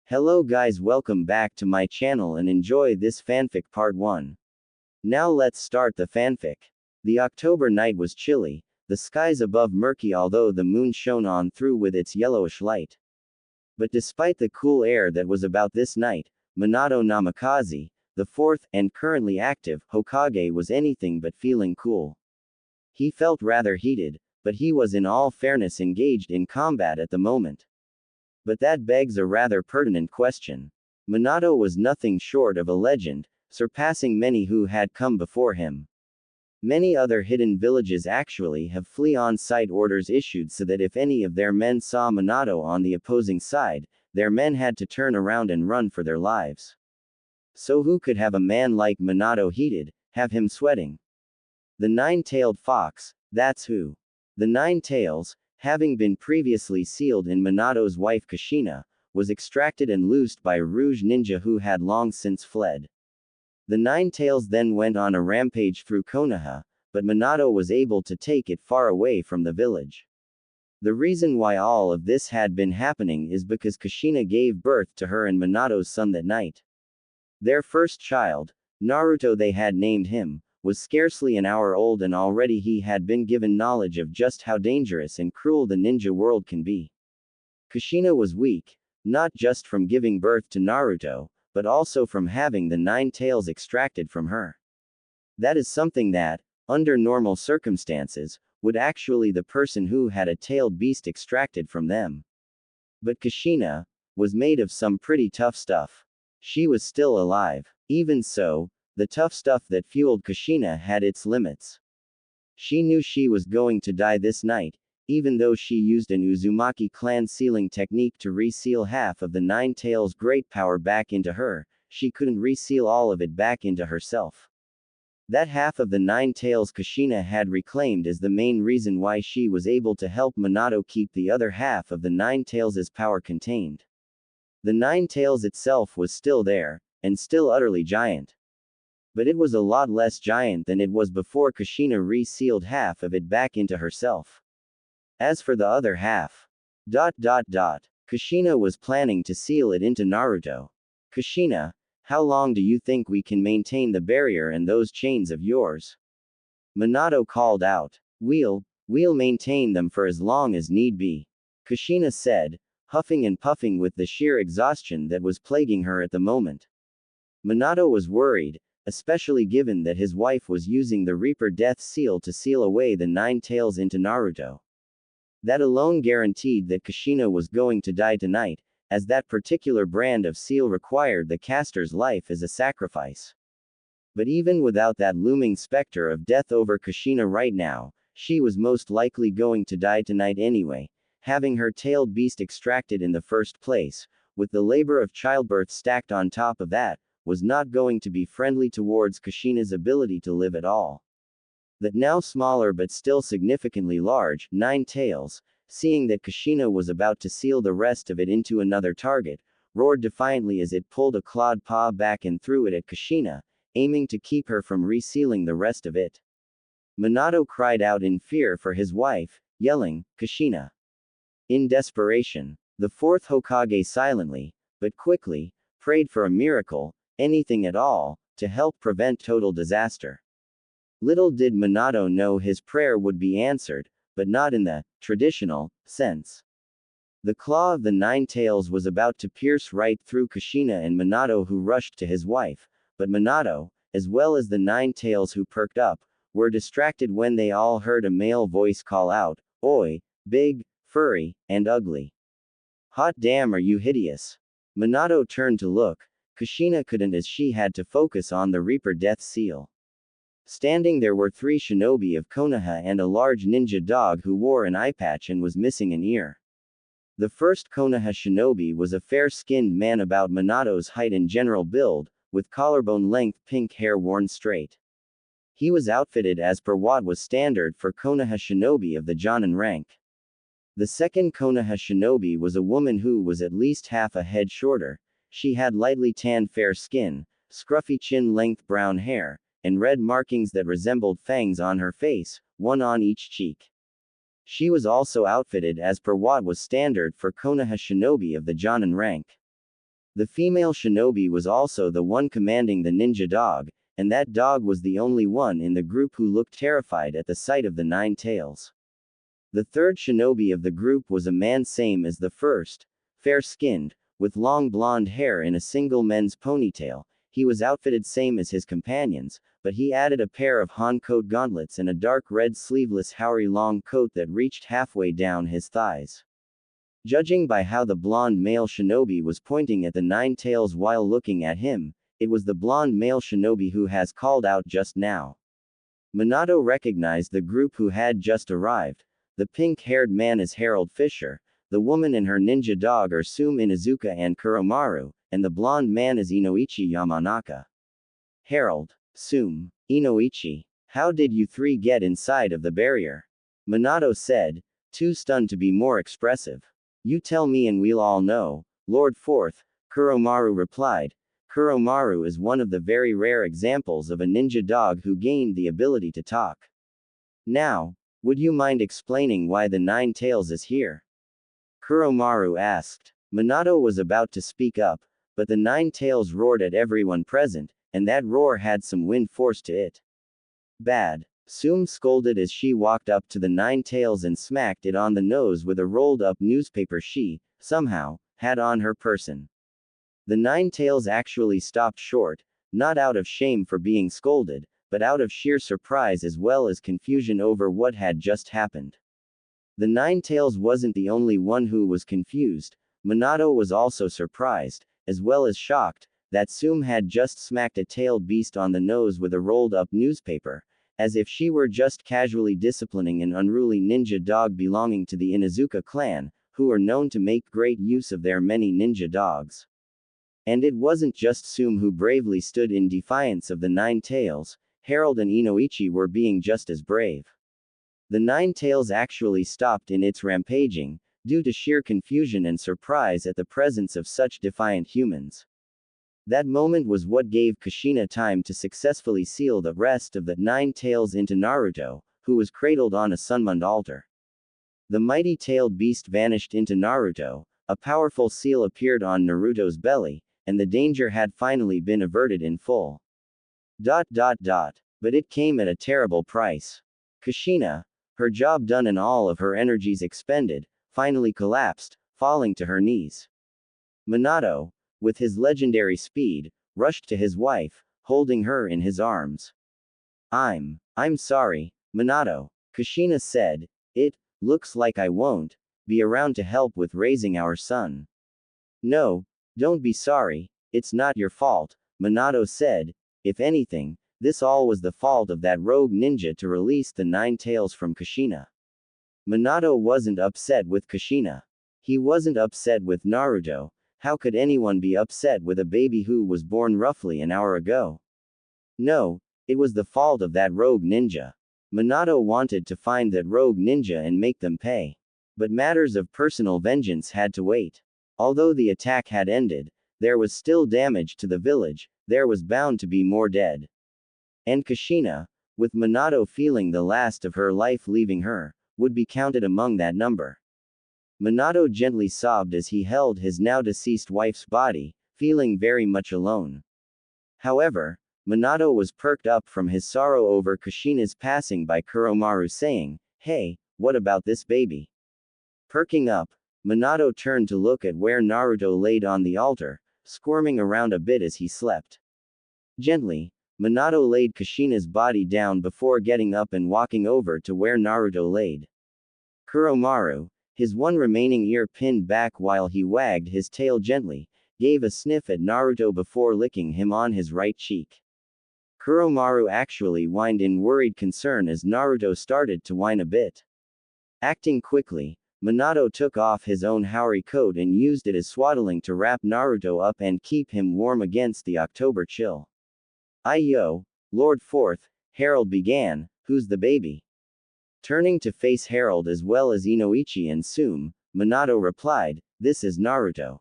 Hello guys, welcome back to my channel and enjoy this fanfic part 1. Now let's start the fanfic. The October night was chilly, the skies above murky although the moon shone on through with its yellowish light. But despite the cool air that was about this night, Minato Namikaze, the fourth, and currently active, Hokage was anything but feeling cool. He felt rather heated, but he was in all fairness engaged in combat at the moment. But that begs a rather pertinent question. Minato was nothing short of a legend, surpassing many who had come before him. Many other hidden villages actually have flee on sight orders issued so that if any of their men saw Minato on the opposing side, their men had to turn around and run for their lives. So who could have a man like Minato heated, have him sweating? The nine-tailed fox, that's who. The nine tails, having been previously sealed in Minato's wife Kushina, was extracted and loosed by a Rouge ninja who had long since fled. The nine tails then went on a rampage through Konoha, but Minato was able to take it far away from the village. The reason why all of this had been happening is because Kushina gave birth to her and Minato's son that night. Their first child, Naruto they had named him, was scarcely an hour old and already he had been given knowledge of just how dangerous and cruel the ninja world can be. Kushina was weak, not just from giving birth to Naruto, but also from having the nine tails extracted from her. That is something that, under normal circumstances, would actually the person who had a tailed beast extracted from them. But Kushina was made of some pretty tough stuff. She was still alive. Even so, the tough stuff that fueled Kushina had its limits. She knew she was going to die this night, even though she used an Uzumaki clan sealing technique to reseal half of the nine tails' great power back into her, she couldn't reseal all of it back into herself. That half of the nine tails Kushina had reclaimed is the main reason why she was able to help Minato keep the other half of the nine tails' power contained. The nine tails itself was still there, and still utterly giant. But it was a lot less giant than it was before Kushina resealed half of it back into herself. As for the other half, Kushina was planning to seal it into Naruto. Kushina, how long do you think we can maintain the barrier and those chains of yours? Minato called out. We'll maintain them for as long as need be. Kushina said, huffing and puffing with the sheer exhaustion that was plaguing her at the moment. Minato was worried, especially given that his wife was using the Reaper Death Seal to seal away the nine tails into Naruto. That alone guaranteed that Kushina was going to die tonight, as that particular brand of seal required the caster's life as a sacrifice. But even without that looming specter of death over Kushina right now, she was most likely going to die tonight anyway, having her tailed beast extracted in the first place, with the labor of childbirth stacked on top of that, was not going to be friendly towards Kushina's ability to live at all. That now smaller but still significantly large, nine tails, seeing that Kushina was about to seal the rest of it into another target, roared defiantly as it pulled a clawed paw back and threw it at Kushina, aiming to keep her from resealing the rest of it. Minato cried out in fear for his wife, yelling, Kushina. In desperation, the fourth Hokage silently, but quickly, prayed for a miracle, anything at all, to help prevent total disaster. Little did Minato know his prayer would be answered, but not in the traditional sense. The claw of the nine tails was about to pierce right through Kushina and Minato, who rushed to his wife, but Minato, as well as the nine tails who perked up, were distracted when they all heard a male voice call out, "Oi, big, furry, and ugly. Hot damn, are you hideous?" Minato turned to look. Kushina couldn't, as she had to focus on the Reaper Death Seal. Standing there were three shinobi of Konoha and a large ninja dog who wore an eye patch and was missing an ear. The first Konoha shinobi was a fair-skinned man about Minato's height and general build, with collarbone-length pink hair worn straight. He was outfitted as per what was standard for Konoha shinobi of the Jonin rank. The second Konoha shinobi was a woman who was at least half a head shorter. She had lightly tanned fair skin, scruffy chin-length brown hair, and red markings that resembled fangs on her face, one on each cheek. She was also outfitted as per what was standard for Konoha shinobi of the Jonin rank. The female shinobi was also the one commanding the ninja dog, and that dog was the only one in the group who looked terrified at the sight of the 9 tails. The third shinobi of the group was a man same as the first, fair-skinned, with long blonde hair in a single men's ponytail. He was outfitted same as his companions, but he added a pair of Han coat gauntlets and a dark red sleeveless Haori long coat that reached halfway down his thighs. Judging by how the blonde male shinobi was pointing at the 9 tails while looking at him, it was the blonde male shinobi who has called out just now. Minato recognized the group who had just arrived. The pink-haired man is Harold Fisher, the woman and her ninja dog are Sume Inuzuka and Kuromaru, and the blonde man is Inoichi Yamanaka. Harold, Sume, Inoichi, how did you three get inside of the barrier? Minato said, too stunned to be more expressive. You tell me and we'll all know, Lord Fourth, Kuromaru replied. Kuromaru is one of the very rare examples of a ninja dog who gained the ability to talk. Now, would you mind explaining why the 9 tails is here? Kuromaru asked. Minato was about to speak up, but the 9 tails roared at everyone present, and that roar had some wind force to it. Bad. Sume scolded as she walked up to the 9 tails and smacked it on the nose with a rolled-up newspaper she, somehow, had on her person. The 9 tails actually stopped short, not out of shame for being scolded, but out of sheer surprise as well as confusion over what had just happened. The 9 tails wasn't the only one who was confused. Minato was also surprised, as well as shocked, that Sume had just smacked a tailed beast on the nose with a rolled-up newspaper, as if she were just casually disciplining an unruly ninja dog belonging to the Inuzuka clan, who are known to make great use of their many ninja dogs. And it wasn't just Sume who bravely stood in defiance of the 9 tails, Harold and Inoichi were being just as brave. The 9 tails actually stopped in its rampaging, due to sheer confusion and surprise at the presence of such defiant humans. That moment was what gave Kushina time to successfully seal the rest of the 9 tails into Naruto, who was cradled on a sunmund altar. The mighty tailed beast vanished into Naruto, a powerful seal appeared on Naruto's belly, and the danger had finally been averted in full. But it came at a terrible price. Kushina, her job done and all of her energies expended, finally collapsed, falling to her knees. Minato, with his legendary speed, rushed to his wife, holding her in his arms. I'm sorry, Minato, Kushina said, it looks like I won't be around to help with raising our son. No, don't be sorry, it's not your fault, Minato said. If anything, this all was the fault of that rogue ninja to release the 9 tails from Kushina. Minato wasn't upset with Kushina. He wasn't upset with Naruto. How could anyone be upset with a baby who was born roughly an hour ago? No, it was the fault of that rogue ninja. Minato wanted to find that rogue ninja and make them pay. But matters of personal vengeance had to wait. Although the attack had ended, there was still damage to the village, there was bound to be more dead. And Kushina, with Minato feeling the last of her life leaving her, would be counted among that number. Minato gently sobbed as he held his now deceased wife's body, feeling very much alone. However, Minato was perked up from his sorrow over Kushina's passing by Kuromaru saying, "Hey, what about this baby?" Perking up, Minato turned to look at where Naruto laid on the altar, squirming around a bit as he slept. Gently, Minato laid Kushina's body down before getting up and walking over to where Naruto laid. Kuromaru, his one remaining ear pinned back while he wagged his tail gently, gave a sniff at Naruto before licking him on his right cheek. Kuromaru actually whined in worried concern as Naruto started to whine a bit. Acting quickly, Minato took off his own Haori coat and used it as swaddling to wrap Naruto up and keep him warm against the October chill. "Yo, Lord Fourth," Harold began, "who's the baby?" Turning to face Harold as well as Inoichi and Sume, Minato replied, "This is Naruto.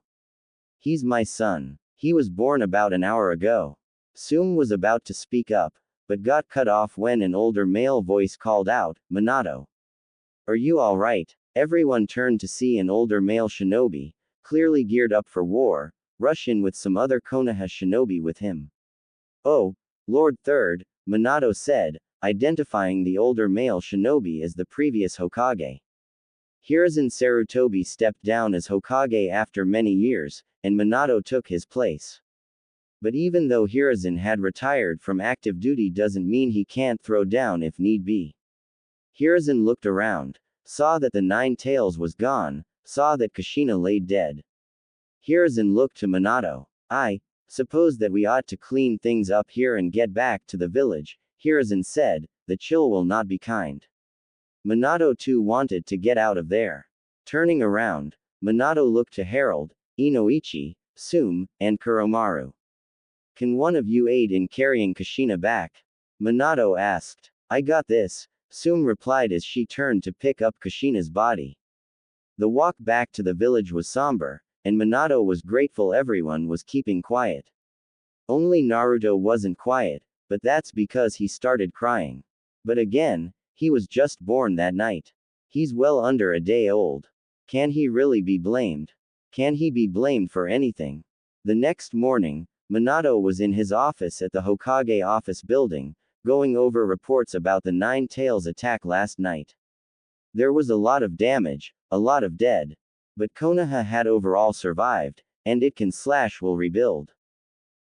He's my son. He was born about an hour ago." Sume was about to speak up, but got cut off when an older male voice called out, "Minato. Are you alright?" Everyone turned to see an older male shinobi, clearly geared up for war, rush in with some other Konoha shinobi with him. Oh, Lord Third, Minato said, identifying the older male shinobi as the previous Hokage. Hiruzen Sarutobi stepped down as Hokage after many years, and Minato took his place. But even though Hiruzen had retired from active duty doesn't mean he can't throw down if need be. Hiruzen looked around, saw that the Nine Tails was gone, saw that Kushina lay dead. Hiruzen looked to Minato. I suppose that we ought to clean things up here and get back to the village, Hiruzen said, the chill will not be kind. Minato too wanted to get out of there. Turning around, Minato looked to Harold, Inoichi, Sume, and Kuromaru. Can one of you aid in carrying Kushina back? Minato asked. I got this, Sume replied as she turned to pick up Kushina's body. The walk back to the village was somber, and Minato was grateful everyone was keeping quiet. Only Naruto wasn't quiet, but that's because he started crying. But again, he was just born that night. He's well under a day old. Can he really be blamed? Can he be blamed for anything? The next morning, Minato was in his office at the Hokage office building, going over reports about the Nine Tails attack last night. There was a lot of damage, a lot of dead. But Konoha had overall survived, and it will rebuild.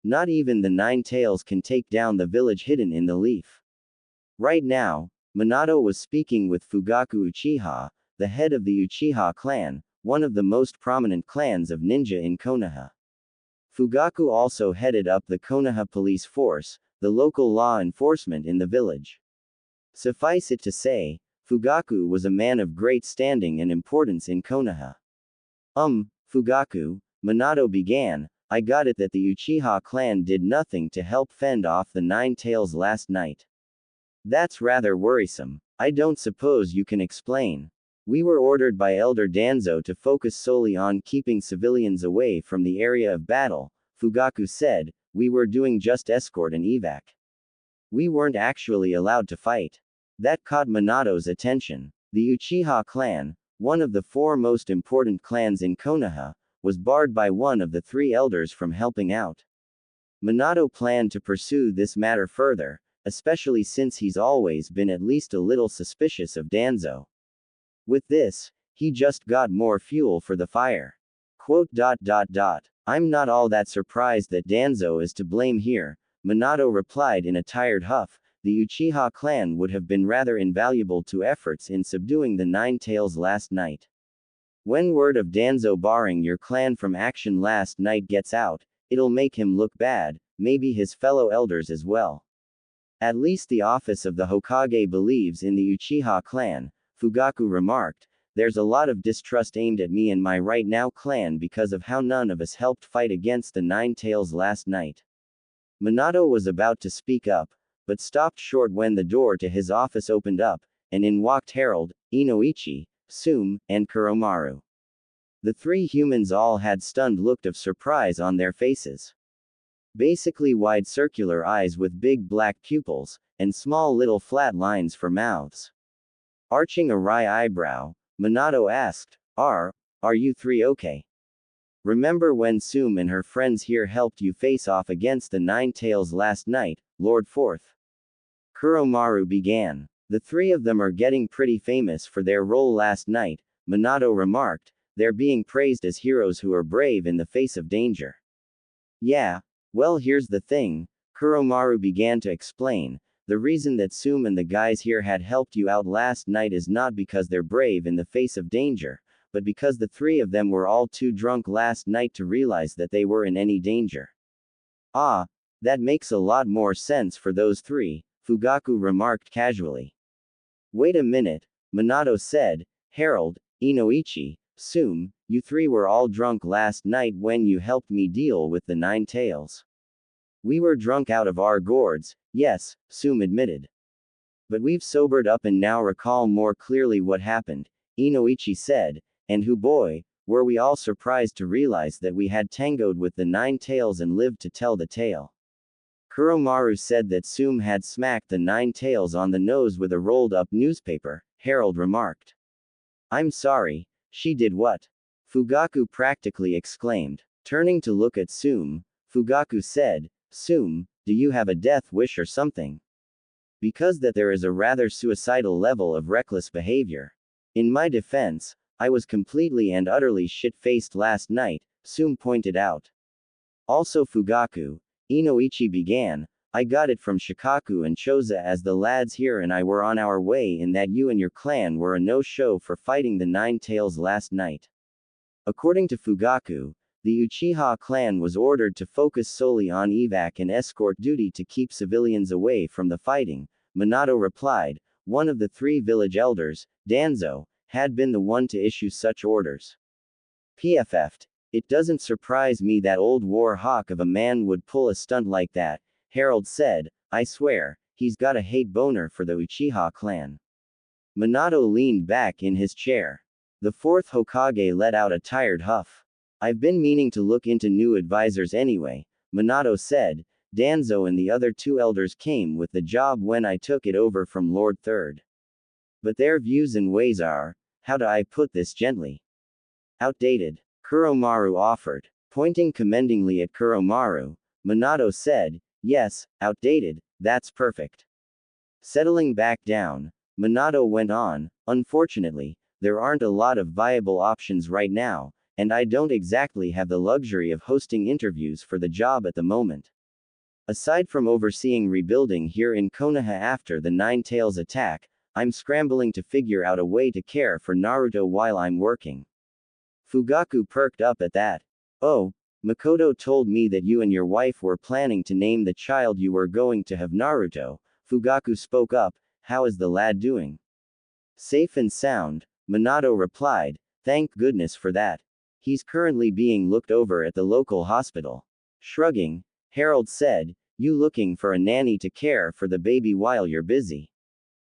Not even the Nine Tails can take down the village hidden in the leaf. Right now, Minato was speaking with Fugaku Uchiha, the head of the Uchiha clan, one of the most prominent clans of ninja in Konoha. Fugaku also headed up the Konoha police force, the local law enforcement in the village. Suffice it to say, Fugaku was a man of great standing and importance in Konoha. Fugaku, Minato began, I got it that the Uchiha clan did nothing to help fend off the Nine Tails last night. That's rather worrisome. I don't suppose you can explain. We were ordered by Elder Danzo to focus solely on keeping civilians away from the area of battle, Fugaku said, we were doing just escort and evac. We weren't actually allowed to fight. That caught Minato's attention. The Uchiha clan, one of the four most important clans in Konoha, was barred by one of the three elders from helping out. Minato planned to pursue this matter further, especially since he's always been at least a little suspicious of Danzo. With this, he just got more fuel for the fire. I'm not all that surprised that Danzo is to blame here, Minato replied in a tired huff. The Uchiha clan would have been rather invaluable to efforts in subduing the Nine Tails last night. When word of Danzo barring your clan from action last night gets out, it'll make him look bad, maybe his fellow elders as well. At least the office of the Hokage believes in the Uchiha clan, Fugaku remarked. There's a lot of distrust aimed at me and my right now clan because of how none of us helped fight against the Nine Tails last night. Minato was about to speak up, but stopped short when the door to his office opened up, and in walked Harold, Inoichi, Sume, and Kuromaru. The three humans all had stunned look of surprise on their faces. Basically wide circular eyes with big black pupils, and small little flat lines for mouths. Arching a wry eyebrow, Minato asked, Are you three okay? Remember when Sume and her friends here helped you face off against the Nine Tails last night, Lord Fourth? Kuromaru began. The three of them are getting pretty famous for their role last night, Minato remarked. They're being praised as heroes who are brave in the face of danger. Yeah, well here's the thing, Kuromaru began to explain. The reason that Sume and the guys here had helped you out last night is not because they're brave in the face of danger, but because the three of them were all too drunk last night to realize that they were in any danger. Ah, that makes a lot more sense for those three, Fugaku remarked casually. Wait a minute, Minato said. Harold, Inoichi, Sume, you three were all drunk last night when you helped me deal with the Nine Tails. We were drunk out of our gourds, yes, Sume admitted. But we've sobered up and now recall more clearly what happened, Inoichi said, and who boy, were we all surprised to realize that we had tangoed with the Nine Tails and lived to tell the tale. Kuromaru said that Sume had smacked the Nine Tails on the nose with a rolled-up newspaper, Harold remarked. I'm sorry, she did what? Fugaku practically exclaimed. Turning to look at Sume, Fugaku said, Sume, do you have a death wish or something? Because that there is a rather suicidal level of reckless behavior. In my defense, I was completely and utterly shit-faced last night, Sume pointed out. Also Fugaku, Inoichi began, I got it from Shikaku and Choza as the lads here and I were on our way in that you and your clan were a no-show for fighting the Nine Tails last night. According to Fugaku, the Uchiha clan was ordered to focus solely on evac and escort duty to keep civilians away from the fighting. Minato replied, one of the three village elders, Danzo, had been the one to issue such orders. PFF'd. It doesn't surprise me that old war hawk of a man would pull a stunt like that, Harold said, I swear, he's got a hate boner for the Uchiha clan. Minato leaned back in his chair. The fourth Hokage let out a tired huff. I've been meaning to look into new advisors anyway, Minato said. Danzo and the other two elders came with the job when I took it over from Lord Third. But their views and ways are, how do I put this gently? Outdated. Kuromaru offered. Pointing commendingly at Kuromaru, Minato said, yes, outdated, that's perfect. Settling back down, Minato went on, unfortunately, there aren't a lot of viable options right now, and I don't exactly have the luxury of hosting interviews for the job at the moment. Aside from overseeing rebuilding here in Konoha after the Nine Tails attack, I'm scrambling to figure out a way to care for Naruto while I'm working. Fugaku perked up at that. Oh, Makoto told me that you and your wife were planning to name the child you were going to have Naruto. Fugaku spoke up, how is the lad doing? Safe and sound, Minato replied, thank goodness for that. He's currently being looked over at the local hospital. Shrugging, Harold said, you looking for a nanny to care for the baby while you're busy?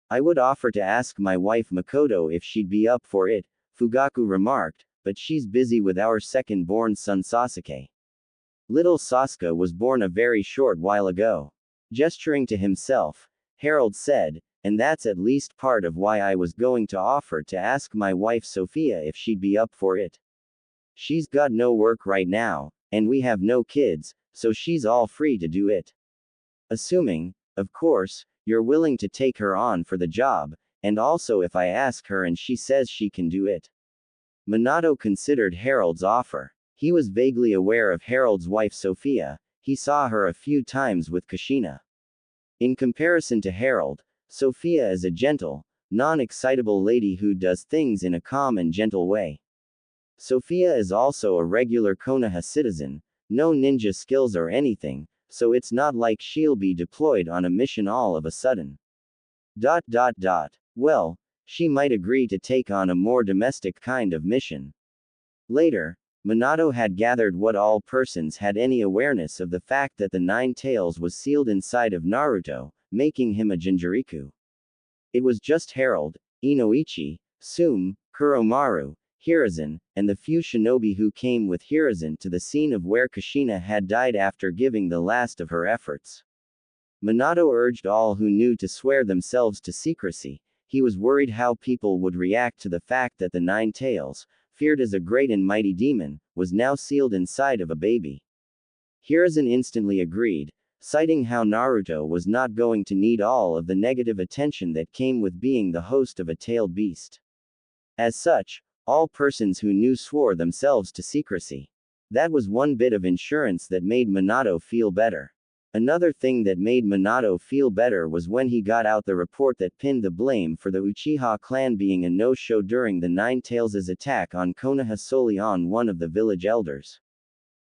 I would offer to ask my wife Makoto if she'd be up for it, Fugaku remarked, but she's busy with our second-born son Sasuke. Little Sasuke was born a very short while ago. Gesturing to himself, Harold said, and that's at least part of why I was going to offer to ask my wife Sophia if she'd be up for it. She's got no work right now, and we have no kids, so she's all free to do it. Assuming, of course, you're willing to take her on for the job, and also if I ask her and she says she can do it. Minato considered Harold's offer. He was vaguely aware of Harold's wife Sophia, he saw her a few times with Kushina. In comparison to Harold, Sophia is a gentle, non-excitable lady who does things in a calm and gentle way. Sophia is also a regular Konoha citizen, no ninja skills or anything, so it's not like she'll be deployed on a mission all of a sudden. Well, she might agree to take on a more domestic kind of mission. Later, Minato had gathered what all persons had any awareness of the fact that the Nine Tails was sealed inside of Naruto, making him a Jinchuriku. It was just Harold, Inoichi, Sume, Kuromaru, Hiruzen, and the few shinobi who came with Hiruzen to the scene of where Kushina had died after giving the last of her efforts. Minato urged all who knew to swear themselves to secrecy. He was worried how people would react to the fact that the Nine Tails, feared as a great and mighty demon, was now sealed inside of a baby. Hiruzen instantly agreed, citing how Naruto was not going to need all of the negative attention that came with being the host of a tailed beast. As such, all persons who knew swore themselves to secrecy. That was one bit of insurance that made Minato feel better. Another thing that made Minato feel better was when he got out the report that pinned the blame for the Uchiha clan being a no-show during the Nine Tails' attack on Konoha solely on one of the village elders.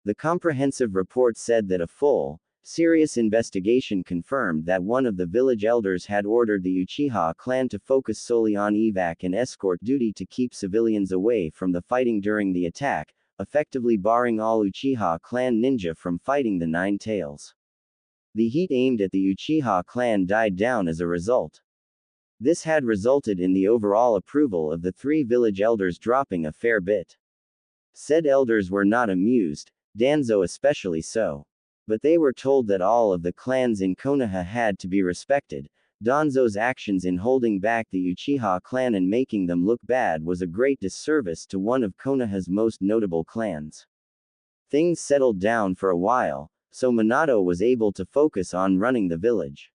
The comprehensive report said that a full, serious investigation confirmed that one of the village elders had ordered the Uchiha clan to focus solely on evac and escort duty to keep civilians away from the fighting during the attack, effectively barring all Uchiha clan ninja from fighting the Nine Tails. The heat aimed at the Uchiha clan died down as a result. This had resulted in the overall approval of the three village elders dropping a fair bit. Said elders were not amused, Danzo especially so. But they were told that all of the clans in Konoha had to be respected. Danzo's actions in holding back the Uchiha clan and making them look bad was a great disservice to one of Konoha's most notable clans. Things settled down for a while, so Minato was able to focus on running the village.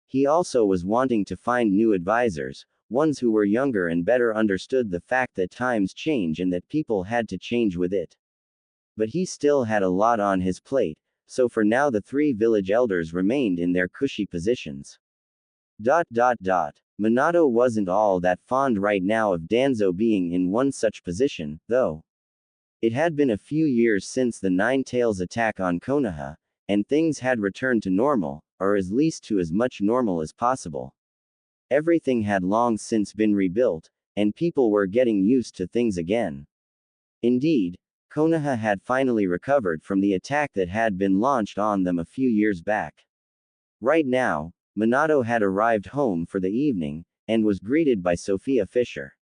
He also was wanting to find new advisors, ones who were younger and better understood the fact that times change and that people had to change with it. But he still had a lot on his plate, so for now the three village elders remained in their cushy positions. Minato wasn't all that fond right now of Danzo being in one such position, though. It had been a few years since the Nine Tails attack on Konoha, and things had returned to normal, or at least to as much normal as possible. Everything had long since been rebuilt, and people were getting used to things again. Indeed, Konoha had finally recovered from the attack that had been launched on them a few years back. Right now, Minato had arrived home for the evening, and was greeted by Sophia Fisher.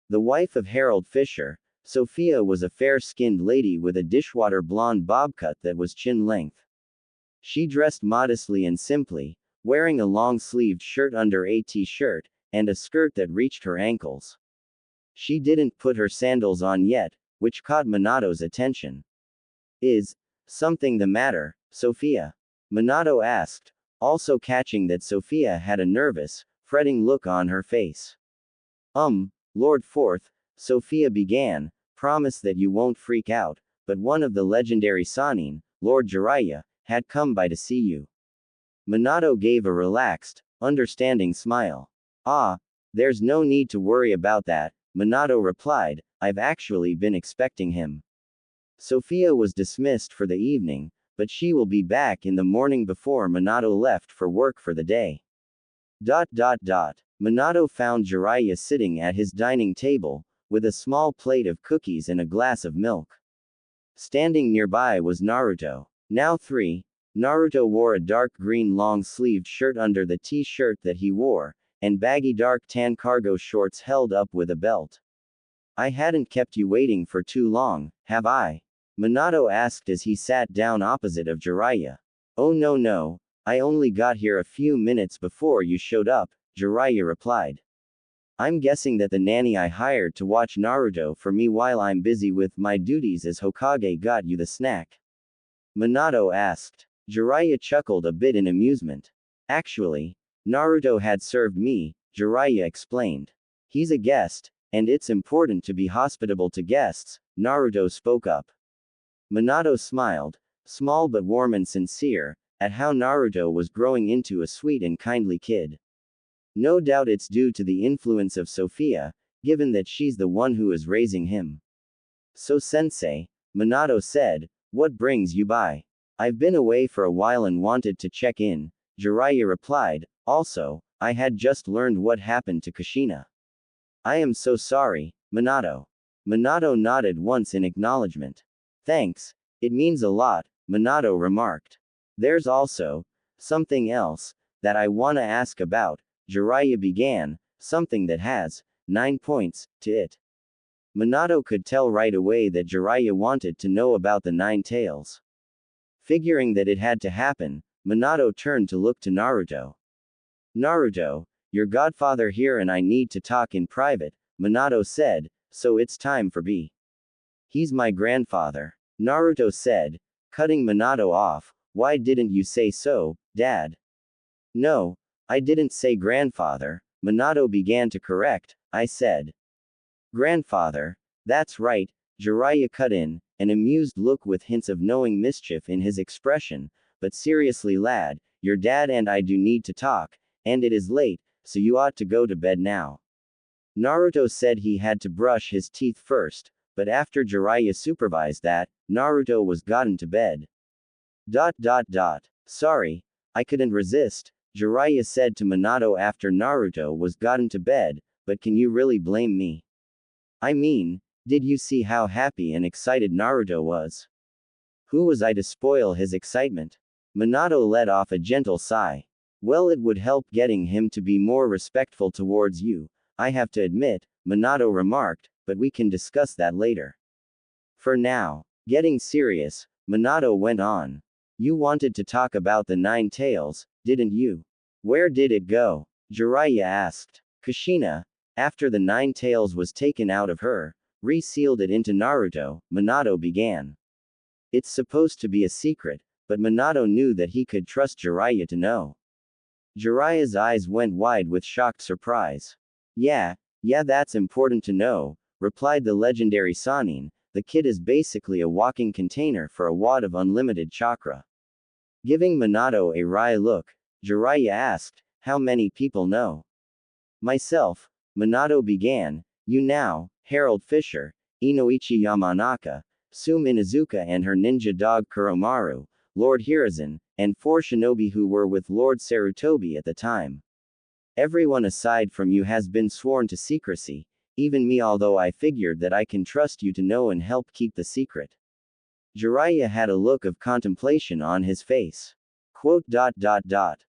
The wife of Harold Fisher, Sophia was a fair-skinned lady with a dishwater blonde bob cut that was chin-length. She dressed modestly and simply, wearing a long-sleeved shirt under a t-shirt, and a skirt that reached her ankles. She didn't put her sandals on yet, which caught Minato's attention. Is something the matter, Sophia? Minato asked, also catching that Sophia had a nervous, fretting look on her face. Lord Fourth, Sophia began, promise that you won't freak out, but one of the legendary Sannin, Lord Jiraiya, had come by to see you. Minato gave a relaxed, understanding smile. There's no need to worry about that, Minato replied, I've actually been expecting him. Sophia was dismissed for the evening, but she will be back in the morning before Minato left for work for the day. Minato found Jiraiya sitting at his dining table, with a small plate of cookies and a glass of milk. Standing nearby was Naruto. Now 3. Naruto wore a dark green long-sleeved shirt under the t-shirt that he wore, and baggy dark tan cargo shorts held up with a belt. I hadn't kept you waiting for too long, have I? Minato asked as he sat down opposite of Jiraiya. Oh no, I only got here a few minutes before you showed up, Jiraiya replied. I'm guessing that the nanny I hired to watch Naruto for me while I'm busy with my duties as Hokage got you the snack. Minato asked. Jiraiya chuckled a bit in amusement. Actually, Naruto had served me, Jiraiya explained. He's a guest, and it's important to be hospitable to guests, Naruto spoke up. Minato smiled, small but warm and sincere, at how Naruto was growing into a sweet and kindly kid. No doubt it's due to the influence of Sophia, given that she's the one who is raising him. So sensei, Minato said, what brings you by? I've been away for a while and wanted to check in, Jiraiya replied, also, I had just learned what happened to Kushina. I am so sorry, Minato. Minato nodded once in acknowledgement. Thanks, it means a lot, Minato remarked. There's also something else that I wanna ask about, Jiraiya began, something that has 9 points to it. Minato could tell right away that Jiraiya wanted to know about the 9 tails. Figuring that it had to happen, Minato turned to look to Naruto. Naruto, your godfather here and I need to talk in private, Minato said, so it's time for B. He's my grandfather, Naruto said, cutting Minato off, why didn't you say so, Dad? No, I didn't say grandfather, Minato began to correct, I said. Grandfather, that's right, Jiraiya cut in, an amused look with hints of knowing mischief in his expression, but seriously lad, your dad and I do need to talk, and it is late, so you ought to go to bed now. Naruto said he had to brush his teeth first, but after Jiraiya supervised that, Naruto was gotten to bed. Sorry, I couldn't resist, Jiraiya said to Minato after Naruto was gotten to bed, but can you really blame me? I mean, did you see how happy and excited Naruto was? Who was I to spoil his excitement? Minato let off a gentle sigh. Well, it would help getting him to be more respectful towards you, I have to admit, Minato remarked, but we can discuss that later. For now, getting serious, Minato went on. You wanted to talk about the 9 tails, didn't you? Where did it go? Jiraiya asked. Kushina, after the 9 tails was taken out of her, resealed it into Naruto, Minato began. It's supposed to be a secret, but Minato knew that he could trust Jiraiya to know. Jiraiya's eyes went wide with shocked surprise. Yeah, that's important to know, replied the legendary Sannin. The kid is basically a walking container for a wad of unlimited chakra. Giving Minato a wry look, Jiraiya asked, how many people know? Myself, Minato began, you now, Harold Fisher, Inoichi Yamanaka, Sume Inuzuka and her ninja dog Kuromaru, Lord Hiruzen, and 4 shinobi who were with Lord Sarutobi at the time. Everyone aside from you has been sworn to secrecy, even me, although I figured that I can trust you to know and help keep the secret. Jiraiya had a look of contemplation on his face. Quote.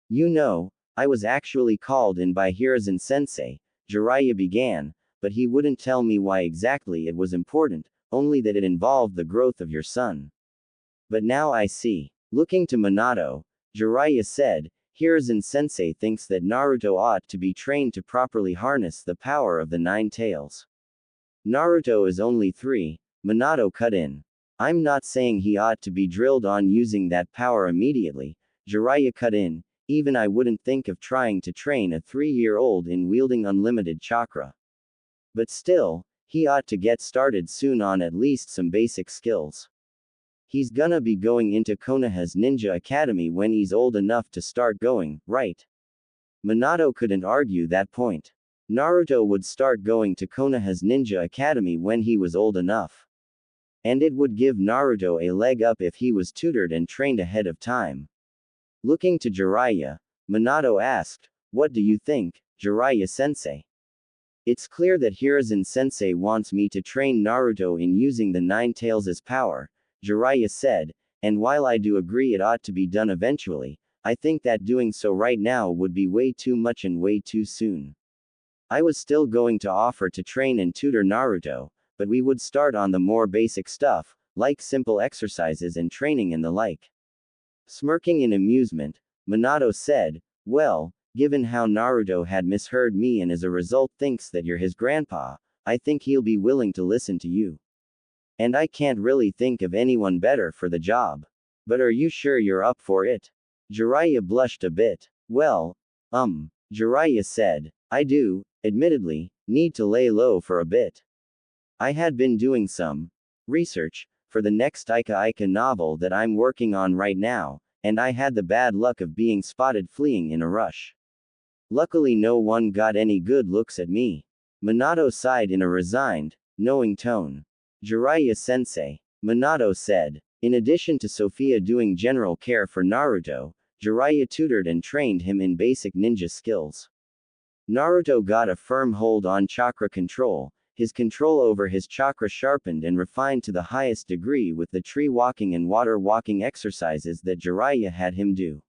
You know, I was actually called in by Hiruzen sensei, Jiraiya began, but he wouldn't tell me why exactly it was important, only that it involved the growth of your son. But now I see. Looking to Minato, Jiraiya said, Hiruzen sensei thinks that Naruto ought to be trained to properly harness the power of the 9 tails. Naruto is only 3, Minato cut in. I'm not saying he ought to be drilled on using that power immediately, Jiraiya cut in, even I wouldn't think of trying to train a 3-year-old in wielding unlimited chakra. But still, he ought to get started soon on at least some basic skills. He's gonna be going into Konoha's Ninja Academy when he's old enough to start going, right? Minato couldn't argue that point. Naruto would start going to Konoha's Ninja Academy when he was old enough. And it would give Naruto a leg up if he was tutored and trained ahead of time. Looking to Jiraiya, Minato asked, what do you think, Jiraiya sensei? It's clear that Hiruzen sensei wants me to train Naruto in using the 9 tails as power, Jiraiya said, and while I do agree it ought to be done eventually, I think that doing so right now would be way too much and way too soon. I was still going to offer to train and tutor Naruto, but we would start on the more basic stuff, like simple exercises and training and the like. Smirking in amusement, Minato said, well, given how Naruto had misheard me and as a result thinks that you're his grandpa, I think he'll be willing to listen to you. And I can't really think of anyone better for the job. But are you sure you're up for it? Jiraiya blushed a bit. Well, Jiraiya said, I do, admittedly, need to lay low for a bit. I had been doing some research for the next Ika Ika novel that I'm working on right now, and I had the bad luck of being spotted fleeing in a rush. Luckily no one got any good looks at me. Minato sighed in a resigned, knowing tone. Jiraiya sensei, Minato said. In addition to Sophia doing general care for Naruto, Jiraiya tutored and trained him in basic ninja skills. Naruto got a firm hold on chakra control, his control over his chakra sharpened and refined to the highest degree with the tree walking and water walking exercises that Jiraiya had him do.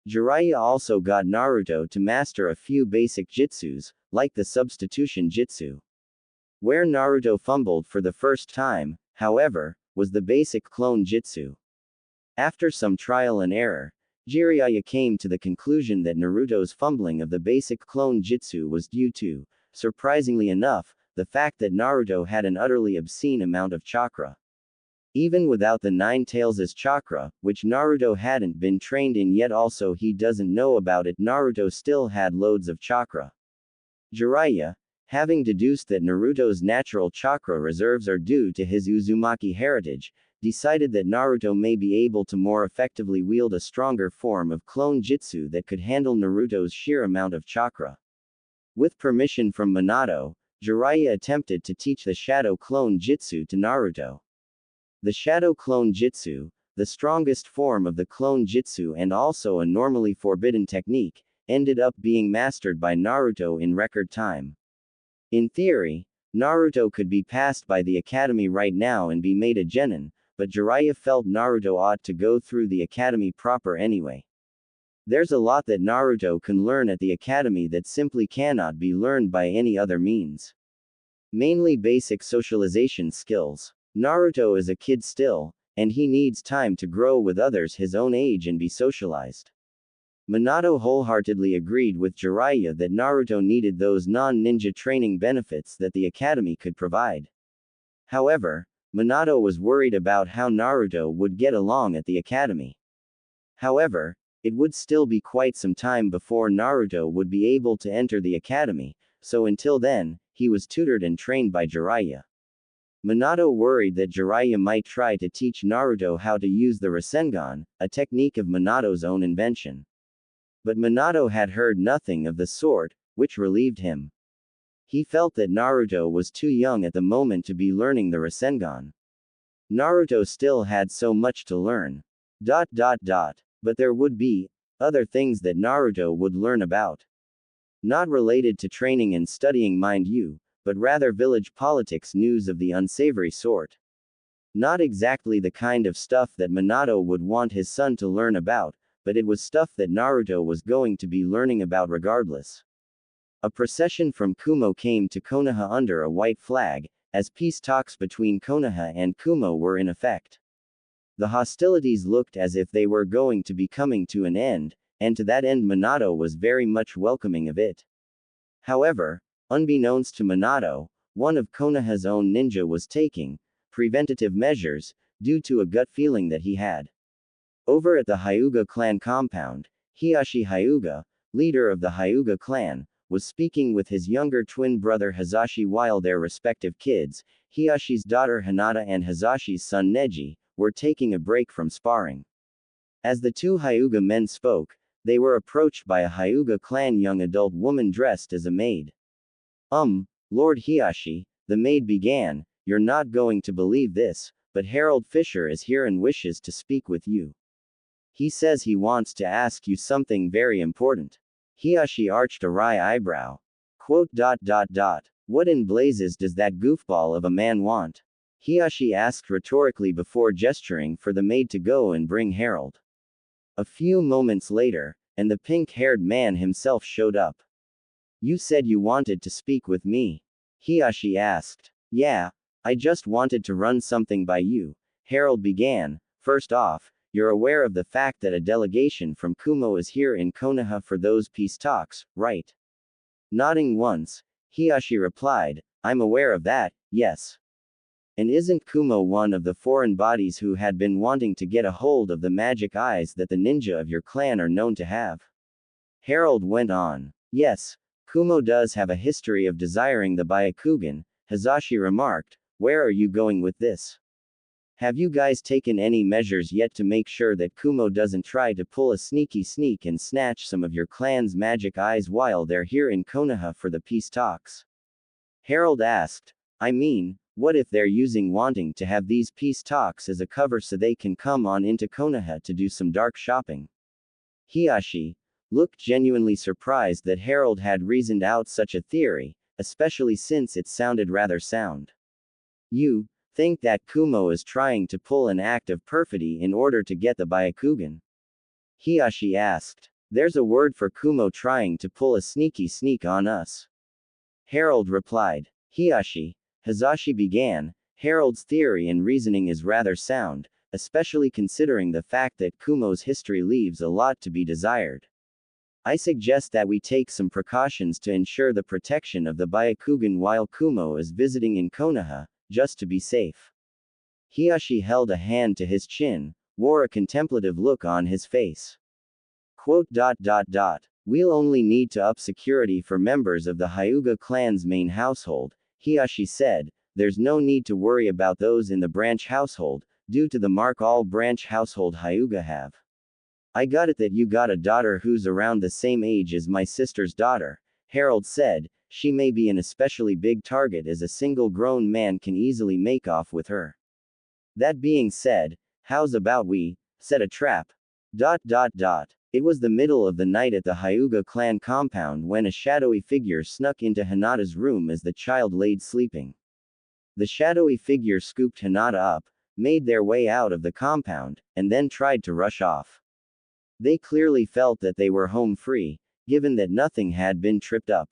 Jiraiya also got Naruto to master a few basic jutsus, like the substitution jutsu. Where Naruto fumbled for the first time, however, was the basic clone jutsu. After some trial and error, Jiraiya came to the conclusion that Naruto's fumbling of the basic clone jutsu was due to, surprisingly enough, the fact that Naruto had an utterly obscene amount of chakra. Even without the 9 tails as chakra, which Naruto hadn't been trained in yet, also he doesn't know about it, Naruto still had loads of chakra. Jiraiya, having deduced that Naruto's natural chakra reserves are due to his Uzumaki heritage, decided that Naruto may be able to more effectively wield a stronger form of clone jutsu that could handle Naruto's sheer amount of chakra. With permission from Minato, Jiraiya attempted to teach the Shadow Clone Jutsu to Naruto. The Shadow Clone Jutsu, the strongest form of the clone jutsu and also a normally forbidden technique, ended up being mastered by Naruto in record time. In theory, Naruto could be passed by the academy right now and be made a genin, but Jiraiya felt Naruto ought to go through the academy proper anyway. There's a lot that Naruto can learn at the academy that simply cannot be learned by any other means. Mainly basic socialization skills. Naruto is a kid still, and he needs time to grow with others his own age and be socialized. Minato wholeheartedly agreed with Jiraiya that Naruto needed those non-ninja training benefits that the academy could provide. However, Minato was worried about how Naruto would get along at the academy. However, it would still be quite some time before Naruto would be able to enter the academy, so until then, he was tutored and trained by Jiraiya. Minato worried that Jiraiya might try to teach Naruto how to use the Rasengan, a technique of Minato's own invention. But Minato had heard nothing of the sort, which relieved him. He felt that Naruto was too young at the moment to be learning the Rasengan. Naruto still had so much to learn. But there would be other things that Naruto would learn about. Not related to training and studying, mind you, but rather village politics news of the unsavory sort. Not exactly the kind of stuff that Minato would want his son to learn about, but it was stuff that Naruto was going to be learning about regardless. A procession from Kumo came to Konoha under a white flag, as peace talks between Konoha and Kumo were in effect. The hostilities looked as if they were going to be coming to an end, and to that end Minato was very much welcoming of it. However, unbeknownst to Minato, one of Konoha's own ninja was taking preventative measures, due to a gut feeling that he had. Over at the Hyuga clan compound, Hiashi Hyuga, leader of the Hyuga clan, was speaking with his younger twin brother Hisashi while their respective kids, Hiyashi's daughter Hinata and Hisashi's son Neji, were taking a break from sparring. As the two Hyuga men spoke, they were approached by a Hyuga clan young adult woman dressed as a maid. Lord Hiashi, the maid began, you're not going to believe this, but Harold Fisher is here and wishes to speak with you. He says he wants to ask you something very important. Hiashi arched a wry eyebrow. What in blazes does that goofball of a man want? Hiashi asked rhetorically before gesturing for the maid to go and bring Harold. A few moments later, and the pink-haired man himself showed up. You said you wanted to speak with me? Hiashi asked. Yeah, I just wanted to run something by you, Harold began. First off, you're aware of the fact that a delegation from Kumo is here in Konoha for those peace talks, right? Nodding once, Hiashi replied, I'm aware of that, yes. And isn't Kumo one of the foreign bodies who had been wanting to get a hold of the magic eyes that the ninja of your clan are known to have? Harold went on. Yes, Kumo does have a history of desiring the Byakugan, Hisashi remarked. Where are you going with this? Have you guys taken any measures yet to make sure that Kumo doesn't try to pull a sneaky sneak and snatch some of your clan's magic eyes while they're here in Konoha for the peace talks? Harold asked. I mean, what if they're using wanting to have these peace talks as a cover so they can come on into Konoha to do some dark shopping? Hiashi looked genuinely surprised that Harold had reasoned out such a theory, especially since it sounded rather sound. You think that Kumo is trying to pull an act of perfidy in order to get the Byakugan? Hiashi asked. There's a word for Kumo trying to pull a sneaky sneak on us. Harold replied. Hisashi began, Harold's theory and reasoning is rather sound, especially considering the fact that Kumo's history leaves a lot to be desired. I suggest that we take some precautions to ensure the protection of the Byakugan while Kumo is visiting in Konoha, just to be safe. Hiashi held a hand to his chin, wore a contemplative look on his face. We'll only need to up security for members of the Hyuga clan's main household, Hiashi said. There's no need to worry about those in the branch household, due to the mark all branch household Hyuga have. I got it that you got a daughter who's around the same age as my sister's daughter, Harold said. She may be an especially big target as a single grown man can easily make off with her. That being said, how's about we set a trap? It was the middle of the night at the Hyuga clan compound when a shadowy figure snuck into Hinata's room as the child laid sleeping. The shadowy figure scooped Hinata up, made their way out of the compound, and then tried to rush off. They clearly felt that they were home free, given that nothing had been tripped up.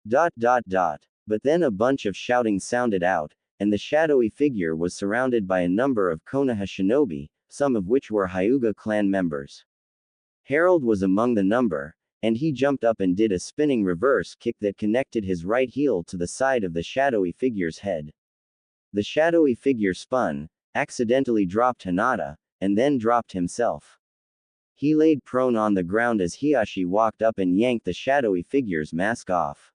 But then a bunch of shouting sounded out, and the shadowy figure was surrounded by a number of Konoha shinobi, some of which were Hyuga clan members. Harold was among the number, and he jumped up and did a spinning reverse kick that connected his right heel to the side of the shadowy figure's head. The shadowy figure spun, accidentally dropped Hinata, and then dropped himself. He laid prone on the ground as Hiashi walked up and yanked the shadowy figure's mask off.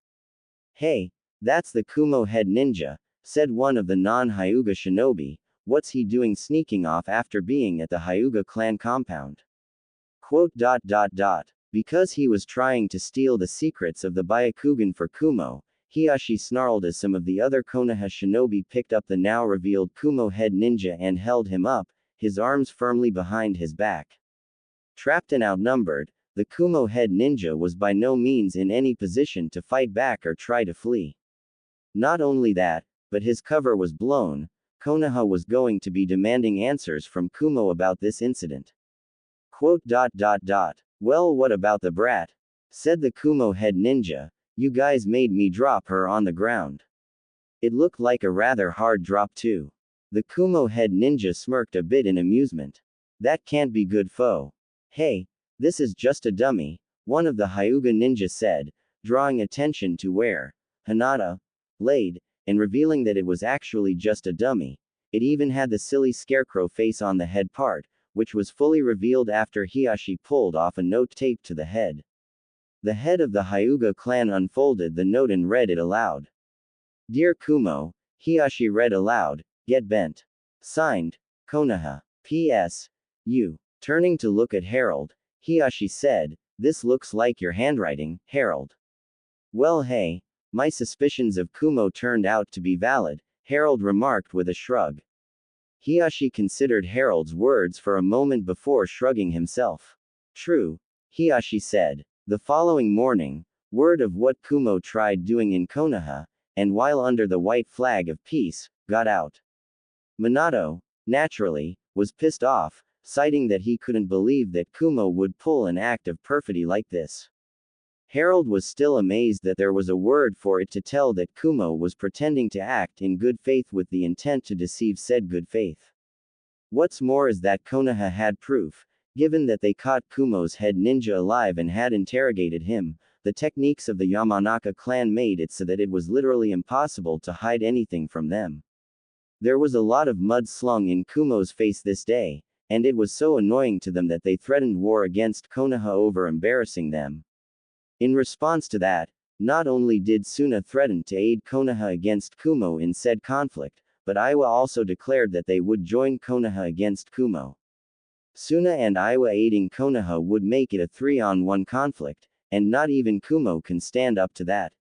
"Hey, that's the Kumo head ninja," said one of the non-Hyuga shinobi. "What's he doing sneaking off after being at the Hyuga clan compound?" Quote. Because he was trying to steal the secrets of the Byakugan for Kumo, Hiashi snarled as some of the other Konoha shinobi picked up the now revealed Kumo head ninja and held him up, his arms firmly behind his back. Trapped and outnumbered, the Kumo head ninja was by no means in any position to fight back or try to flee. Not only that, but his cover was blown. Konoha was going to be demanding answers from Kumo about this incident. Quote. "Well, what about the brat?" said the Kumo head ninja. "You guys made me drop her on the ground. It looked like a rather hard drop too." The Kumo head ninja smirked a bit in amusement. "That can't be good, foe." "Hey, this is just a dummy," one of the Hyuga ninja said, drawing attention to where Hinata laid, and revealing that it was actually just a dummy. It even had the silly scarecrow face on the head part, which was fully revealed after Hiashi pulled off a note taped to the head. The head of the Hyuga clan unfolded the note and read it aloud. "Dear Kumo," Hiashi read aloud, "get bent. Signed, Konoha. P.S. You." Turning to look at Harold, Hiashi said, "This looks like your handwriting, Harold." "Well, hey, my suspicions of Kumo turned out to be valid," Harold remarked with a shrug. Hiashi considered Harold's words for a moment before shrugging himself. "True," Hiashi said. The following morning, word of what Kumo tried doing in Konoha, and while under the white flag of peace, got out. Minato, naturally, was pissed off, citing that he couldn't believe that Kumo would pull an act of perfidy like this. Harold was still amazed that there was a word for it to tell that Kumo was pretending to act in good faith with the intent to deceive said good faith. What's more is that Konoha had proof, given that they caught Kumo's head ninja alive and had interrogated him. The techniques of the Yamanaka clan made it so that it was literally impossible to hide anything from them. There was a lot of mud slung in Kumo's face this day, and it was so annoying to them that they threatened war against Konoha over embarrassing them. In response to that, not only did Suna threaten to aid Konoha against Kumo in said conflict, but Iwa also declared that they would join Konoha against Kumo. Suna and Iwa aiding Konoha would make it a 3-on-1 conflict, and not even Kumo can stand up to that.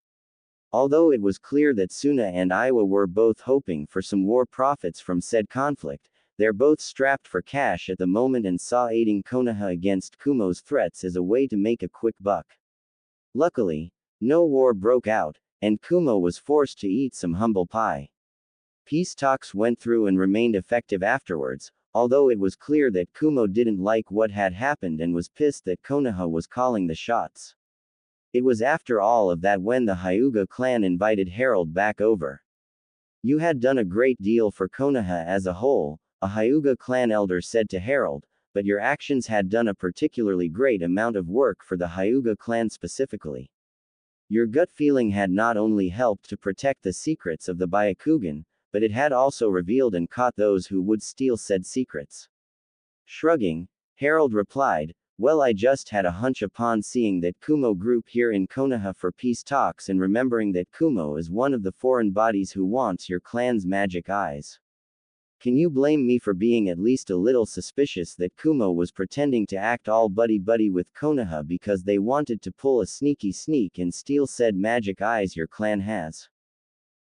Although it was clear that Suna and Iwa were both hoping for some war profits from said conflict, they're both strapped for cash at the moment and saw aiding Konoha against Kumo's threats as a way to make a quick buck. Luckily, no war broke out, and Kumo was forced to eat some humble pie. Peace talks went through and remained effective afterwards, although it was clear that Kumo didn't like what had happened and was pissed that Konoha was calling the shots. It was after all of that when the Hyuga clan invited Harold back over. "You had done a great deal for Konoha as a whole," a Hyuga clan elder said to Harold, "but your actions had done a particularly great amount of work for the Hyuga clan specifically. Your gut feeling had not only helped to protect the secrets of the Byakugan, but it had also revealed and caught those who would steal said secrets." Shrugging, Harold replied, "Well, I just had a hunch upon seeing that Kumo group here in Konoha for peace talks and remembering that Kumo is one of the foreign bodies who wants your clan's magic eyes. Can you blame me for being at least a little suspicious that Kumo was pretending to act all buddy-buddy with Konoha because they wanted to pull a sneaky sneak and steal said magic eyes your clan has?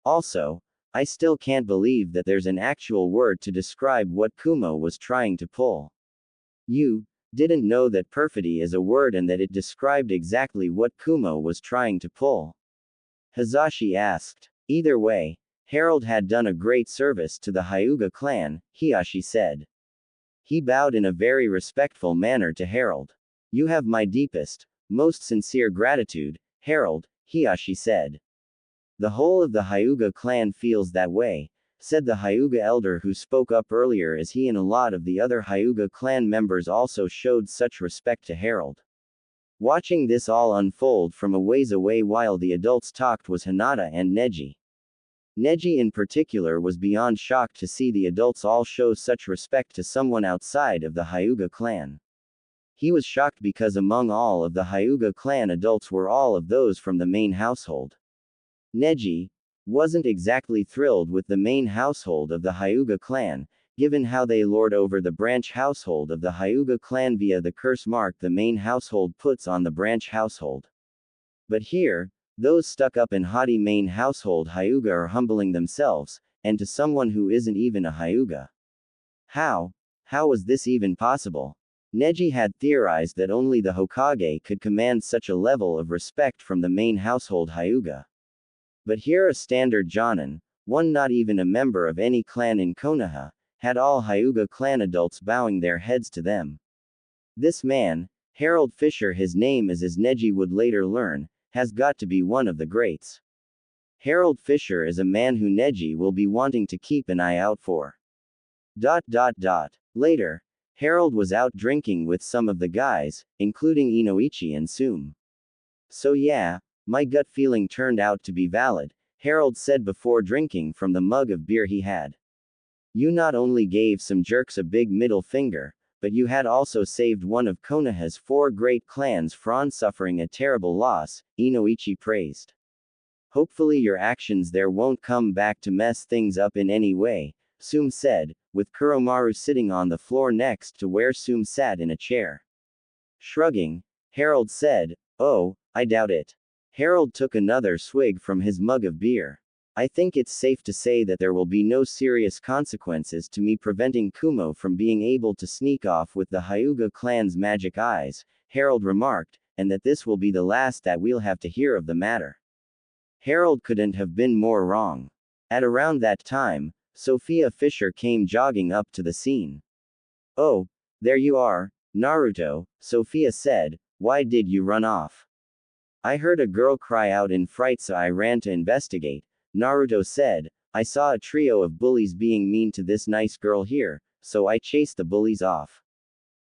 Also, I still can't believe that there's an actual word to describe what Kumo was trying to pull. You didn't know that perfidy is a word and that it described exactly what Kumo was trying to pull?" Hazashi asked. "Either way, Harold had done a great service to the Hyuga clan," Hiashi said. He bowed in a very respectful manner to Harold. "You have my deepest, most sincere gratitude, Harold," Hiashi said. "The whole of the Hyuga clan feels that way," said the Hyuga elder who spoke up earlier, as he and a lot of the other Hyuga clan members also showed such respect to Harold. Watching this all unfold from a ways away while the adults talked was Hinata and Neji. Neji in particular was beyond shocked to see the adults all show such respect to someone outside of the Hyuga clan. He was shocked because among all of the Hyuga clan adults were all of those from the main household. Neji wasn't exactly thrilled with the main household of the Hyuga clan, given how they lord over the branch household of the Hyuga clan via the curse mark the main household puts on the branch household. But here, those stuck up and haughty main household Hyuga are humbling themselves, and to someone who isn't even a Hyuga. How? How was this even possible? Neji had theorized that only the Hokage could command such a level of respect from the main household Hyuga. But here a standard Jonin, one not even a member of any clan in Konoha, had all Hyuga clan adults bowing their heads to them. This man, Harold Fisher, his name is, as Neji would later learn, has got to be one of the greats. Harold Fisher is a man who Neji will be wanting to keep an eye out for. Later, Harold was out drinking with some of the guys, including Inoichi and Sum. So yeah, my gut feeling turned out to be valid, Harold said before drinking from the mug of beer he had. You not only gave some jerks a big middle finger, but you had also saved one of Konoha's 4 great clans from suffering a terrible loss, Inoichi praised. Hopefully your actions there won't come back to mess things up in any way, Sum said, with Kuromaru sitting on the floor next to where Sum sat in a chair. Shrugging, Harold said, "Oh, I doubt it." Harold took another swig from his mug of beer. I think it's safe to say that there will be no serious consequences to me preventing Kumo from being able to sneak off with the Hyuga clan's magic eyes, Harold remarked, and that this will be the last that we'll have to hear of the matter. Harold couldn't have been more wrong. At around that time, Sophia Fisher came jogging up to the scene. "Oh, there you are, Naruto," Sophia said, "why did you run off?" "I heard a girl cry out in fright so I ran to investigate," Naruto said. "I saw a trio of bullies being mean to this nice girl here, so I chased the bullies off."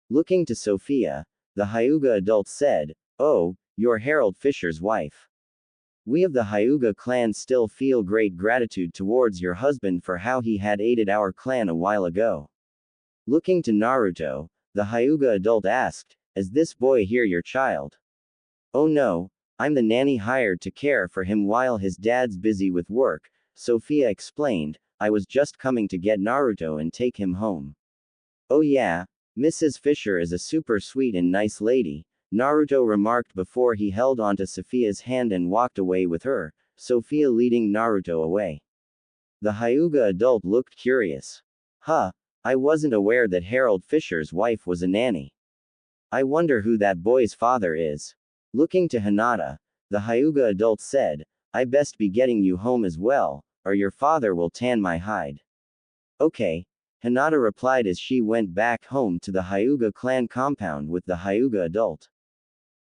Looking to Sophia, the Hyuga adult said, "Oh, you're Harold Fisher's wife. We of the Hyuga clan still feel great gratitude towards your husband for how he had aided our clan a while ago." Looking to Naruto, the Hyuga adult asked, "Is this boy here your child?" "Oh no, I'm the nanny hired to care for him while his dad's busy with work," Sophia explained. "I was just coming to get Naruto and take him home." "Oh yeah, Mrs. Fisher is a super sweet and nice lady," Naruto remarked before he held onto Sophia's hand and walked away with her, Sophia leading Naruto away. The Hyuga adult looked curious. "Huh, I wasn't aware that Harold Fisher's wife was a nanny. I wonder who that boy's father is." Looking to Hinata, the Hyuga adult said, "I best be getting you home as well, or your father will tan my hide." "Okay," Hinata replied as she went back home to the Hyuga clan compound with the Hyuga adult.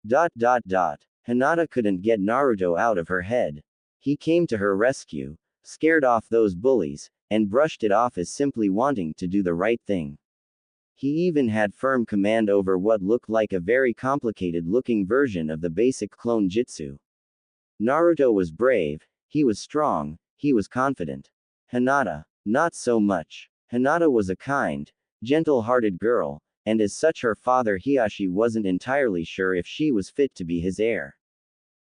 Hinata couldn't get Naruto out of her head. He came to her rescue, scared off those bullies, and brushed it off as simply wanting to do the right thing. He even had firm command over what looked like a very complicated-looking version of the basic clone jutsu. Naruto was brave, he was strong, he was confident. Hinata, not so much. Hinata was a kind, gentle-hearted girl, and as such her father Hiashi wasn't entirely sure if she was fit to be his heir.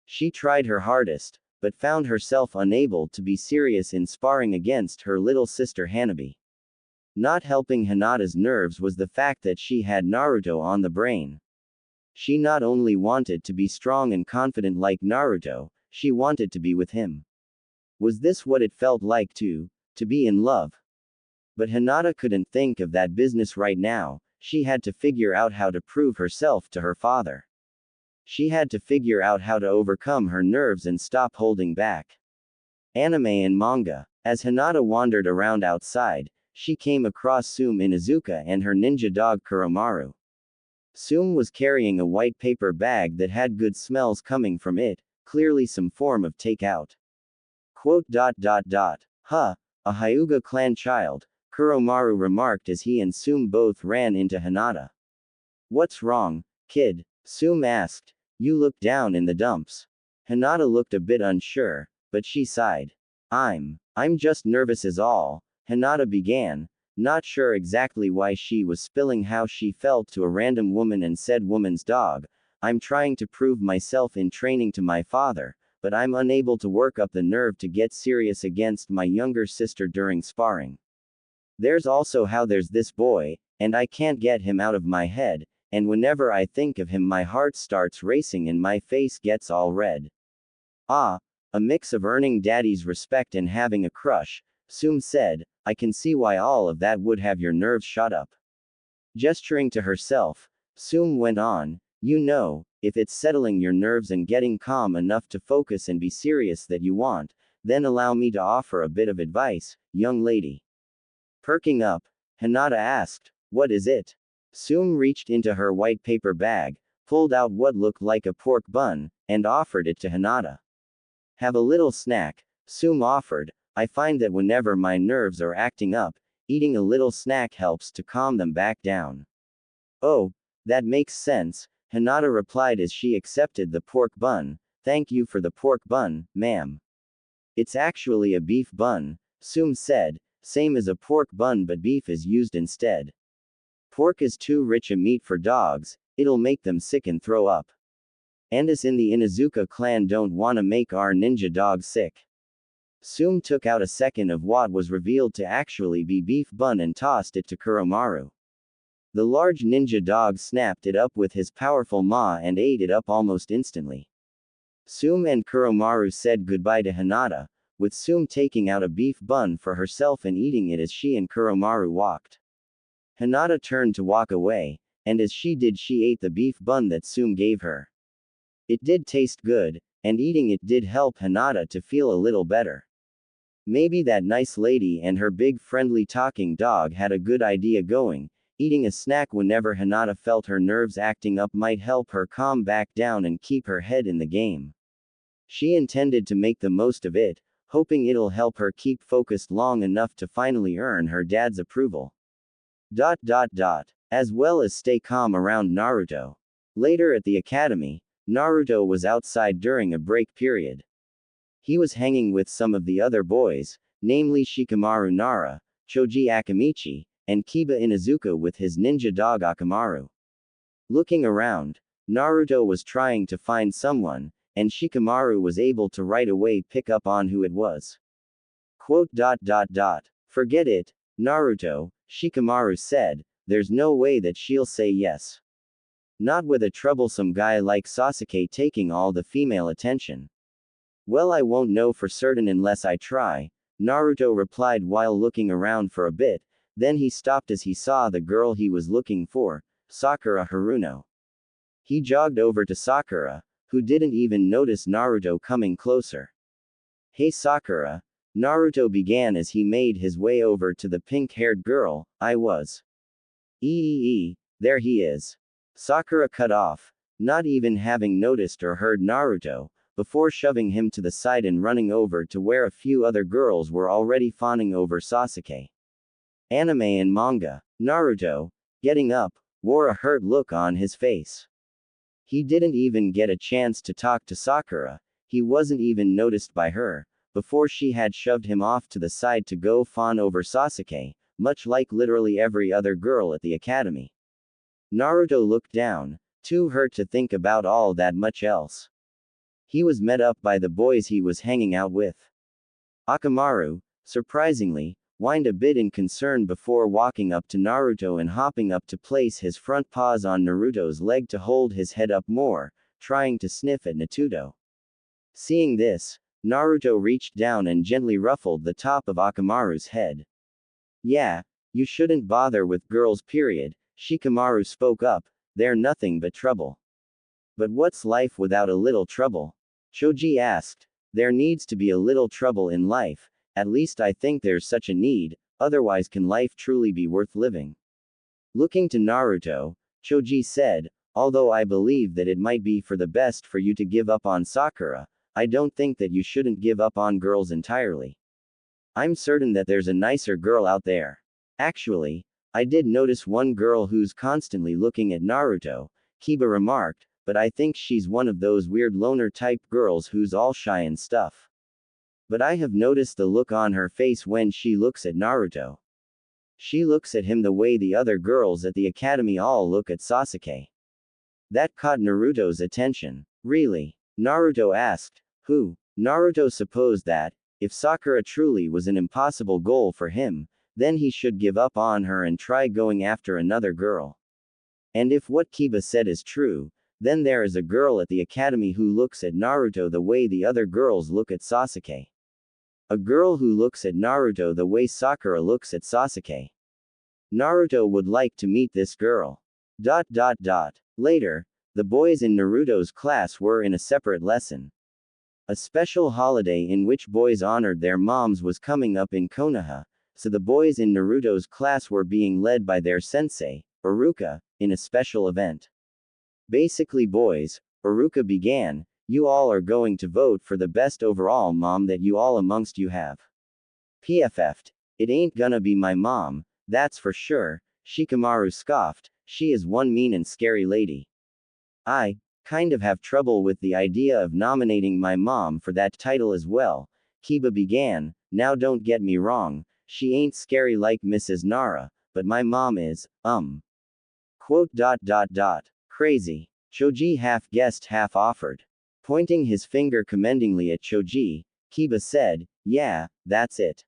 She tried her hardest, but found herself unable to be serious in sparring against her little sister Hanabi. Not helping Hinata's nerves was the fact that she had Naruto on the brain. She not only wanted to be strong and confident like Naruto, she wanted to be with him. Was this what it felt like to be in love? But Hinata couldn't think of that business right now, she had to figure out how to prove herself to her father. She had to figure out how to overcome her nerves and stop holding back. Anime and manga. As Hinata wandered around outside, she came across Sum Inuzuka and her ninja dog Kuromaru. Sum was carrying a white paper bag that had good smells coming from it, clearly some form of takeout. "Huh, a Hyuga clan child," Kuromaru remarked as he and Sum both ran into Hinata. "What's wrong, kid?" Sum asked. "You look down in the dumps." Hinata looked a bit unsure, but she sighed. I'm just nervous is all, Hinata began, not sure exactly why she was spilling how she felt to a random woman and said woman's dog. I'm trying to prove myself in training to my father, but I'm unable to work up the nerve to get serious against my younger sister during sparring. There's also how there's this boy, and I can't get him out of my head, and whenever I think of him my heart starts racing and my face gets all red. Ah, a mix of earning daddy's respect and having a crush, Sum said, I can see why all of that would have your nerves shot up. Gesturing to herself, Sum went on, you know, if it's settling your nerves and getting calm enough to focus and be serious that you want, then allow me to offer a bit of advice, young lady. Perking up, Hinata asked, what is it? Sum reached into her white paper bag, pulled out what looked like a pork bun, and offered it to Hinata. Have a little snack, Sum offered. I find that whenever my nerves are acting up, eating a little snack helps to calm them back down. Oh, that makes sense, Hinata replied as she accepted the pork bun. Thank you for the pork bun, ma'am. It's actually a beef bun, Sum said, same as a pork bun but beef is used instead. Pork is too rich a meat for dogs, it'll make them sick and throw up. And us in the Inuzuka clan don't wanna make our ninja dog sick. Sum took out a second of what was revealed to actually be beef bun and tossed it to Kuromaru. The large ninja dog snapped it up with his powerful maw and ate it up almost instantly. Sum and Kuromaru said goodbye to Hinata, with Sum taking out a beef bun for herself and eating it as she and Kuromaru walked. Hinata turned to walk away, and as she did she ate the beef bun that Sum gave her. It did taste good, and eating it did help Hinata to feel a little better. Maybe that nice lady and her big friendly talking dog had a good idea going. Eating a snack whenever Hinata felt her nerves acting up might help her calm back down and keep her head in the game. She intended to make the most of it, hoping it'll help her keep focused long enough to finally earn her dad's approval. As well as stay calm around Naruto. Later at the academy, Naruto was outside during a break period. He was hanging with some of the other boys, namely Shikamaru Nara, Choji Akamichi, and Kiba Inuzuka with his ninja dog Akamaru. Looking around, Naruto was trying to find someone, and Shikamaru was able to right away pick up on who it was. Forget it, Naruto, Shikamaru said, there's no way that she'll say yes. Not with a troublesome guy like Sasuke taking all the female attention. Well, I won't know for certain unless I try, Naruto replied while looking around for a bit, then he stopped as he saw the girl he was looking for, Sakura Haruno. He jogged over to Sakura, who didn't even notice Naruto coming closer. Hey Sakura, Naruto began as he made his way over to the pink-haired girl. There he is. Sakura cut off, not even having noticed or heard Naruto, before shoving him to the side and running over to where a few other girls were already fawning over Sasuke. Anime and manga. Naruto, getting up, wore a hurt look on his face. He didn't even get a chance to talk to Sakura, he wasn't even noticed by her, before she had shoved him off to the side to go fawn over Sasuke, much like literally every other girl at the academy. Naruto looked down, too hurt to think about all that much else. He was met up by the boys he was hanging out with. Akamaru, surprisingly, whined a bit in concern before walking up to Naruto and hopping up to place his front paws on Naruto's leg to hold his head up more, trying to sniff at Naruto. Seeing this, Naruto reached down and gently ruffled the top of Akamaru's head. Yeah, you shouldn't bother with girls period, Shikamaru spoke up, they're nothing but trouble. But what's life without a little trouble? Choji asked. There needs to be a little trouble in life, at least I think there's such a need, otherwise can life truly be worth living? Looking to Naruto, Choji said, although I believe that it might be for the best for you to give up on Sakura, I don't think that you shouldn't give up on girls entirely. I'm certain that there's a nicer girl out there. Actually, I did notice one girl who's constantly looking at Naruto, Kiba remarked, but I think she's one of those weird loner type girls who's all shy and stuff. But I have noticed the look on her face when she looks at Naruto. She looks at him the way the other girls at the academy all look at Sasuke. That caught Naruto's attention. Really? Naruto asked. Who? Naruto supposed that, if Sakura truly was an impossible goal for him, then he should give up on her and try going after another girl. And if what Kiba said is true, then there is a girl at the academy who looks at Naruto the way the other girls look at Sasuke. A girl who looks at Naruto the way Sakura looks at Sasuke. Naruto would like to meet this girl. Later, the boys in Naruto's class were in a separate lesson. A special holiday in which boys honored their moms was coming up in Konoha, so the boys in Naruto's class were being led by their sensei, Iruka, in a special event. Basically boys, Iruka began, you all are going to vote for the best overall mom that you all amongst you have. PFF'd. It ain't gonna be my mom, that's for sure, Shikamaru scoffed, she is one mean and scary lady. I kind of have trouble with the idea of nominating my mom for that title as well, Kiba began, now don't get me wrong, she ain't scary like Mrs. Nara, but my mom is, Quote. Crazy. Choji half guessed half offered. Pointing his finger commendingly at Choji, Kiba said, yeah, that's it.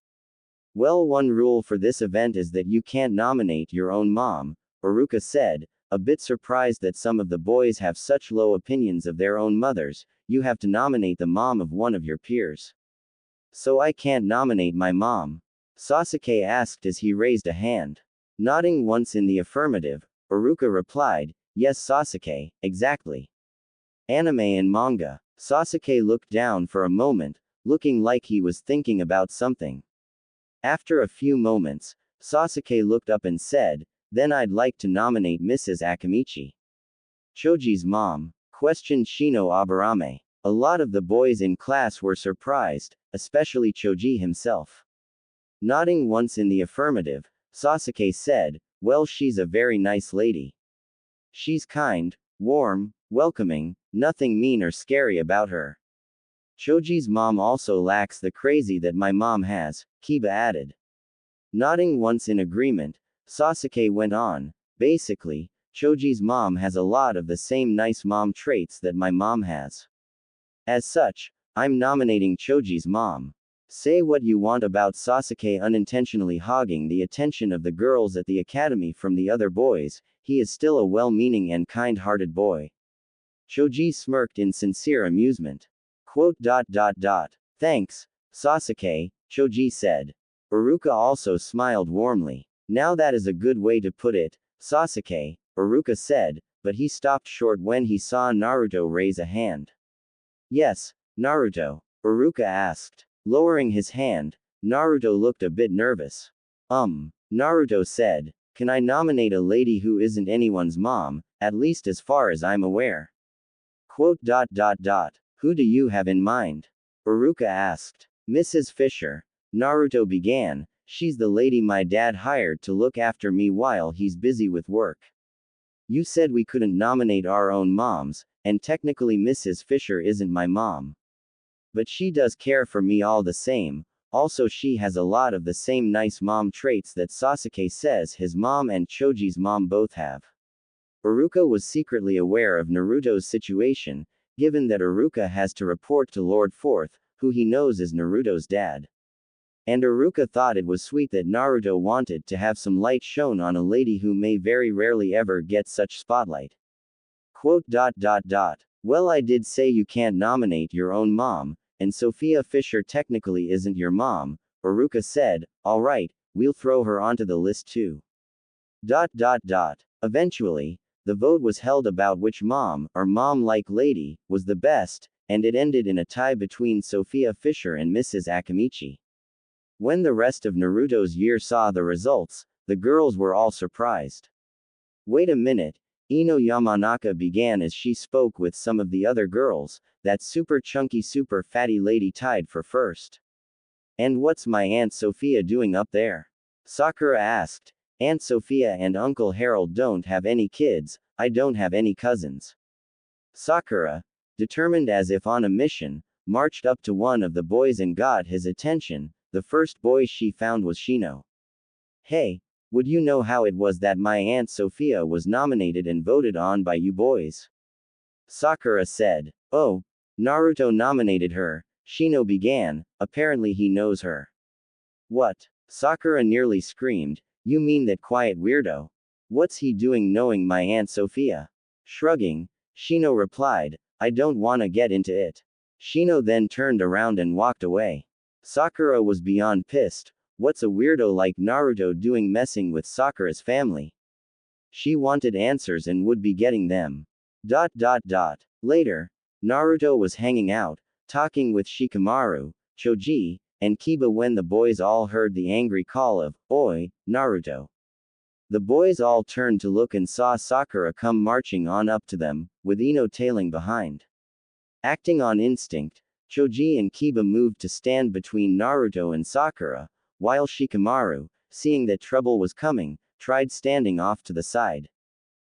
Well, one rule for this event is that you can't nominate your own mom, Iruka said, a bit surprised that some of the boys have such low opinions of their own mothers, you have to nominate the mom of one of your peers. So I can't nominate my mom? Sasuke asked as he raised a hand. Nodding once in the affirmative, Iruka replied, yes Sasuke, exactly. Anime and manga. Sasuke looked down for a moment, looking like he was thinking about something. After a few moments, Sasuke looked up and said, then I'd like to nominate Mrs. Akamichi. Choji's mom? Questioned Shino Aburame. A lot of the boys in class were surprised, especially Choji himself. Nodding once in the affirmative, Sasuke said, well, she's a very nice lady. She's kind, warm, welcoming, nothing mean or scary about her. Choji's mom also lacks the crazy that my mom has, Kiba added. Nodding once in agreement, Sasuke went on, basically, Choji's mom has a lot of the same nice mom traits that my mom has. As such, I'm nominating Choji's mom. Say what you want about Sasuke unintentionally hogging the attention of the girls at the academy from the other boys, he is still a well-meaning and kind-hearted boy. Choji smirked in sincere amusement. Quote. Thanks, Sasuke, Choji said. Iruka also smiled warmly. Now that is a good way to put it, Sasuke, Iruka said, but he stopped short when he saw Naruto raise a hand. Yes, Naruto, Iruka asked. Lowering his hand, Naruto looked a bit nervous. Naruto said, can I nominate a lady who isn't anyone's mom, at least as far as I'm aware? Quote. Who do you have in mind? Iruka asked. Mrs. Fisher. Naruto began, she's the lady my dad hired to look after me while he's busy with work. You said we couldn't nominate our own moms, and technically Mrs. Fisher isn't my mom. But she does care for me all the same, also she has a lot of the same nice mom traits that Sasuke says his mom and Choji's mom both have. Iruka was secretly aware of Naruto's situation, given that Iruka has to report to Lord Fourth, who he knows is Naruto's dad. And Iruka thought it was sweet that Naruto wanted to have some light shown on a lady who may very rarely ever get such spotlight. Quote. Well, I did say you can't nominate your own mom, and Sophia Fisher technically isn't your mom, Iruka said, alright, we'll throw her onto the list too. Eventually, the vote was held about which mom, or mom-like lady, was the best, and it ended in a tie between Sophia Fisher and Mrs. Akamichi. When the rest of Naruto's year saw the results, the girls were all surprised. Wait a minute, Ino Yamanaka began as she spoke with some of the other girls, that super chunky super fatty lady tied for first. And what's my Aunt Sophia doing up there? Sakura asked. Aunt Sophia and Uncle Harold don't have any kids, I don't have any cousins. Sakura, determined as if on a mission, marched up to one of the boys and got his attention. The first boy she found was Shino. Hey, would you know how it was that my Aunt Sophia was nominated and voted on by you boys? Sakura said. Oh, Naruto nominated her, Shino began, apparently he knows her. What? Sakura nearly screamed, you mean that quiet weirdo? What's he doing knowing my Aunt Sophia? Shrugging, Shino replied, I don't wanna get into it. Shino then turned around and walked away. Sakura was beyond pissed. What's a weirdo like Naruto doing messing with Sakura's family? She wanted answers and would be getting them. Later, Naruto was hanging out, talking with Shikamaru, Choji, and Kiba when the boys all heard the angry call of, Oi, Naruto. The boys all turned to look and saw Sakura come marching on up to them, with Ino tailing behind. Acting on instinct, Choji and Kiba moved to stand between Naruto and Sakura, while Shikamaru, seeing that trouble was coming, tried standing off to the side.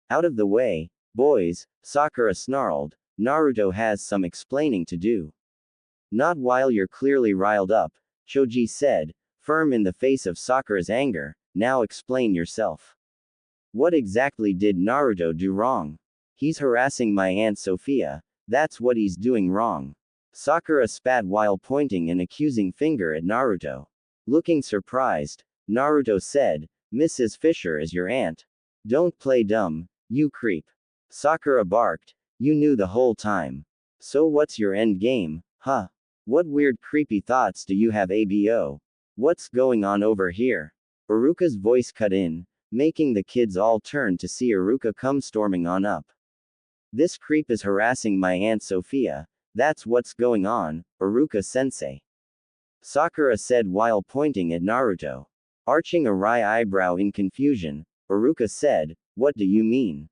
Out of the way, boys, Sakura snarled, Naruto has some explaining to do. Not while you're clearly riled up, Choji said, firm in the face of Sakura's anger, now explain yourself. What exactly did Naruto do wrong? He's harassing my Aunt Sophia, that's what he's doing wrong. Sakura spat while pointing an accusing finger at Naruto. Looking surprised, Naruto said, Mrs. Fisher is your aunt. Don't play dumb, you creep. Sakura barked, you knew the whole time. So what's your end game, huh? What weird creepy thoughts do you have abo? What's going on over here? Iruka's voice cut in, making the kids all turn to see Iruka come storming on up. This creep is harassing my Aunt Sophia, that's what's going on, Iruka-sensei. Sakura said while pointing at Naruto. Arching a wry eyebrow in confusion, Iruka said, what do you mean?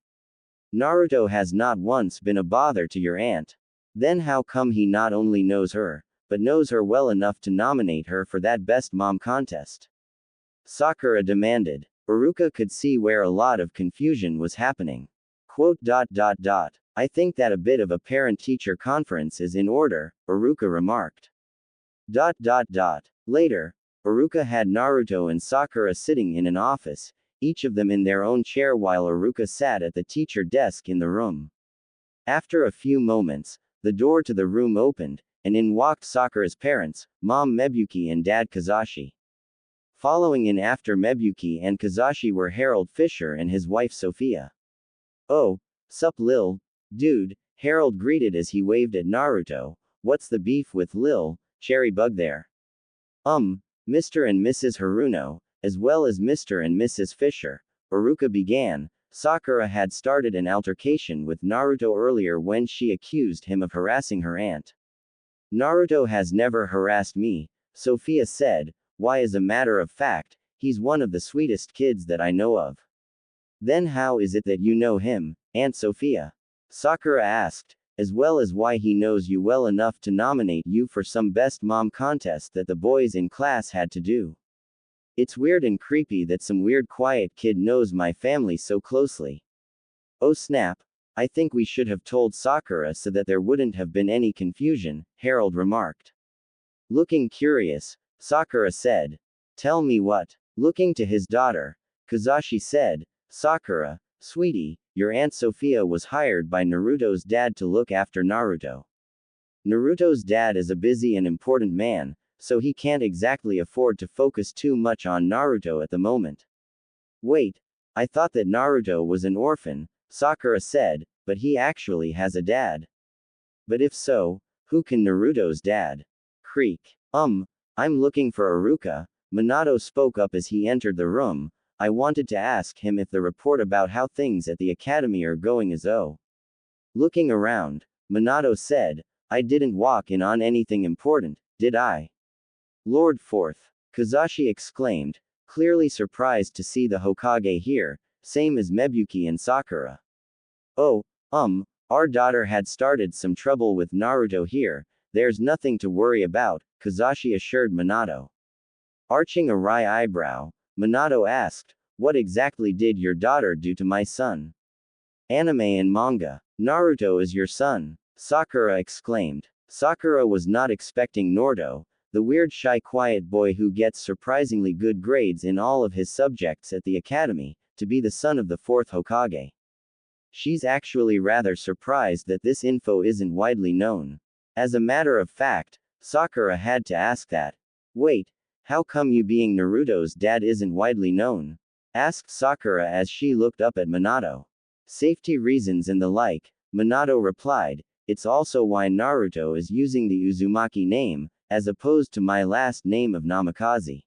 Naruto has not once been a bother to your aunt. Then how come he not only knows her, but knows her well enough to nominate her for that best mom contest? Sakura demanded. Iruka could see where a lot of confusion was happening. I think that a bit of a parent-teacher conference is in order, Iruka remarked. Later, Iruka had Naruto and Sakura sitting in an office, each of them in their own chair while Iruka sat at the teacher desk in the room. After a few moments, the door to the room opened, and in walked Sakura's parents, Mom Mebuki and Dad Kazashi. Following in after Mebuki and Kazashi were Harold Fisher and his wife Sophia. Oh, sup Lil, dude, Harold greeted as he waved at Naruto, what's the beef with Lil, Cherry Bug there? Mr. and Mrs. Haruno, as well as Mr. and Mrs. Fisher, Iruka began. Sakura had started an altercation with Naruto earlier when she accused him of harassing her aunt. Naruto has never harassed me, Sophia said, why as a matter of fact, he's one of the sweetest kids that I know of. Then how is it that you know him, Aunt Sophia? Sakura asked, as well as why he knows you well enough to nominate you for some best mom contest that the boys in class had to do. It's weird and creepy that some weird quiet kid knows my family so closely. Oh snap, I think we should have told Sakura so that there wouldn't have been any confusion, Harold remarked. Looking curious, Sakura said. Tell me what? Looking to his daughter, Kazashi said, Sakura, sweetie, your Aunt Sophia was hired by Naruto's dad to look after Naruto. Naruto's dad is a busy and important man, so he can't exactly afford to focus too much on Naruto at the moment. Wait, I thought that Naruto was an orphan, Sakura said, but he actually has a dad. But if so, who can Naruto's dad? Creak. I'm looking for Iruka, Minato spoke up as he entered the room. I wanted to ask him if the report about how things at the academy are going is oh. Looking around, Minato said, I didn't walk in on anything important, did I? Lord Fourth, Kazashi exclaimed, clearly surprised to see the Hokage here, same as Mebuki and Sakura. Oh, our daughter had started some trouble with Naruto here, there's nothing to worry about, Kazashi assured Minato. Arching a wry eyebrow, Minato asked, what exactly did your daughter do to my son? Anime and manga. Naruto is your son, Sakura exclaimed. Sakura was not expecting Naruto, the weird shy quiet boy who gets surprisingly good grades in all of his subjects at the academy, to be the son of the fourth Hokage. She's actually rather surprised that this info isn't widely known. As a matter of fact, Sakura had to ask that. Wait, how come you being Naruto's dad isn't widely known? Asked Sakura as she looked up at Minato. Safety reasons and the like, Minato replied, it's also why Naruto is using the Uzumaki name, as opposed to my last name of Namikaze.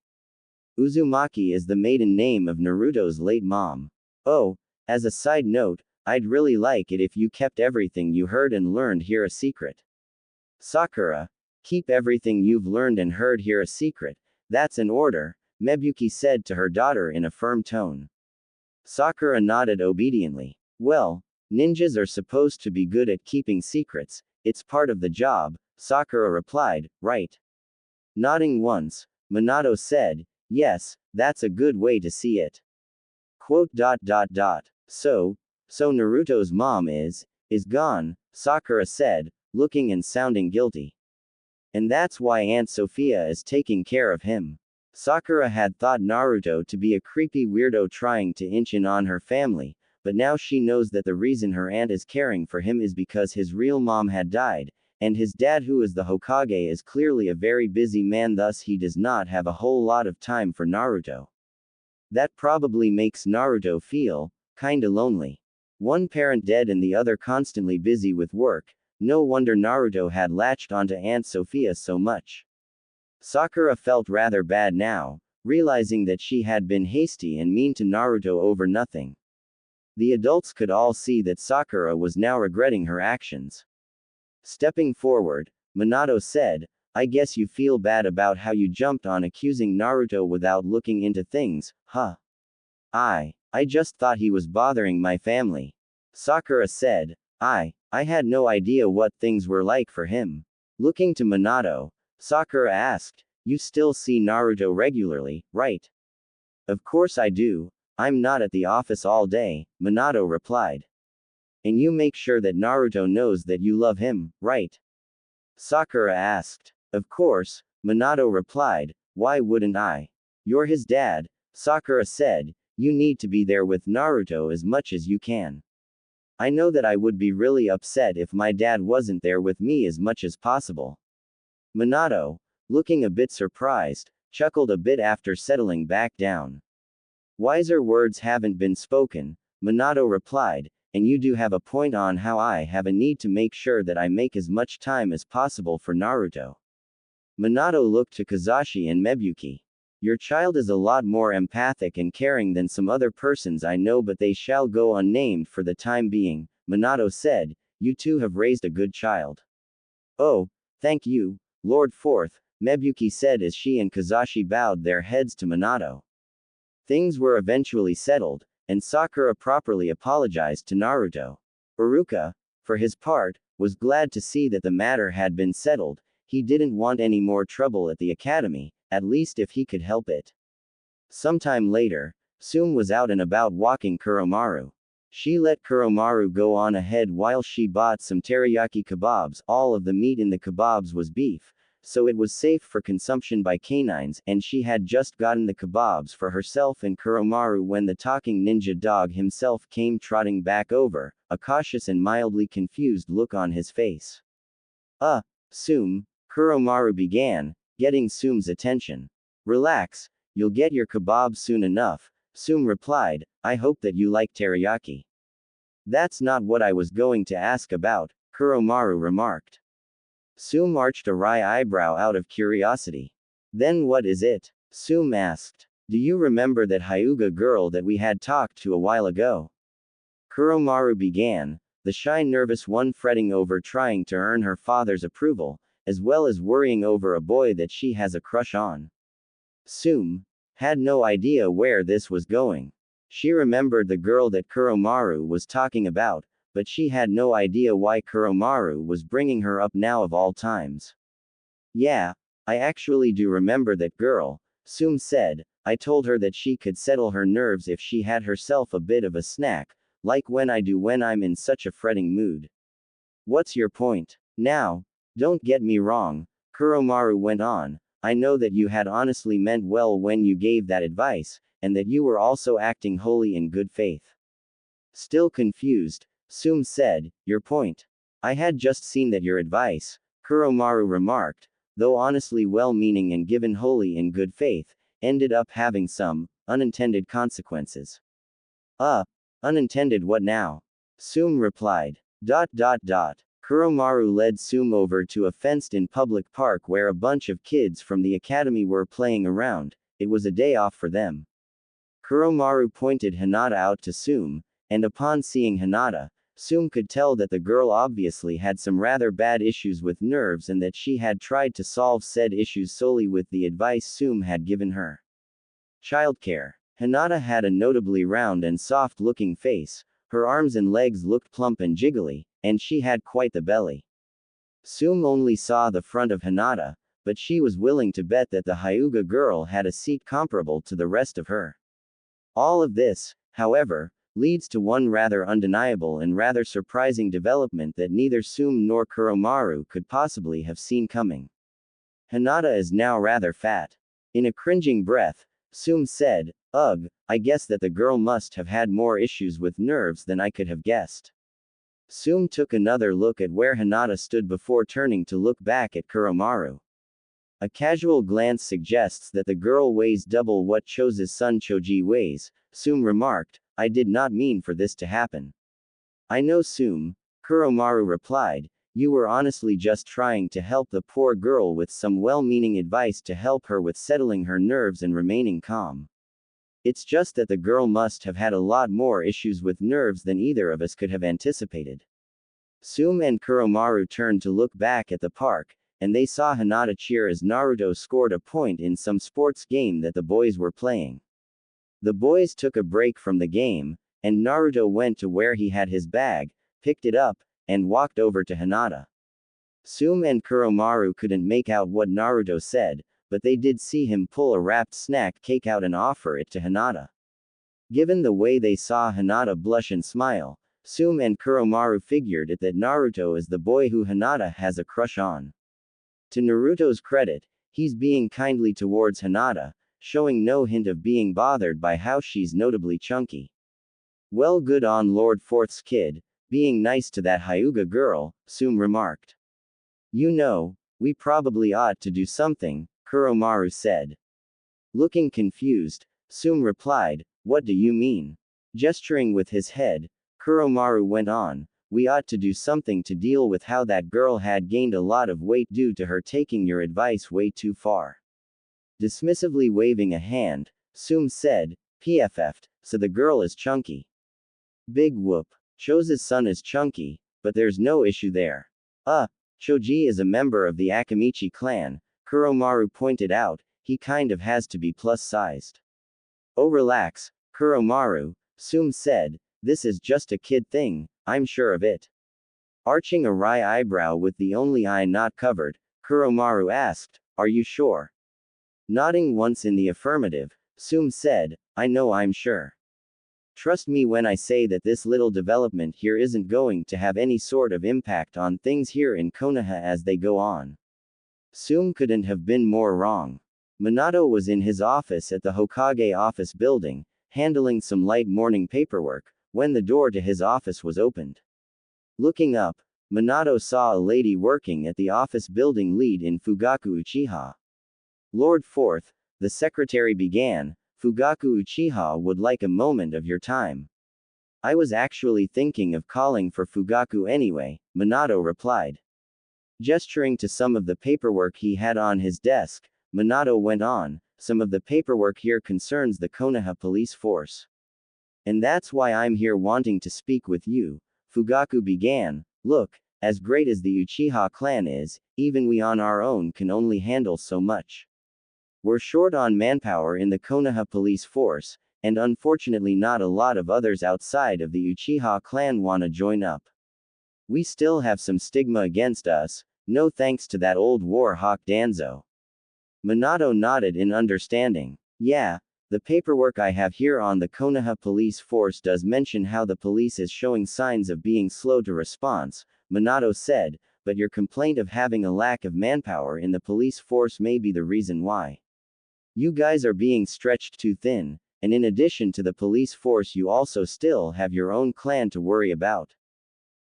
Uzumaki is the maiden name of Naruto's late mom. Oh, as a side note, I'd really like it if you kept everything you heard and learned here a secret. Sakura, keep everything you've learned and heard here a secret, that's an order, Mebuki said to her daughter in a firm tone. Sakura nodded obediently. Well, ninjas are supposed to be good at keeping secrets, it's part of the job, Sakura replied, right? Nodding once, Minato said, yes, that's a good way to see it. Quote. So Naruto's mom is gone, Sakura said, looking and sounding guilty. And that's why Aunt Sophia is taking care of him. Sakura had thought Naruto to be a creepy weirdo trying to inch in on her family, but now she knows that the reason her aunt is caring for him is because his real mom had died, and his dad, who is the Hokage, is clearly a very busy man, thus he does not have a whole lot of time for Naruto. That probably makes Naruto feel kinda lonely. One parent dead and the other constantly busy with work, no wonder Naruto had latched onto Aunt Sophia so much. Sakura felt rather bad now, realizing that she had been hasty and mean to Naruto over nothing. The adults could all see that Sakura was now regretting her actions. Stepping forward, Minato said, I guess you feel bad about how you jumped on accusing Naruto without looking into things, huh? I just thought he was bothering my family. Sakura said, I had no idea what things were like for him. Looking to Minato, Sakura asked, you still see Naruto regularly, right? Of course I do, I'm not at the office all day, Minato replied. And you make sure that Naruto knows that you love him, right? Sakura asked. Of course, Minato replied, why wouldn't I? You're his dad, Sakura said, you need to be there with Naruto as much as you can. I know that I would be really upset if my dad wasn't there with me as much as possible. Minato, looking a bit surprised, chuckled a bit after settling back down. Wiser words haven't been spoken, Minato replied, and you do have a point on how I have a need to make sure that I make as much time as possible for Naruto. Minato looked to Kazashi and Mebuki. Your child is a lot more empathic and caring than some other persons I know, but they shall go unnamed for the time being, Minato said, you two have raised a good child. Oh, thank you, Lord Fourth, Mebuki said as she and Kazashi bowed their heads to Minato. Things were eventually settled, and Sakura properly apologized to Naruto. Iruka, for his part, was glad to see that the matter had been settled. He didn't want any more trouble at the academy, at least if he could help it. Sometime later, Sume was out and about walking Kuromaru. She let Kuromaru go on ahead while she bought some teriyaki kebabs. All of the meat in the kebabs was beef, so it was safe for consumption by canines, and she had just gotten the kebabs for herself and Kuromaru when the talking ninja dog himself came trotting back over, a cautious and mildly confused look on his face. Sume, Kuromaru began, getting Sume's attention. Relax, you'll get your kebab soon enough, Sume replied, I hope that you like teriyaki. That's not what I was going to ask about, Kuromaru remarked. Sume arched a wry eyebrow out of curiosity. Then what is it? Sume asked. Do you remember that Hyuga girl that we had talked to a while ago? Kuromaru began, the shy nervous one fretting over trying to earn her father's approval, as well as worrying over a boy that she has a crush on. Sume had no idea where this was going. She remembered the girl that Kuromaru was talking about, but she had no idea why Kuromaru was bringing her up now of all times. Yeah, I actually do remember that girl, Sume said. I told her that she could settle her nerves if she had herself a bit of a snack, like when I do when I'm in such a fretting mood. What's your point? Now, Don't get me wrong, Kuromaru went on, I know that you had honestly meant well when you gave that advice, and that you were also acting wholly in good faith. Still confused, Sum said, your point. I had just seen that your advice, Kuromaru remarked, though honestly well-meaning and given wholly in good faith, ended up having some unintended consequences. Unintended what now? Sum replied. Kuromaru led Sum over to a fenced-in public park where a bunch of kids from the academy were playing around. It was a day off for them. Kuromaru pointed Hinata out to Sum, and upon seeing Hinata, Sum could tell that the girl obviously had some rather bad issues with nerves and that she had tried to solve said issues solely with the advice Sum had given her. Childcare. Hinata had a notably round and soft-looking face, her arms and legs looked plump and jiggly, and she had quite the belly. Sum only saw the front of Hinata, but she was willing to bet that the Hyuga girl had a seat comparable to the rest of her. All of this, however, leads to one rather undeniable and rather surprising development that neither Sum nor Kuromaru could possibly have seen coming. Hinata is now rather fat. In a cringing breath, Sum said, ugh, I guess that the girl must have had more issues with nerves than I could have guessed. Sum took another look at where Hinata stood before turning to look back at Kuromaru. A casual glance suggests that the girl weighs double what Chose's son Choji weighs, Sum remarked, I did not mean for this to happen. I know Sum, Kuromaru replied, you were honestly just trying to help the poor girl with some well-meaning advice to help her with settling her nerves and remaining calm. It's just that the girl must have had a lot more issues with nerves than either of us could have anticipated. Sum and Kuromaru turned to look back at the park, and they saw Hinata cheer as Naruto scored a point in some sports game that the boys were playing. The boys took a break from the game, and Naruto went to where he had his bag, picked it up, and walked over to Hinata. Sum and Kuromaru couldn't make out what Naruto said, but they did see him pull a wrapped snack cake out and offer it to Hinata. Given the way they saw Hinata blush and smile, Sum and Kuromaru figured it that Naruto is the boy who Hinata has a crush on. To Naruto's credit, he's being kindly towards Hinata, showing no hint of being bothered by how she's notably chunky. Well, good on Lord Fourth's kid, being nice to that Hyuga girl, Sum remarked. You know, we probably ought to do something, Kuromaru said. Looking confused, Sum replied, what do you mean? Gesturing with his head, Kuromaru went on, we ought to do something to deal with how that girl had gained a lot of weight due to her taking your advice way too far. Dismissively waving a hand, Sum said, PFF'd, so the girl is chunky. Big whoop. Chose's son is chunky, but there's no issue there. Choji is a member of the Akamichi clan, Kuromaru pointed out, he kind of has to be plus-sized. Oh relax, Kuromaru, Sum said, this is just a kid thing, I'm sure of it. Arching a wry eyebrow with the only eye not covered, Kuromaru asked, are you sure? Nodding once in the affirmative, Sum said, I know I'm sure. Trust me when I say that this little development here isn't going to have any sort of impact on things here in Konoha as they go on. Sum couldn't have been more wrong. Minato was in his office at the Hokage office building, handling some light morning paperwork, when the door to his office was opened. Looking up, Minato saw a lady working at the office building lead in Fugaku Uchiha. Lord Fourth, the secretary began, Fugaku Uchiha would like a moment of your time. I was actually thinking of calling for Fugaku anyway, Minato replied. Gesturing to some of the paperwork he had on his desk, Minato went on, some of the paperwork here concerns the Konoha police force. And that's why I'm here wanting to speak with you, Fugaku began, look, as great as the Uchiha clan is, even we on our own can only handle so much. We're short on manpower in the Konoha police force, and unfortunately not a lot of others outside of the Uchiha clan wanna join up. We still have some stigma against us, no thanks to that old war hawk Danzo. Minato nodded in understanding. Yeah, the paperwork I have here on the Konoha police force does mention how the police is showing signs of being slow to response, Minato said, but your complaint of having a lack of manpower in the police force may be the reason why. You guys are being stretched too thin, and in addition to the police force, you also still have your own clan to worry about.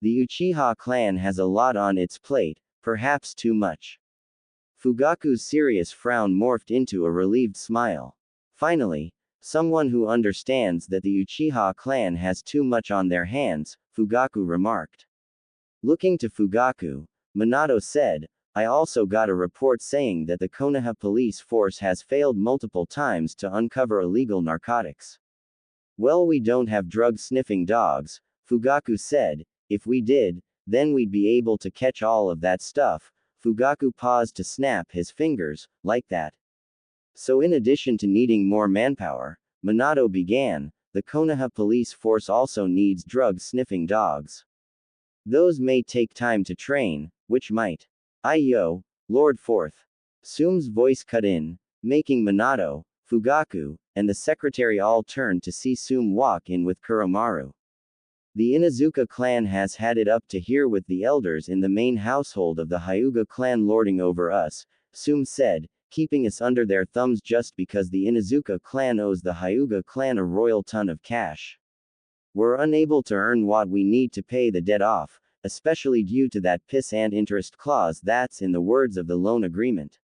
The Uchiha clan has a lot on its plate, perhaps too much. Fugaku's serious frown morphed into a relieved smile. Finally, someone who understands that the Uchiha clan has too much on their hands, Fugaku remarked. Looking to Fugaku, Minato said, I also got a report saying that the Konoha police force has failed multiple times to uncover illegal narcotics. Well, we don't have drug-sniffing dogs, Fugaku said. If we did, then we'd be able to catch all of that stuff. Fugaku paused to snap his fingers, like that. So in addition to needing more manpower, Minato began, the Konoha police force also needs drug-sniffing dogs. Those may take time to train, which might. Yo, Lord Fourth. Sum's voice cut in, making Minato, Fugaku, and the secretary all turn to see Sum walk in with Kuromaru. The Inuzuka clan has had it up to here with the elders in the main household of the Hyuga clan lording over us, Sum said, keeping us under their thumbs just because the Inuzuka clan owes the Hyuga clan a royal ton of cash. We're unable to earn what we need to pay the debt off, especially due to that piss and interest clause that's in the words of the loan agreement.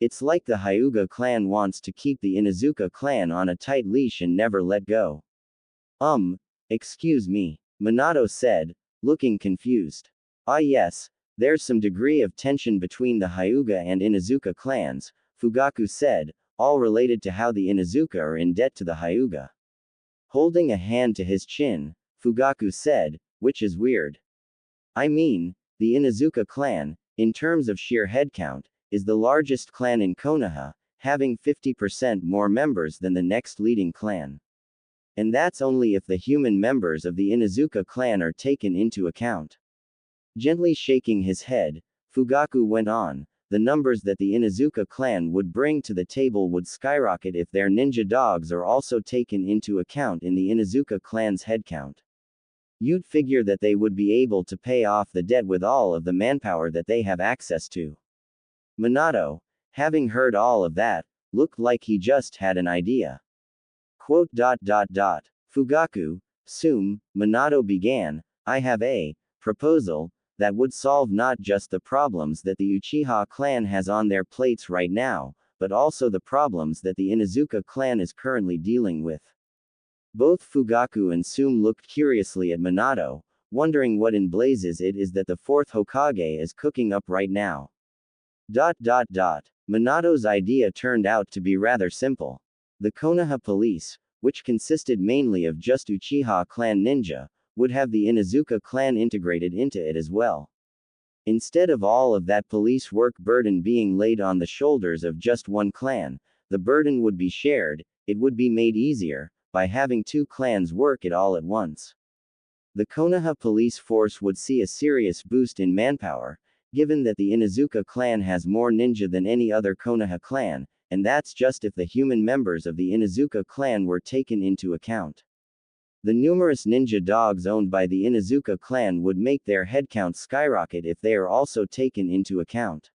It's like the Hyuga clan wants to keep the Inuzuka clan on a tight leash and never let go. Excuse me, Minato said, looking confused. Yes, there's some degree of tension between the Hyuga and Inuzuka clans, Fugaku said, all related to how the Inuzuka are in debt to the Hyuga. Holding a hand to his chin, Fugaku said, which is weird. I mean, the Inuzuka clan, in terms of sheer headcount, is the largest clan in Konoha, having 50% more members than the next leading clan. And that's only if the human members of the Inuzuka clan are taken into account. Gently shaking his head, Fugaku went on, the numbers that the Inuzuka clan would bring to the table would skyrocket if their ninja dogs are also taken into account in the Inuzuka clan's headcount. You'd figure that they would be able to pay off the debt with all of the manpower that they have access to. Minato, having heard all of that, looked like he just had an idea. Fugaku, Sum, Minato began, I have a proposal that would solve not just the problems that the Uchiha clan has on their plates right now, but also the problems that the Inuzuka clan is currently dealing with. Both Fugaku and Sum looked curiously at Minato, wondering what in blazes it is that the fourth Hokage is cooking up right now. Minato's idea turned out to be rather simple. The Konoha police, which consisted mainly of just Uchiha clan ninja, would have the Inuzuka clan integrated into it as well. Instead of all of that police work burden being laid on the shoulders of just one clan, the burden would be shared, it would be made easier, by having two clans work it all at once. The Konoha police force would see a serious boost in manpower, given that the Inuzuka clan has more ninja than any other Konoha clan, and that's just if the human members of the Inuzuka clan were taken into account. The numerous ninja dogs owned by the Inuzuka clan would make their headcount skyrocket if they are also taken into account.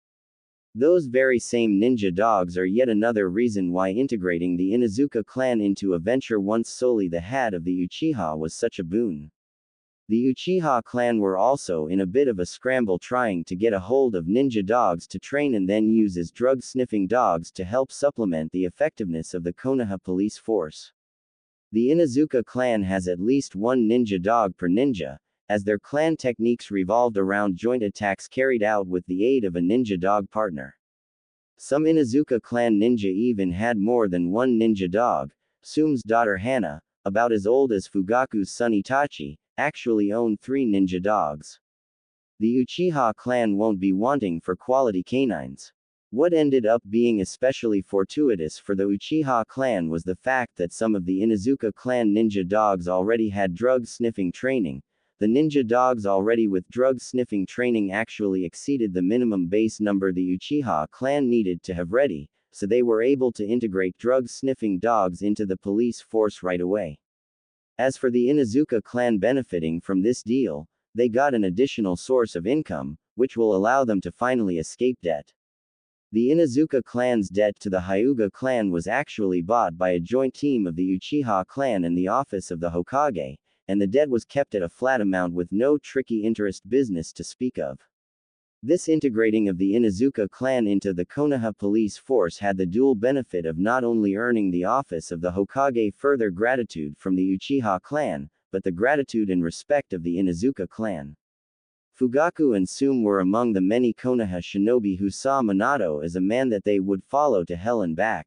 Those very same ninja dogs are yet another reason why integrating the Inuzuka clan into a venture once solely the hat of the Uchiha was such a boon. The Uchiha clan were also in a bit of a scramble trying to get a hold of ninja dogs to train and then use as drug-sniffing dogs to help supplement the effectiveness of the Konoha police force. The Inuzuka clan has at least one ninja dog per ninja, as their clan techniques revolved around joint attacks carried out with the aid of a ninja dog partner. Some Inuzuka clan ninja even had more than one ninja dog. Sum's daughter Hana, about as old as Fugaku's son Itachi, actually owned 3 ninja dogs. The Uchiha clan won't be wanting for quality canines. What ended up being especially fortuitous for the Uchiha clan was the fact that some of the Inuzuka clan ninja dogs already had drug-sniffing training. The ninja dogs already with drug-sniffing training actually exceeded the minimum base number the Uchiha clan needed to have ready, so they were able to integrate drug-sniffing dogs into the police force right away. As for the Inuzuka clan benefiting from this deal, they got an additional source of income, which will allow them to finally escape debt. The Inuzuka clan's debt to the Hyuga clan was actually bought by a joint team of the Uchiha clan and the office of the Hokage, and the debt was kept at a flat amount with no tricky interest business to speak of. This integrating of the Inuzuka clan into the Konoha police force had the dual benefit of not only earning the office of the Hokage further gratitude from the Uchiha clan, but the gratitude and respect of the Inuzuka clan. Fugaku and Sum were among the many Konoha shinobi who saw Minato as a man that they would follow to hell and back.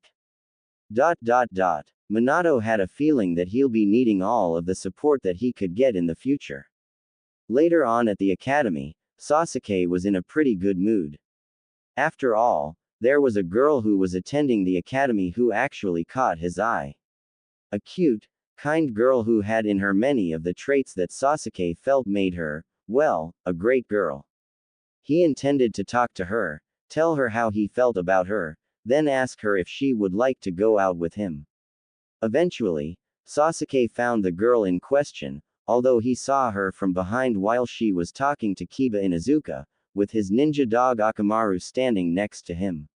Minato had a feeling that he'll be needing all of the support that he could get in the future. Later on at the academy, Sasuke was in a pretty good mood. After all, there was a girl who was attending the academy who actually caught his eye. A cute, kind girl who had in her many of the traits that Sasuke felt made her, well, a great girl. He intended to talk to her, tell her how he felt about her, then ask her if she would like to go out with him. Eventually, Sasuke found the girl in question, although he saw her from behind while she was talking to Kiba Inuzuka, with his ninja dog Akamaru standing next to him.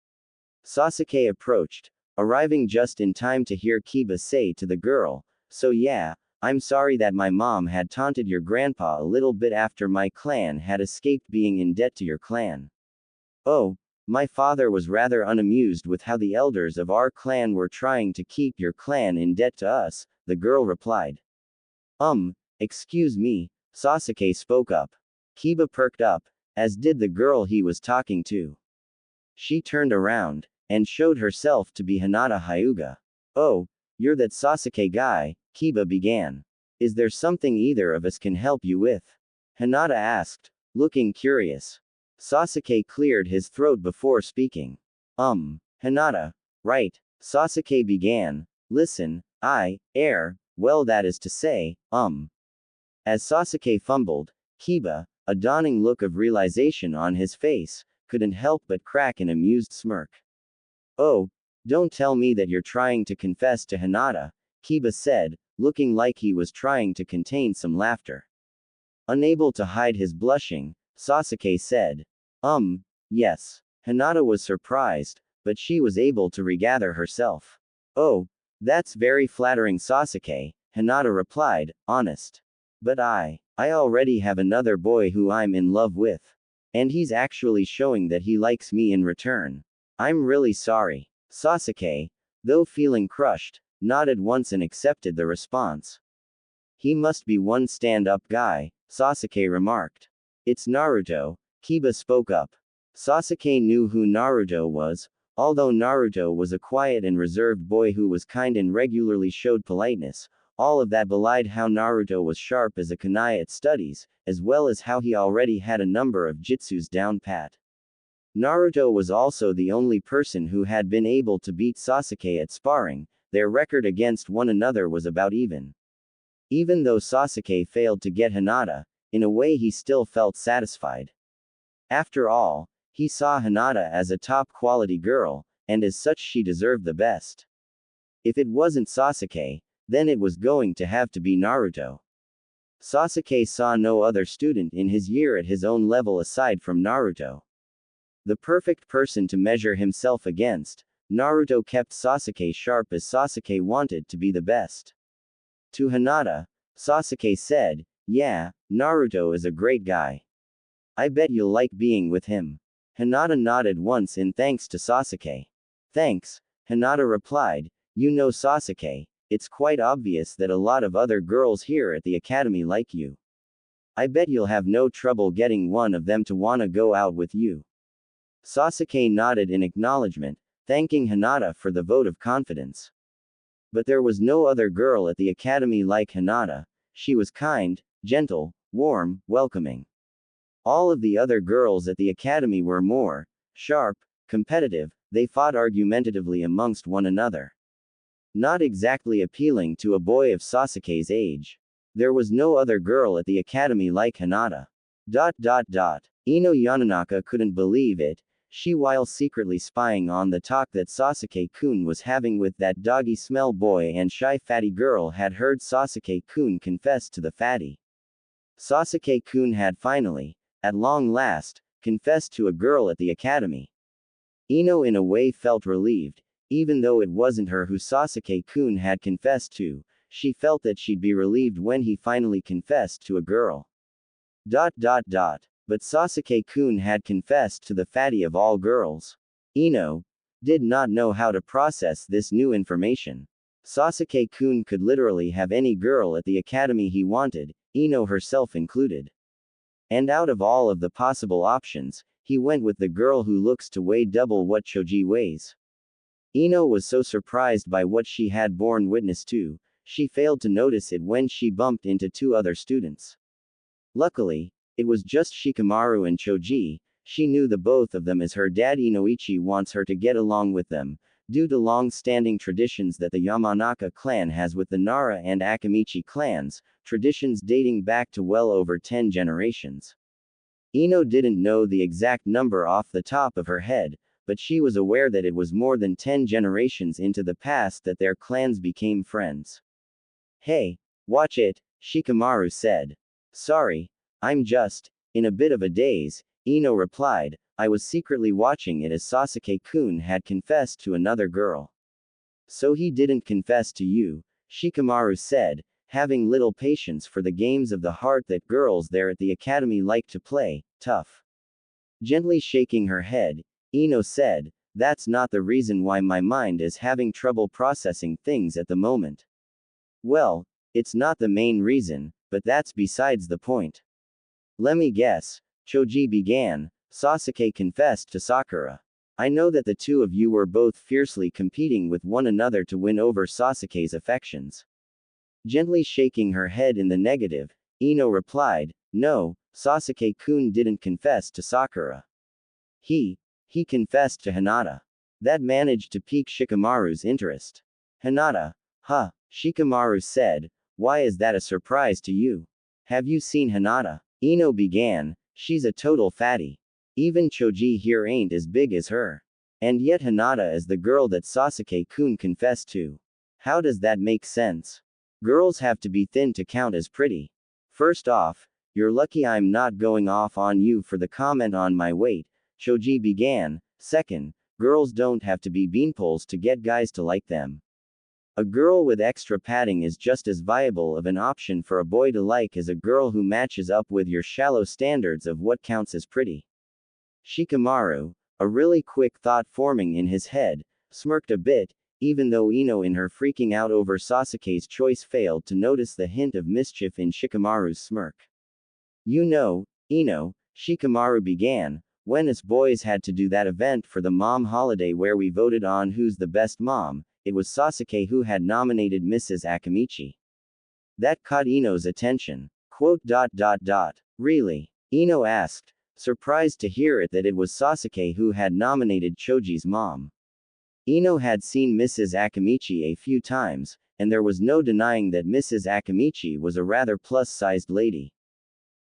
Sasuke approached, arriving just in time to hear Kiba say to the girl, "So yeah, I'm sorry that my mom had taunted your grandpa a little bit after my clan had escaped being in debt to your clan." "Oh, my father was rather unamused with how the elders of our clan were trying to keep your clan in debt to us," the girl replied. Excuse me," Sasuke spoke up. Kiba perked up, as did the girl he was talking to. She turned around, and showed herself to be Hinata Hyuga. "Oh, you're that Sasuke guy," Kiba began. "Is there something either of us can help you with?" Hinata asked, looking curious. Sasuke cleared his throat before speaking. Hinata. Right. Sasuke began. "Listen, well that is to say, As Sasuke fumbled, Kiba, a dawning look of realization on his face, couldn't help but crack an amused smirk. "Oh, don't tell me that you're trying to confess to Hinata," Kiba said, looking like he was trying to contain some laughter. Unable to hide his blushing, Sasuke said, Yes." Hinata was surprised, but she was able to regather herself. "Oh, that's very flattering, Sasuke," Hinata replied, honest. "But I already have another boy who I'm in love with. And he's actually showing that he likes me in return. I'm really sorry." Sasuke, though feeling crushed, nodded once and accepted the response. "He must be one stand-up guy," Sasuke remarked. "It's Naruto," Kiba spoke up. Sasuke knew who Naruto was, although Naruto was a quiet and reserved boy who was kind and regularly showed politeness. All of that belied how Naruto was sharp as a kunai at studies, as well as how he already had a number of jutsus down pat. Naruto was also the only person who had been able to beat Sasuke at sparring. Their record against one another was about even. Even though Sasuke failed to get Hinata, in a way he still felt satisfied. After all, he saw Hinata as a top-quality girl, and as such she deserved the best. If it wasn't Sasuke, then it was going to have to be Naruto. Sasuke saw no other student in his year at his own level aside from Naruto. The perfect person to measure himself against, Naruto kept Sasuke sharp as Sasuke wanted to be the best. To Hinata, Sasuke said, "Yeah, Naruto is a great guy. I bet you'll like being with him." Hinata nodded once in thanks to Sasuke. "Thanks," Hinata replied. "You know Sasuke, it's quite obvious that a lot of other girls here at the academy like you. I bet you'll have no trouble getting one of them to wanna go out with you." Sasuke nodded in acknowledgement, thanking Hinata for the vote of confidence. But there was no other girl at the academy like Hinata. She was kind, gentle, warm, welcoming. All of the other girls at the academy were more sharp, competitive, they fought argumentatively amongst one another. Not exactly appealing to a boy of Sasuke's age. There was no other girl at the academy like Hinata. Ino Yamanaka couldn't believe it. She while secretly spying on the talk that Sasuke-kun was having with that doggy smell boy and shy fatty girl had heard Sasuke-kun confess to the fatty. Sasuke-kun had finally, at long last, confessed to a girl at the academy. Ino in a way felt relieved. Even though it wasn't her who Sasuke-kun had confessed to, she felt that she'd be relieved when he finally confessed to a girl. But Sasuke-kun had confessed to the fatty of all girls. Ino did not know how to process this new information. Sasuke-kun could literally have any girl at the academy he wanted, Ino herself included. And out of all of the possible options, he went with the girl who looks to weigh double what Choji weighs. Ino was so surprised by what she had borne witness to, she failed to notice it when she bumped into two other students. Luckily, it was just Shikamaru and Choji. She knew the both of them as her dad Inoichi wants her to get along with them, due to long-standing traditions that the Yamanaka clan has with the Nara and Akamichi clans, traditions dating back to well over 10 generations. Ino didn't know the exact number off the top of her head, but she was aware that it was more than 10 generations into the past that their clans became friends. Hey, watch it, Shikamaru said. Sorry, I'm just in a bit of a daze, Ino replied. I was secretly watching it as Sasuke-kun had confessed to another girl. So he didn't confess to you, Shikamaru said, having little patience for the games of the heart that girls there at the academy like to play, tough. Gently shaking her head, Ino said, that's not the reason why my mind is having trouble processing things at the moment. Well, it's not the main reason, but that's besides the point. Let me guess, Choji began. Sasuke confessed to Sakura. I know that the two of you were both fiercely competing with one another to win over Sasuke's affections. Gently shaking her head in the negative, Ino replied, no, Sasuke-kun didn't confess to Sakura. He confessed to Hinata. That managed to pique Shikamaru's interest. Hinata? Huh, Shikamaru said, why is that a surprise to you? Have you seen Hinata? Ino began, she's a total fatty. Even Choji here ain't as big as her. And yet Hinata is the girl that Sasuke-kun confessed to. How does that make sense? Girls have to be thin to count as pretty. First off, you're lucky I'm not going off on you for the comment on my weight, Choji began. Second, girls don't have to be beanpoles to get guys to like them. A girl with extra padding is just as viable of an option for a boy to like as a girl who matches up with your shallow standards of what counts as pretty. Shikamaru, a really quick thought forming in his head, smirked a bit, even though Ino in her freaking out over Sasuke's choice failed to notice the hint of mischief in Shikamaru's smirk. You know, Ino, Shikamaru began, when us boys had to do that event for the mom holiday where we voted on who's the best mom, it was Sasuke who had nominated Mrs. Akamichi. That caught Ino's attention. Really? Ino asked, surprised to hear that it was Sasuke who had nominated Choji's mom. Ino had seen Mrs. Akamichi a few times, and there was no denying that Mrs. Akamichi was a rather plus-sized lady.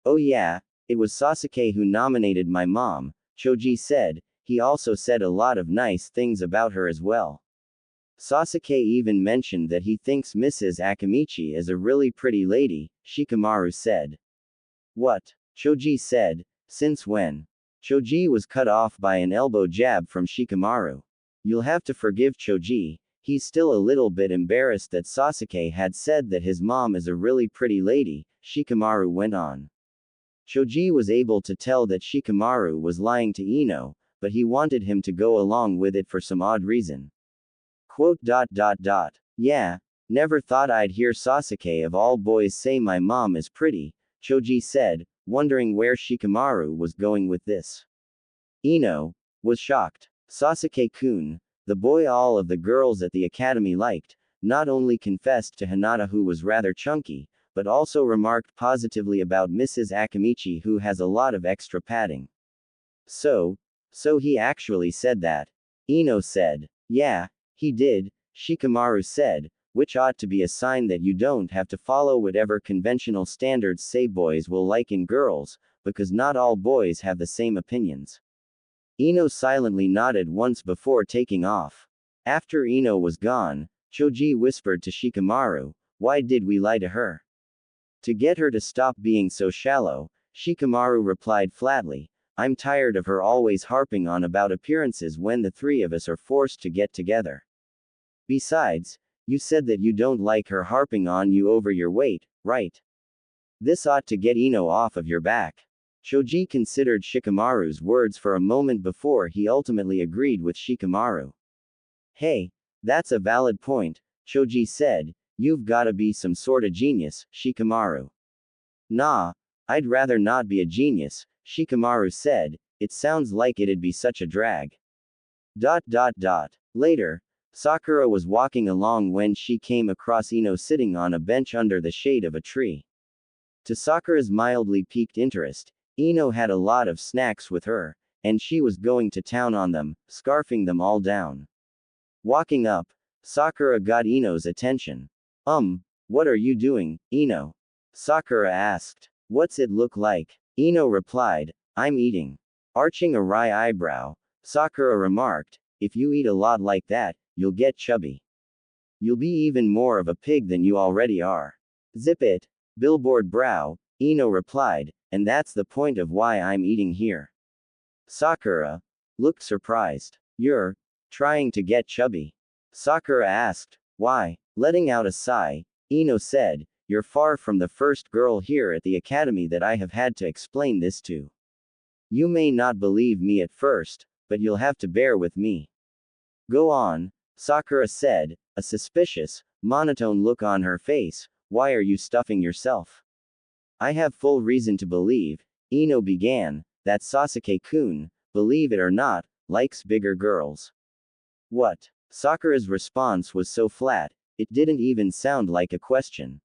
Oh yeah, it was Sasuke who nominated my mom, Choji said. He also said a lot of nice things about her as well. Sasuke even mentioned that he thinks Mrs. Akamichi is a really pretty lady, Shikamaru said. What? Choji said. Since when? Choji was cut off by an elbow jab from Shikamaru. You'll have to forgive Choji, he's still a little bit embarrassed that Sasuke had said that his mom is a really pretty lady, Shikamaru went on. Choji was able to tell that Shikamaru was lying to Ino, but he wanted him to go along with it for some odd reason. Yeah, never thought I'd hear Sasuke of all boys say my mom is pretty, Choji said, wondering where Shikamaru was going with this. Ino was shocked. Sasuke-kun, the boy all of the girls at the academy liked, not only confessed to Hinata who was rather chunky, but also remarked positively about Mrs. Akamichi who has a lot of extra padding. So he actually said that. Ino said. Yeah, he did, Shikamaru said, which ought to be a sign that you don't have to follow whatever conventional standards say boys will like in girls, because not all boys have the same opinions. Ino silently nodded once before taking off. After Ino was gone, Choji whispered to Shikamaru, why did we lie to her? To get her to stop being so shallow, Shikamaru replied flatly, I'm tired of her always harping on about appearances when the three of us are forced to get together. Besides, you said that you don't like her harping on you over your weight, right? This ought to get Ino off of your back. Shoji considered Shikamaru's words for a moment before he ultimately agreed with Shikamaru. Hey, that's a valid point, Shoji said. You've gotta be some sorta genius, Shikamaru. Nah, I'd rather not be a genius, Shikamaru said. It sounds like it'd be such a drag. Later, Sakura was walking along when she came across Ino sitting on a bench under the shade of a tree. To Sakura's mildly piqued interest, Ino had a lot of snacks with her, and she was going to town on them, scarfing them all down. Walking up, Sakura got Ino's attention. What are you doing, Ino? Sakura asked. What's it look like? Ino replied, I'm eating. Arching a wry eyebrow, Sakura remarked, if you eat a lot like that, you'll get chubby. You'll be even more of a pig than you already are. Zip it. Billboard brow, Ino replied, and that's the point of why I'm eating here. Sakura looked surprised. You're trying to get chubby? Sakura asked. Why? Letting out a sigh, Ino said, you're far from the first girl here at the academy that I have had to explain this to. You may not believe me at first, but you'll have to bear with me. Go on, Sakura said, a suspicious, monotone look on her face. Why are you stuffing yourself? I have full reason to believe, Ino began, that Sasuke-kun, believe it or not, likes bigger girls. What? Sakura's response was so flat, it didn't even sound like a question.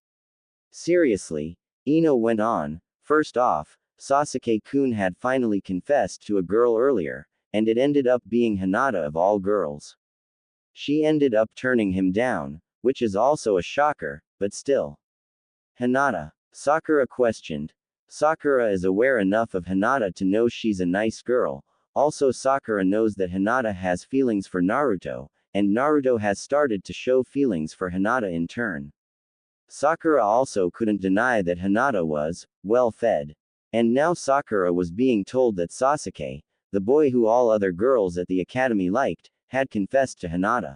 Seriously, Ino went on, first off, Sasuke-kun had finally confessed to a girl earlier, and it ended up being Hinata of all girls. She ended up turning him down, which is also a shocker, but still. Hinata? Sakura questioned. Sakura is aware enough of Hinata to know she's a nice girl. Also Sakura knows that Hinata has feelings for Naruto, and Naruto has started to show feelings for Hinata in turn. Sakura also couldn't deny that Hinata was well-fed. And now Sakura was being told that Sasuke, the boy who all other girls at the academy liked, had confessed to Hinata.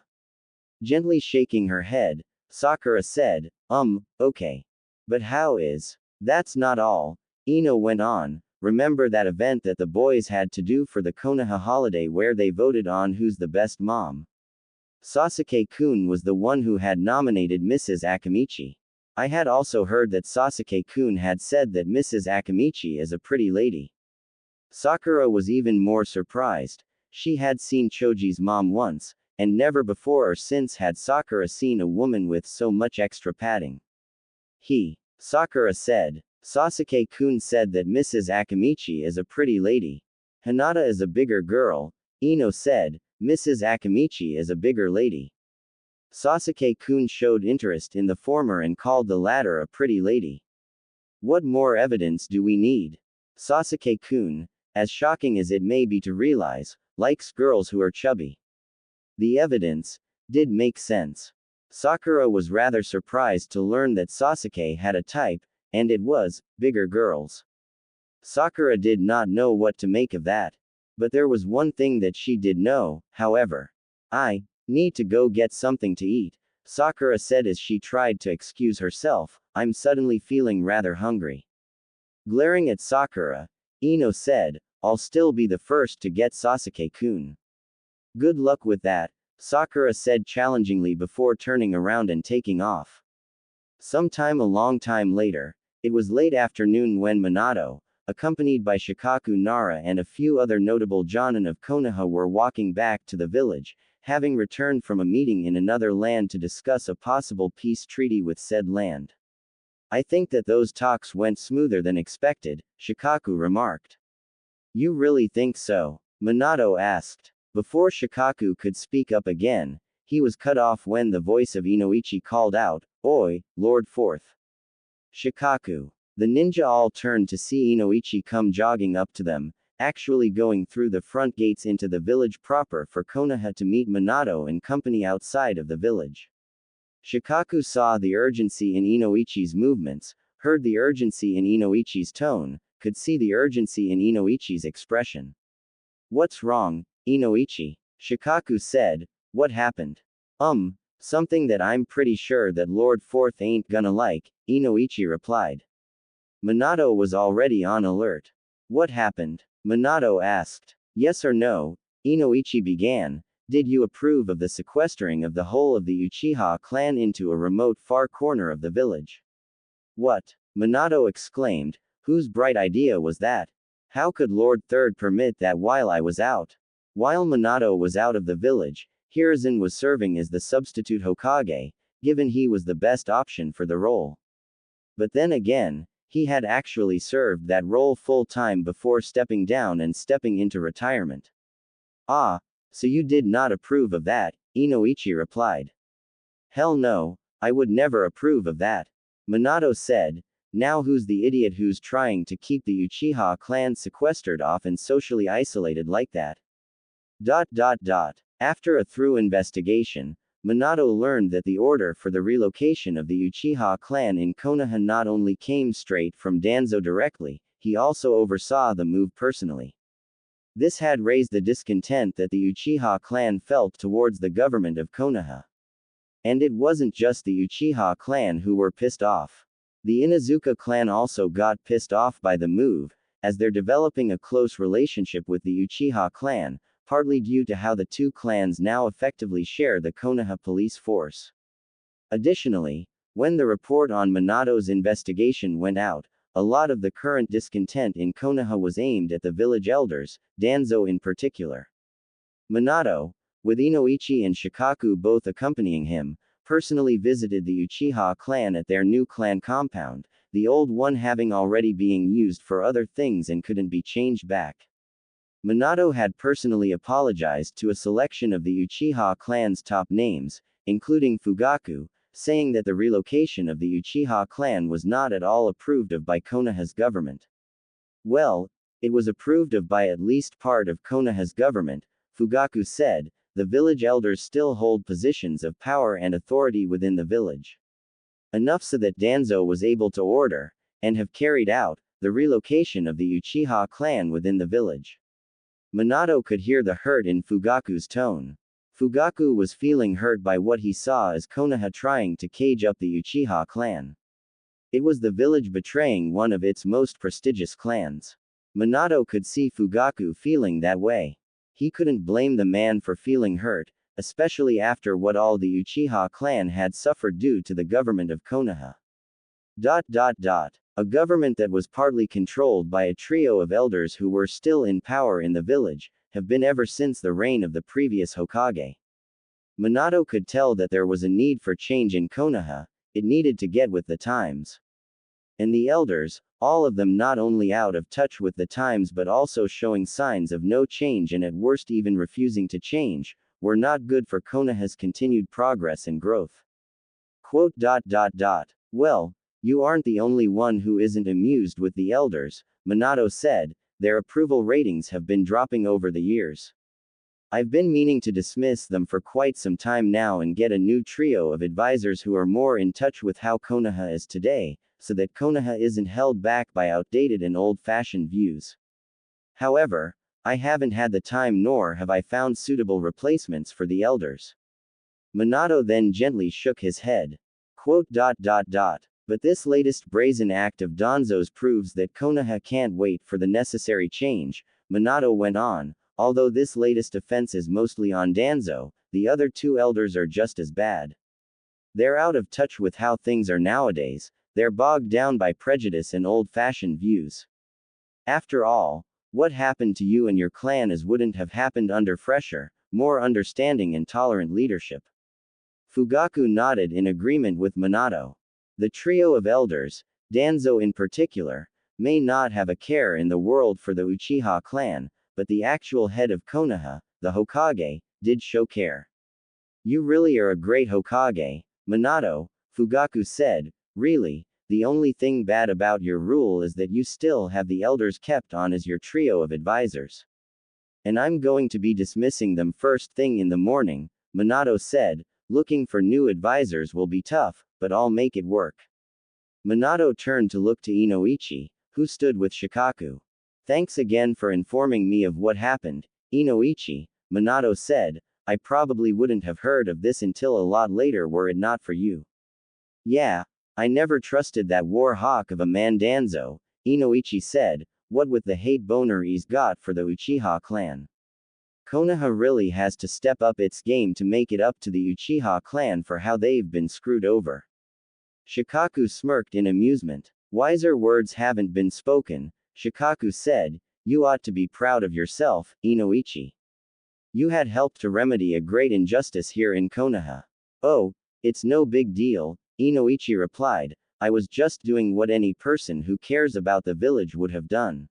Gently shaking her head, Sakura said, okay. But how is? That's not all, Ino went on. Remember that event that the boys had to do for the Konoha holiday where they voted on who's the best mom? Sasuke-kun was the one who had nominated Mrs. Akamichi. I had also heard that Sasuke-kun had said that Mrs. Akamichi is a pretty lady. Sakura was even more surprised. She had seen Choji's mom once, and never before or since had Sakura seen a woman with so much extra padding. Sakura said. Sasuke-kun said that Mrs. Akamichi is a pretty lady. Hinata is a bigger girl, Ino said. Mrs. Akamichi is a bigger lady. Sasuke-kun showed interest in the former and called the latter a pretty lady. What more evidence do we need? Sasuke-kun, as shocking as it may be to realize, likes girls who are chubby. The evidence did make sense. Sakura was rather surprised to learn that Sasuke had a type, and it was bigger girls. Sakura did not know what to make of that. But there was one thing that she did know, however. I need to go get something to eat, Sakura said as she tried to excuse herself. I'm suddenly feeling rather hungry. Glaring at Sakura, Ino said, I'll still be the first to get Sasuke-kun. Good luck with that, Sakura said challengingly before turning around and taking off. Sometime a long time later, it was late afternoon when Minato, accompanied by Shikaku Nara and a few other notable jonin of Konoha were walking back to the village, having returned from a meeting in another land to discuss a possible peace treaty with said land. I think that those talks went smoother than expected, Shikaku remarked. You really think so? Minato asked. Before Shikaku could speak up again, he was cut off when the voice of Inoichi called out, Oi, Lord Fourth. Shikaku. The ninja all turned to see Inoichi come jogging up to them, actually going through the front gates into the village proper for Konoha to meet Minato and company outside of the village. Shikaku saw the urgency in Inoichi's movements, heard the urgency in Inoichi's tone, could see the urgency in Inoichi's expression. What's wrong, Inoichi? Shikaku said. What happened? Something that I'm pretty sure that Lord Fourth ain't gonna like, Inoichi replied. Minato was already on alert. What happened? Minato asked. Yes or no? Inoichi began. Did you approve of the sequestering of the whole of the Uchiha clan into a remote far corner of the village? What? Minato exclaimed. Whose bright idea was that? How could Lord Third permit that while I was out? While Minato was out of the village, Hiruzen was serving as the substitute Hokage, given he was the best option for the role. But then again, he had actually served that role full-time before stepping down and stepping into retirement. Ah, so you did not approve of that, Inoichi replied. Hell no, I would never approve of that. Minato said. Now who's the idiot who's trying to keep the Uchiha clan sequestered off and socially isolated like that? After a thorough investigation, Minato learned that the order for the relocation of the Uchiha clan in Konoha not only came straight from Danzo directly, he also oversaw the move personally. This had raised the discontent that the Uchiha clan felt towards the government of Konoha. And it wasn't just the Uchiha clan who were pissed off. The Inuzuka clan also got pissed off by the move, as they're developing a close relationship with the Uchiha clan, partly due to how the two clans now effectively share the Konoha police force. Additionally, when the report on Minato's investigation went out, a lot of the current discontent in Konoha was aimed at the village elders, Danzo in particular. Minato, with Inoichi and Shikaku both accompanying him, personally visited the Uchiha clan at their new clan compound, the old one having already being used for other things and couldn't be changed back. Minato had personally apologized to a selection of the Uchiha clan's top names, including Fugaku, saying that the relocation of the Uchiha clan was not at all approved of by Konoha's government. Well, it was approved of by at least part of Konoha's government, Fugaku said. The village elders still hold positions of power and authority within the village. Enough so that Danzo was able to order, and have carried out, the relocation of the Uchiha clan within the village. Minato could hear the hurt in Fugaku's tone. Fugaku was feeling hurt by what he saw as Konoha trying to cage up the Uchiha clan. It was the village betraying one of its most prestigious clans. Minato could see Fugaku feeling that way. He couldn't blame the man for feeling hurt, especially after what all the Uchiha clan had suffered due to the government of Konoha. A government that was partly controlled by a trio of elders who were still in power in the village, have been ever since the reign of the previous Hokage. Minato could tell that there was a need for change in Konoha, it needed to get with the times. And the elders, all of them not only out of touch with the times but also showing signs of no change and at worst even refusing to change, were not good for Konoha's continued progress and growth. Well, you aren't the only one who isn't amused with the elders, Minato said, their approval ratings have been dropping over the years. I've been meaning to dismiss them for quite some time now and get a new trio of advisors who are more in touch with how Konoha is today, so that Konoha isn't held back by outdated and old-fashioned views. However, I haven't had the time nor have I found suitable replacements for the elders. Minato then gently shook his head. But this latest brazen act of Danzo's proves that Konoha can't wait for the necessary change, Minato went on. Although this latest offense is mostly on Danzo, the other two elders are just as bad. They're out of touch with how things are nowadays, they're bogged down by prejudice and old-fashioned views. After all, what happened to you and your clan wouldn't have happened under fresher, more understanding and tolerant leadership. Fugaku nodded in agreement with Minato. The trio of elders, Danzo in particular, may not have a care in the world for the Uchiha clan, but the actual head of Konoha, the Hokage, did show care. You really are a great Hokage, Minato, Fugaku said. Really, the only thing bad about your rule is that you still have the elders kept on as your trio of advisors. And I'm going to be dismissing them first thing in the morning, Minato said. Looking for new advisors will be tough, but I'll make it work. Minato turned to look to Inoichi, who stood with Shikaku. Thanks again for informing me of what happened, Inoichi, Minato said. I probably wouldn't have heard of this until a lot later were it not for you. Yeah, I never trusted that war hawk of a man Danzo, Inoichi said, what with the hate boner he's got for the Uchiha clan. Konoha really has to step up its game to make it up to the Uchiha clan for how they've been screwed over. Shikaku smirked in amusement. Wiser words haven't been spoken, Shikaku said. You ought to be proud of yourself, Inoichi. You had helped to remedy a great injustice here in Konoha. Oh, it's no big deal, Inoichi replied. I was just doing what any person who cares about the village would have done.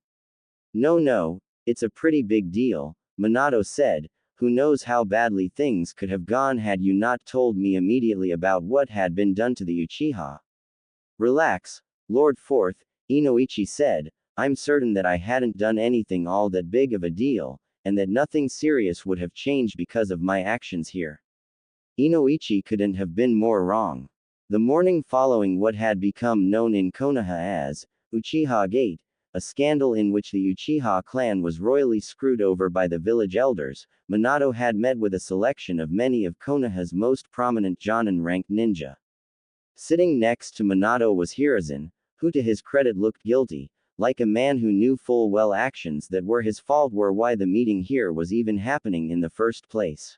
No, it's a pretty big deal, Minato said. Who knows how badly things could have gone had you not told me immediately about what had been done to the Uchiha. Relax, Lord Fourth, Inoichi said. I'm certain that I hadn't done anything all that big of a deal, and that nothing serious would have changed because of my actions here. Inoichi couldn't have been more wrong. The morning following what had become known in Konoha as Uchiha Gate, a scandal in which the Uchiha clan was royally screwed over by the village elders, Minato had met with a selection of many of Konoha's most prominent Jonin-ranked ninja. Sitting next to Minato was Hiruzen, who to his credit looked guilty, like a man who knew full well actions that were his fault were why the meeting here was even happening in the first place.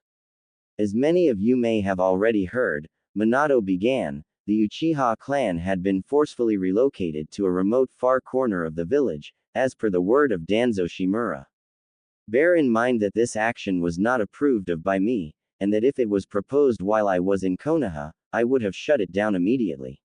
As many of you may have already heard, Minato began, the Uchiha clan had been forcefully relocated to a remote far corner of the village, as per the word of Danzo Shimura. Bear in mind that this action was not approved of by me, and that if it was proposed while I was in Konoha, I would have shut it down immediately.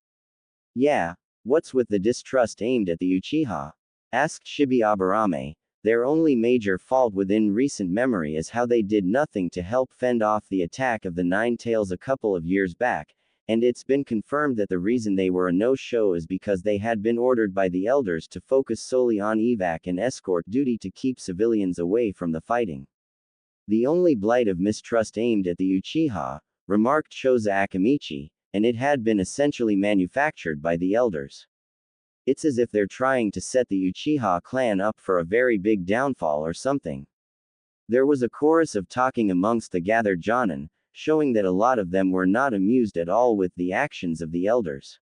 Yeah, what's with the distrust aimed at the Uchiha? Asked Shibi Aburame. Their only major fault within recent memory is how they did nothing to help fend off the attack of the Nine Tails a couple of years back, and it's been confirmed that the reason they were a no-show is because they had been ordered by the elders to focus solely on evac and escort duty to keep civilians away from the fighting. The only blight of mistrust aimed at the Uchiha, remarked Choza Akamichi, and it had been essentially manufactured by the elders. It's as if they're trying to set the Uchiha clan up for a very big downfall or something. There was a chorus of talking amongst the gathered Jonin, showing that a lot of them were not amused at all with the actions of the elders.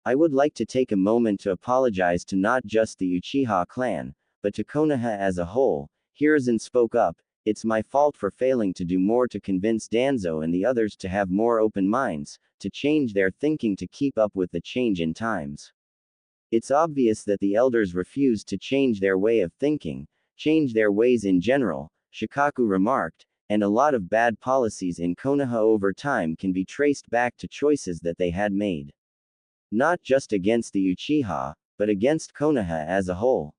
I would like to take a moment to apologize to not just the Uchiha clan, but to Konoha as a whole. Hiruzen spoke up. It's my fault for failing to do more to convince Danzo and the others to have more open minds, to change their thinking to keep up with the change in times. It's obvious that the elders refused to change their way of thinking, change their ways in general, Shikaku remarked, and a lot of bad policies in Konoha over time can be traced back to choices that they had made. Not just against the Uchiha, but against Konoha as a whole.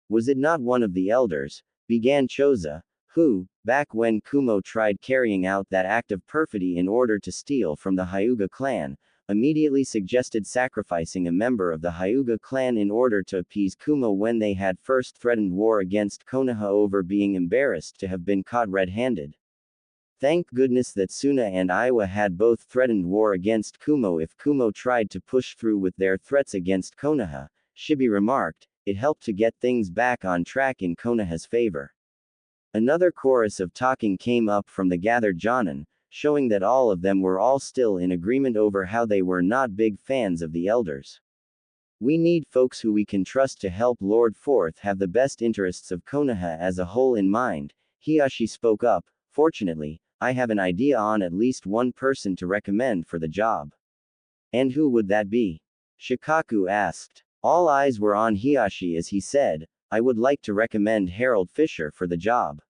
Was it not one of the elders, began Choza, who, back when Kumo tried carrying out that act of perfidy in order to steal from the Hyuga clan, immediately suggested sacrificing a member of the Hyuga clan in order to appease Kumo when they had first threatened war against Konoha over being embarrassed to have been caught red-handed. Thank goodness that Suna and Iwa had both threatened war against Kumo if Kumo tried to push through with their threats against Konoha, Shibi remarked. It helped to get things back on track in Konoha's favor. Another chorus of talking came up from the gathered Jonin, showing that all of them were all still in agreement over how they were not big fans of the elders. We need folks who we can trust to help Lord Fourth have the best interests of Konoha as a whole in mind, Hiyashi spoke up. Fortunately, I have an idea on at least one person to recommend for the job. And who would that be? Shikaku asked. All eyes were on Hiyashi as he said, I would like to recommend Harold Fisher for the job.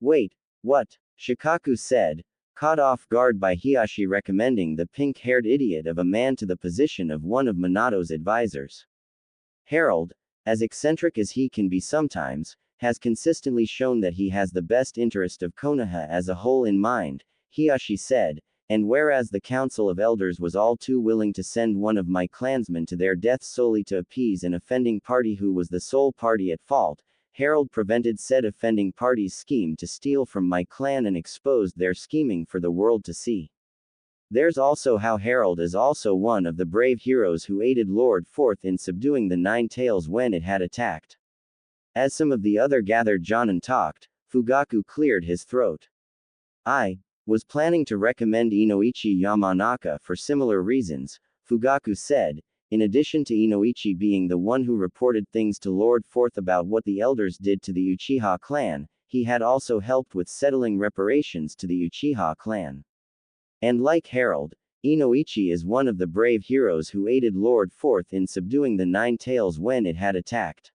Wait, what? Shikaku said, caught off guard by Hiyashi recommending the pink-haired idiot of a man to the position of one of Minato's advisors. Harold, as eccentric as he can be sometimes, has consistently shown that he has the best interest of Konoha as a whole in mind, Hiyashi said, and whereas the Council of Elders was all too willing to send one of my clansmen to their death solely to appease an offending party who was the sole party at fault, Harold prevented said offending party's scheme to steal from my clan and exposed their scheming for the world to see. There's also how Harold is also one of the brave heroes who aided Lord Fourth in subduing the Nine Tails when it had attacked. As some of the other gathered Jonin talked, Fugaku cleared his throat. I was planning to recommend Inoichi Yamanaka for similar reasons, Fugaku said, in addition to Inoichi being the one who reported things to Lord Fourth about what the elders did to the Uchiha clan, he had also helped with settling reparations to the Uchiha clan. And like Harold, Inoichi is one of the brave heroes who aided Lord Fourth in subduing the Nine Tails when it had attacked.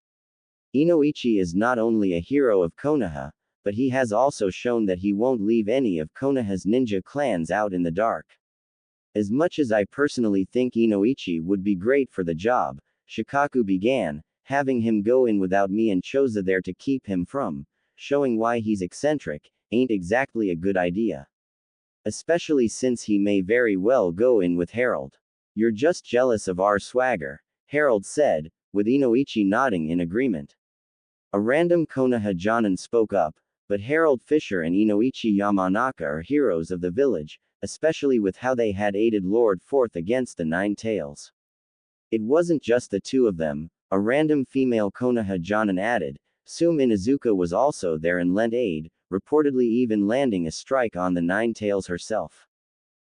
Inoichi is not only a hero of Konoha, but he has also shown that he won't leave any of Konoha's ninja clans out in the dark. As much as I personally think Inoichi would be great for the job, Shikaku began, having him go in without me and Choza there to keep him from showing why he's eccentric, ain't exactly a good idea. Especially since he may very well go in with Harold. You're just jealous of our swagger, Harold said, with Inoichi nodding in agreement. A random Konoha Jonin spoke up, but Harold Fisher and Inoichi Yamanaka are heroes of the village, especially with how they had aided Lord Fourth against the Nine Tails. It wasn't just the two of them, a random female Konoha Jonin added. Sume Inazuka was also there and lent aid, reportedly even landing a strike on the Nine Tails herself.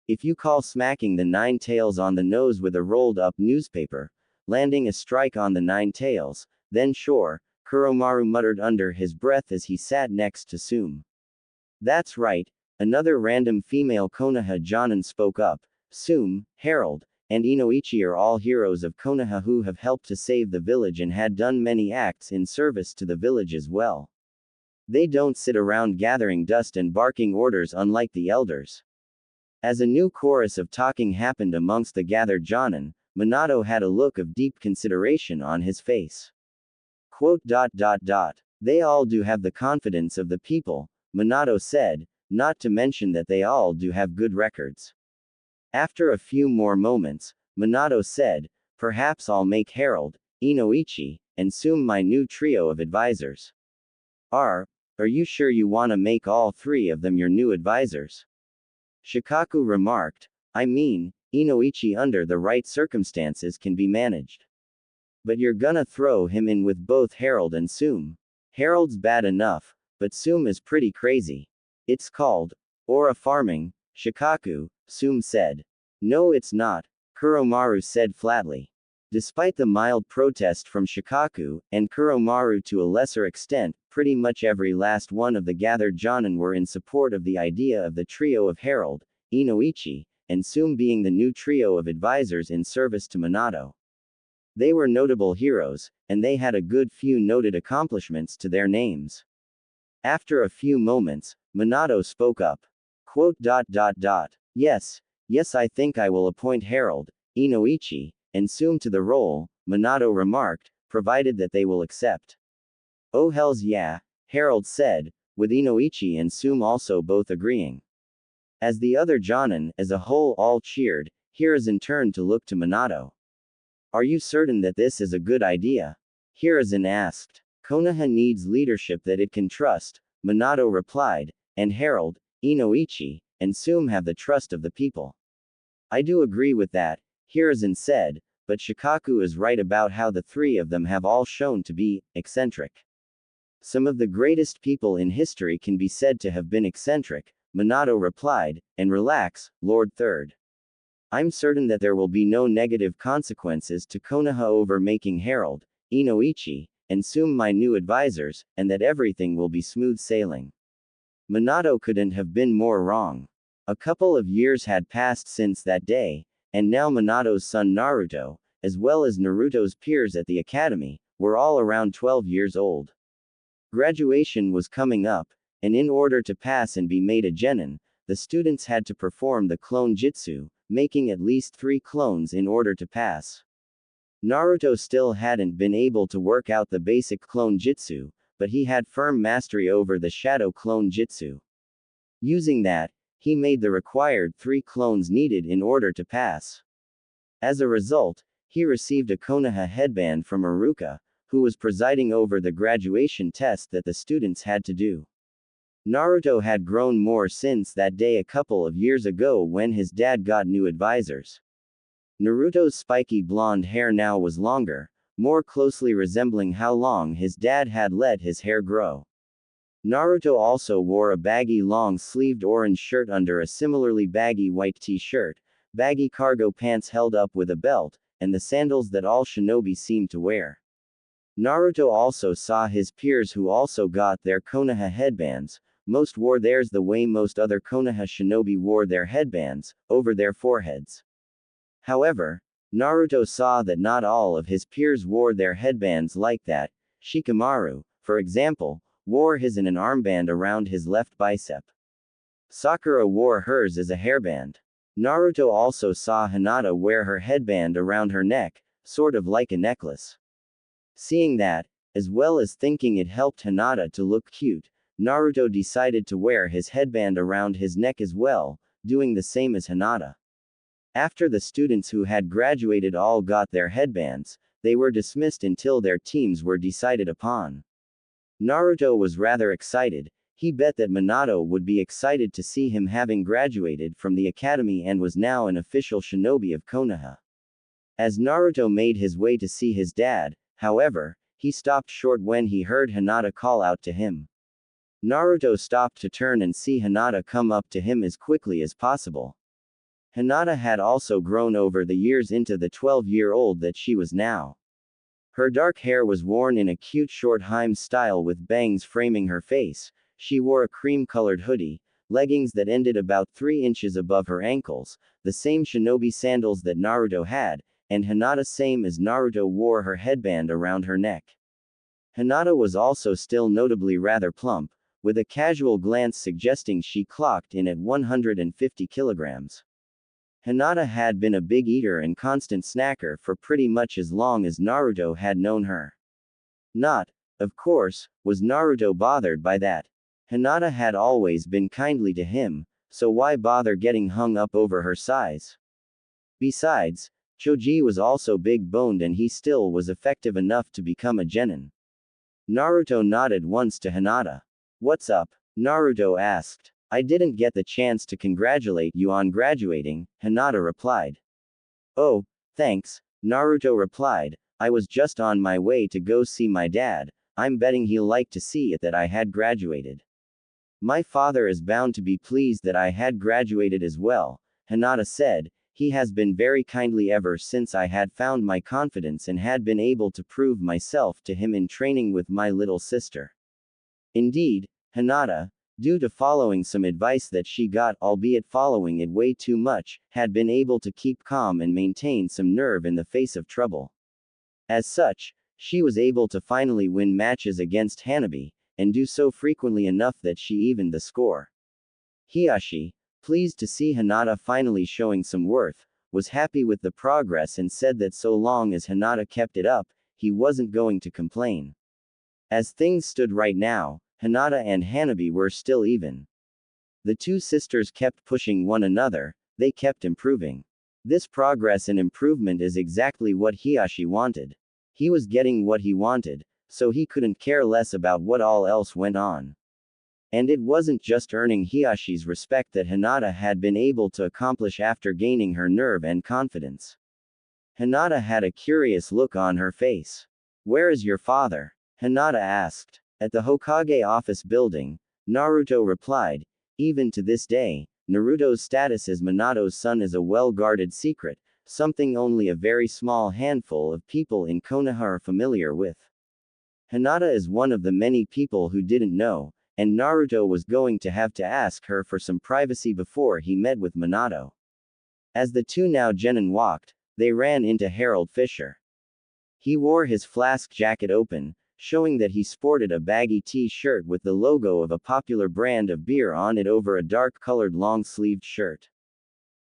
If you call smacking the Nine Tails on the nose with a rolled-up newspaper, landing a strike on the Nine Tails, then sure, Kuromaru muttered under his breath as he sat next to Sume. That's right, another random female Konoha Jonin spoke up. Sume, Harold, and Inoichi are all heroes of Konoha who have helped to save the village and had done many acts in service to the village as well. They don't sit around gathering dust and barking orders unlike the elders. As a new chorus of talking happened amongst the gathered Jonin, Minato had a look of deep consideration on his face. Quote. They all do have the confidence of the people, Minato said, not to mention that they all do have good records. After a few more moments, Minato said, perhaps I'll make Harold, Inoichi, and Sume my new trio of advisors. Are you sure you want to make all three of them your new advisors? Shikaku remarked, I mean, Inoichi under the right circumstances can be managed. But you're gonna throw him in with both Harold and Sume. Harold's bad enough, but Sume is pretty crazy. It's called aura farming, Shikaku, Sume said. No, it's not, Kuromaru said flatly. Despite the mild protest from Shikaku, and Kuromaru to a lesser extent, pretty much every last one of the gathered Jonin were in support of the idea of the trio of Harold, Inoichi, and Sume being the new trio of advisors in service to Minato. They were notable heroes, and they had a good few noted accomplishments to their names. After a few moments, Minato spoke up. Quote. Yes, I think I will appoint Harold, Inoichi, and Sume to the role, Minato remarked, provided that they will accept. Oh hells yeah, Harold said, with Inoichi and Sume also both agreeing. As the other Jonin, as a whole all cheered, Hiruzen turned to look to Minato. Are you certain that this is a good idea? Hiruzen asked. Konoha needs leadership that it can trust, Minato replied, and Harold, Inoichi, and Sume have the trust of the people. I do agree with that, Hiruzen said, but Shikaku is right about how the three of them have all shown to be eccentric. Some of the greatest people in history can be said to have been eccentric, Minato replied, and relax, Lord Third. I'm certain that there will be no negative consequences to Konoha over making Harold, Inoichi, and Sume my new advisors, and that everything will be smooth sailing. Minato couldn't have been more wrong. A couple of years had passed since that day, and now Minato's son Naruto, as well as Naruto's peers at the academy, were all around 12 years old. Graduation was coming up, and in order to pass and be made a genin, the students had to perform the clone jutsu, making at least 3 clones in order to pass. Naruto still hadn't been able to work out the basic clone jutsu, but he had firm mastery over the shadow clone jutsu. Using that, he made the required 3 clones needed in order to pass. As a result, he received a Konoha headband from Iruka, who was presiding over the graduation test that the students had to do. Naruto had grown more since that day a couple of years ago when his dad got new advisors. Naruto's spiky blonde hair now was longer, more closely resembling how long his dad had let his hair grow. Naruto also wore a baggy long-sleeved orange shirt under a similarly baggy white t-shirt, baggy cargo pants held up with a belt, and the sandals that all shinobi seemed to wear. Naruto also saw his peers who also got their Konoha headbands. Most wore theirs the way most other Konoha shinobi wore their headbands, over their foreheads. However, Naruto saw that not all of his peers wore their headbands like that. Shikamaru, for example, wore his in an armband around his left bicep. Sakura wore hers as a hairband. Naruto also saw Hinata wear her headband around her neck, sort of like a necklace. Seeing that, as well as thinking it helped Hinata to look cute, Naruto decided to wear his headband around his neck as well, doing the same as Hinata. After the students who had graduated all got their headbands, they were dismissed until their teams were decided upon. Naruto was rather excited. He bet that Minato would be excited to see him having graduated from the academy and was now an official shinobi of Konoha. As Naruto made his way to see his dad, however, he stopped short when he heard Hinata call out to him. Naruto stopped to turn and see Hinata come up to him as quickly as possible. Hinata had also grown over the years into the 12-year-old that she was now. Her dark hair was worn in a cute short Heim style with bangs framing her face. She wore a cream-colored hoodie, leggings that ended about 3 inches above her ankles, the same shinobi sandals that Naruto had, and Hinata same as Naruto wore her headband around her neck. Hinata was also still notably rather plump, with a casual glance suggesting she clocked in at 150 kilograms. Hinata had been a big eater and constant snacker for pretty much as long as Naruto had known her. Not, of course, was Naruto bothered by that. Hinata had always been kindly to him, so why bother getting hung up over her size? Besides, Choji was also big-boned and he still was effective enough to become a genin. Naruto nodded once to Hinata. "What's up?" Naruto asked. "I didn't get the chance to congratulate you on graduating," Hinata replied. "Oh, thanks," Naruto replied. "I was just on my way to go see my dad. I'm betting he'll like to see it that I had graduated. My father is bound to be pleased that I had graduated as well," Hinata said. "He has been very kindly ever since I had found my confidence and had been able to prove myself to him in training with my little sister." Indeed, Hinata, due to following some advice that she got, albeit following it way too much, had been able to keep calm and maintain some nerve in the face of trouble. As such, she was able to finally win matches against Hanabi, and do so frequently enough that she evened the score. Hiyashi, pleased to see Hinata finally showing some worth, was happy with the progress and said that so long as Hinata kept it up, he wasn't going to complain. As things stood right now, Hinata and Hanabi were still even. The two sisters kept pushing one another, they kept improving. This progress and improvement is exactly what Hiyashi wanted. He was getting what he wanted, so he couldn't care less about what all else went on. And it wasn't just earning Hiyashi's respect that Hinata had been able to accomplish after gaining her nerve and confidence. Hinata had a curious look on her face. "Where is your father?" Hinata asked. "At the Hokage office building," Naruto replied. Even to this day, Naruto's status as Minato's son is a well-guarded secret, something only a very small handful of people in Konoha are familiar with. Hinata is one of the many people who didn't know, and Naruto was going to have to ask her for some privacy before he met with Minato. As the two now genin walked, they ran into Harold Fisher. He wore his flask jacket open, showing that he sported a baggy t-shirt with the logo of a popular brand of beer on it over a dark-colored long-sleeved shirt.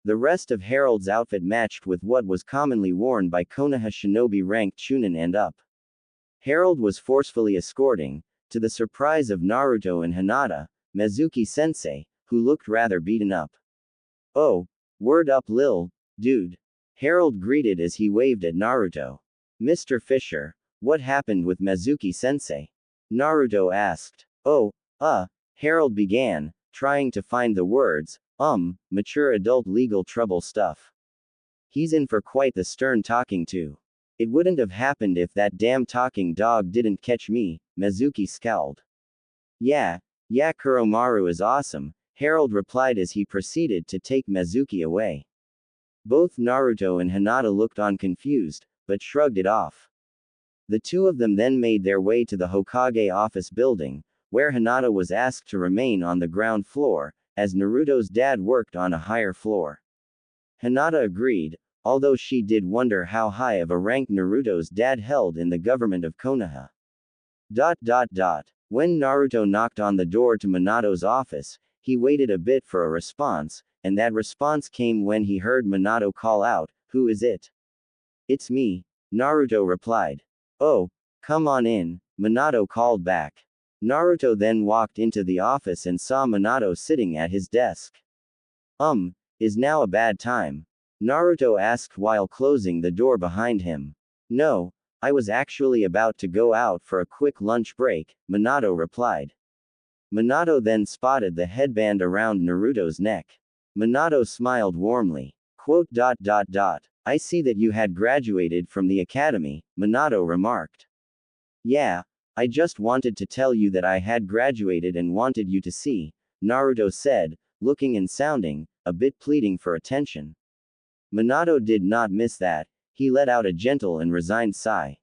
The rest of Harold's outfit matched with what was commonly worn by Konoha shinobi ranked Chunin and up. Harold was forcefully escorting, to the surprise of Naruto and Hinata, Mizuki-sensei, who looked rather beaten up. "Oh, word up lil, dude," Harold greeted as he waved at Naruto. "Mr. Fisher, what happened with Mizuki-sensei?" Naruto asked. "Oh, Harold began, trying to find the words, mature adult legal trouble stuff. He's in for quite the stern talking to. It wouldn't have happened if that damn talking dog didn't catch me, Mizuki scowled. Yeah, Kuromaru is awesome, Harold replied as he proceeded to take Mizuki away. Both Naruto and Hinata looked on confused, but shrugged it off. The two of them then made their way to the Hokage office building, where Hinata was asked to remain on the ground floor, as Naruto's dad worked on a higher floor. Hinata agreed, although she did wonder how high of a rank Naruto's dad held in the government of Konoha. When Naruto knocked on the door to Minato's office, he waited a bit for a response, and that response came when he heard Minato call out, "Who is it?" "It's me," Naruto replied. "Oh, come on in," Minato called back. Naruto then walked into the office and saw Minato sitting at his desk. Is now a bad time?" Naruto asked while closing the door behind him. "No, I was actually about to go out for a quick lunch break," Minato replied. Minato then spotted the headband around Naruto's neck. Minato smiled warmly. "I see that you had graduated from the academy," Minato remarked. "Yeah, I just wanted to tell you that I had graduated and wanted you to see," Naruto said, looking and sounding a bit pleading for attention. Minato did not miss that. He let out a gentle and resigned sigh.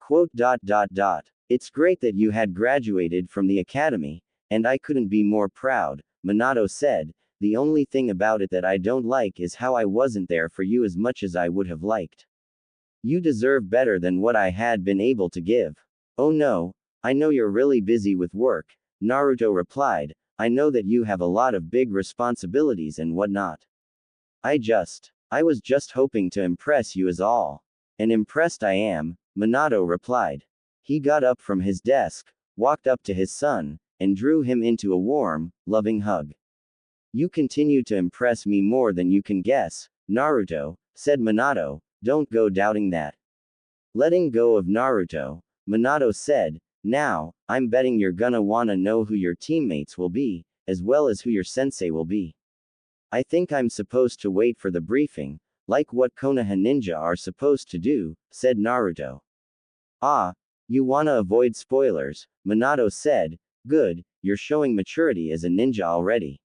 "It's great that you had graduated from the academy, and I couldn't be more proud," Minato said. "The only thing about it that I don't like is how I wasn't there for you as much as I would have liked. You deserve better than what I had been able to give." "Oh no, I know you're really busy with work," Naruto replied. "I know that you have a lot of big responsibilities and whatnot. I was just hoping to impress you is all." "And impressed I am," Minato replied. He got up from his desk, walked up to his son, and drew him into a warm, loving hug. "You continue to impress me more than you can guess, Naruto," said Minato. "Don't go doubting that." Letting go of Naruto, Minato said, "Now, I'm betting you're gonna wanna know who your teammates will be, as well as who your sensei will be. I think I'm supposed to wait for the briefing, like what Konoha ninja are supposed to do," said Naruto. "Ah, you wanna avoid spoilers," Minato said. "Good, you're showing maturity as a ninja already.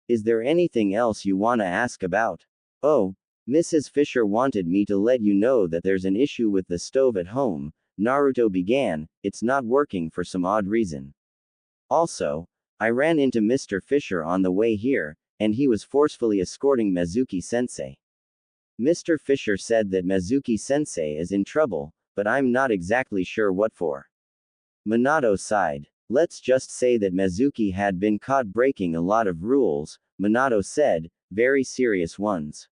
Is there anything else you wanna ask about?" "Oh, Mrs. Fisher wanted me to let you know that there's an issue with the stove at home," Naruto began. "It's not working for some odd reason. Also, I ran into Mr. Fisher on the way here, and he was forcefully escorting Mizuki-sensei. Mr. Fisher said that Mizuki-sensei is in trouble, but I'm not exactly sure what for." Minato sighed. "Let's just say that Mizuki had been caught breaking a lot of rules," Minato said, "very serious ones.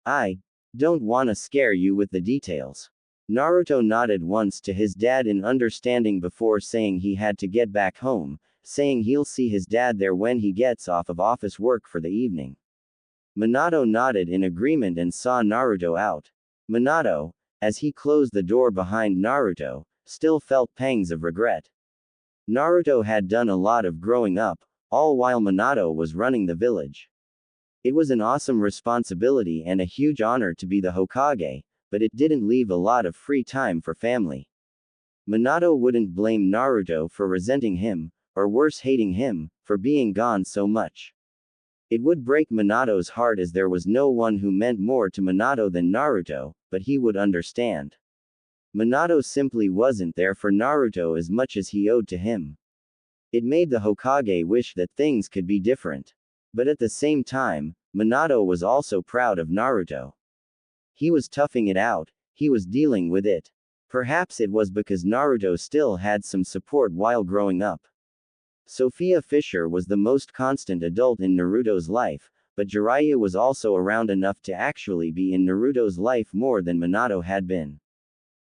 I don't wanna scare you with the details." Naruto nodded once to his dad in understanding before saying he had to get back home, saying he'll see his dad there when he gets off of office work for the evening. Minato nodded in agreement and saw Naruto out. Minato, as he closed the door behind Naruto, still felt pangs of regret. Naruto had done a lot of growing up, all while Minato was running the village. It was an awesome responsibility and a huge honor to be the Hokage, but it didn't leave a lot of free time for family. Minato wouldn't blame Naruto for resenting him, or worse hating him, for being gone so much. It would break Minato's heart as there was no one who meant more to Minato than Naruto, but he would understand. Minato simply wasn't there for Naruto as much as he owed to him. It made the Hokage wish that things could be different. But at the same time, Minato was also proud of Naruto. He was toughing it out, he was dealing with it. Perhaps it was because Naruto still had some support while growing up. Sophia Fisher was the most constant adult in Naruto's life, but Jiraiya was also around enough to actually be in Naruto's life more than Minato had been.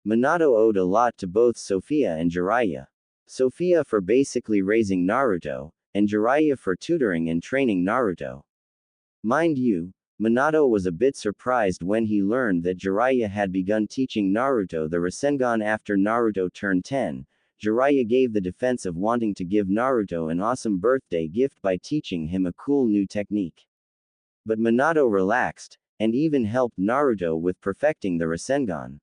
Minato owed a lot to both Sophia and Jiraiya. Sophia for basically raising Naruto, and Jiraiya for tutoring and training Naruto. Mind you, Minato was a bit surprised when he learned that Jiraiya had begun teaching Naruto the Rasengan after Naruto turned 10, Jiraiya gave the defense of wanting to give Naruto an awesome birthday gift by teaching him a cool new technique. But Minato relaxed, and even helped Naruto with perfecting the Rasengan.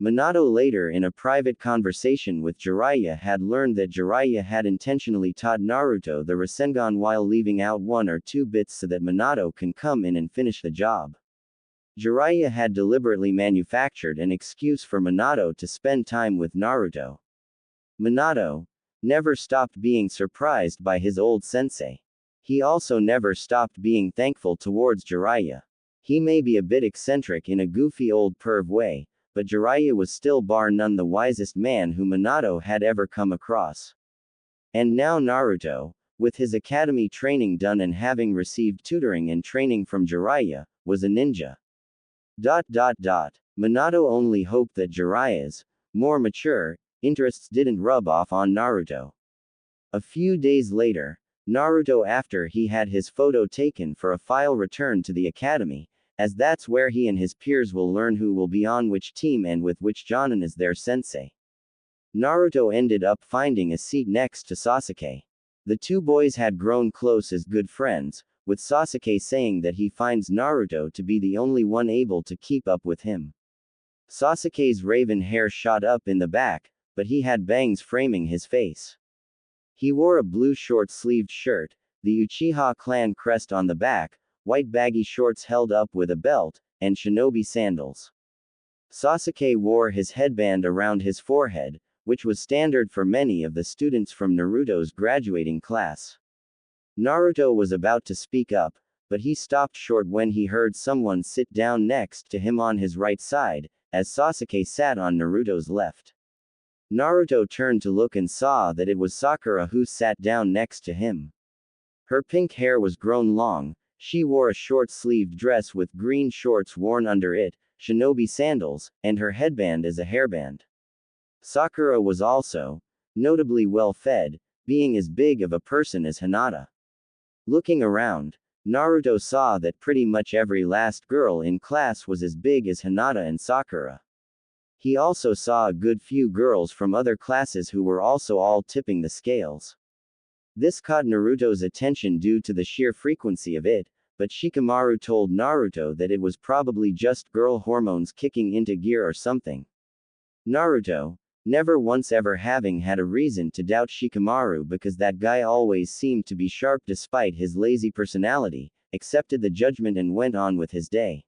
Minato later in a private conversation with Jiraiya had learned that Jiraiya had intentionally taught Naruto the Rasengan while leaving out one or two bits so that Minato can come in and finish the job. Jiraiya had deliberately manufactured an excuse for Minato to spend time with Naruto. Minato never stopped being surprised by his old sensei. He also never stopped being thankful towards Jiraiya. He may be a bit eccentric in a goofy old perv way, but Jiraiya was still bar none the wisest man who Minato had ever come across. And now Naruto, with his academy training done and having received tutoring and training from Jiraiya, was a ninja. Minato only hoped that Jiraiya's more mature interests didn't rub off on Naruto. A few days later, Naruto, after he had his photo taken for a file, returned to the academy, as that's where he and his peers will learn who will be on which team and with which Jonin as their sensei. Naruto ended up finding a seat next to Sasuke. The two boys had grown close as good friends, with Sasuke saying that he finds Naruto to be the only one able to keep up with him. Sasuke's raven hair shot up in the back, but he had bangs framing his face. He wore a blue short-sleeved shirt, the Uchiha clan crest on the back, white baggy shorts held up with a belt, and shinobi sandals. Sasuke wore his headband around his forehead, which was standard for many of the students from Naruto's graduating class. Naruto was about to speak up, but he stopped short when he heard someone sit down next to him on his right side, as Sasuke sat on Naruto's left. Naruto turned to look and saw that it was Sakura who sat down next to him. Her pink hair was grown long. She wore a short-sleeved dress with green shorts worn under it, shinobi sandals, and her headband as a hairband. Sakura was also notably well-fed, being as big of a person as Hinata. Looking around, Naruto saw that pretty much every last girl in class was as big as Hinata and Sakura. He also saw a good few girls from other classes who were also all tipping the scales. This caught Naruto's attention due to the sheer frequency of it, but Shikamaru told Naruto that it was probably just girl hormones kicking into gear or something. Naruto, never once ever having had a reason to doubt Shikamaru because that guy always seemed to be sharp despite his lazy personality, accepted the judgment and went on with his day.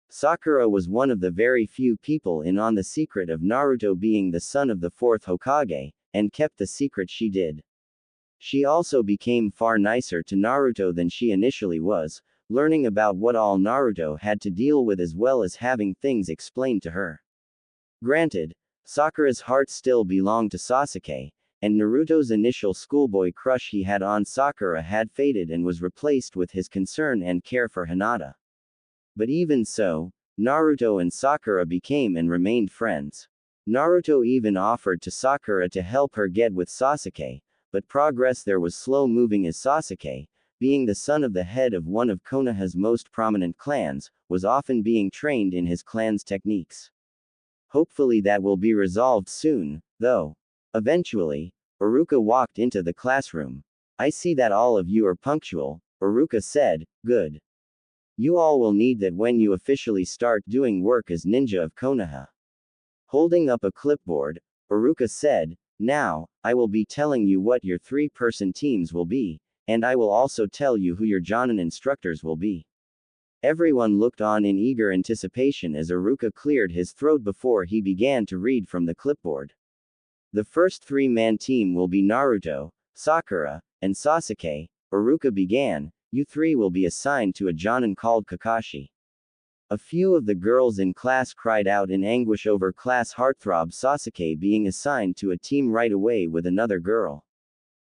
Sakura was one of the very few people in on the secret of Naruto being the son of the fourth Hokage, and kept the secret she did. She also became far nicer to Naruto than she initially was, learning about what all Naruto had to deal with as well as having things explained to her. Granted, Sakura's heart still belonged to Sasuke, and Naruto's initial schoolboy crush he had on Sakura had faded and was replaced with his concern and care for Hinata. But even so, Naruto and Sakura became and remained friends. Naruto even offered to Sakura to help her get with Sasuke, but progress there was slow moving as Sasuke, being the son of the head of one of Konoha's most prominent clans, was often being trained in his clan's techniques. Hopefully that will be resolved soon, though. Eventually, Iruka walked into the classroom. I see that all of you are punctual, Iruka said. Good. You all will need that when you officially start doing work as ninja of Konoha. Holding up a clipboard, Iruka said, now, I will be telling you what your three-person teams will be, and I will also tell you who your Jonin instructors will be. Everyone looked on in eager anticipation as Iruka cleared his throat before he began to read from the clipboard. The first three-man team will be Naruto, Sakura, and Sasuke. Iruka began. You three will be assigned to a Jonin called Kakashi. A few of the girls in class cried out in anguish over class heartthrob Sasuke being assigned to a team right away with another girl.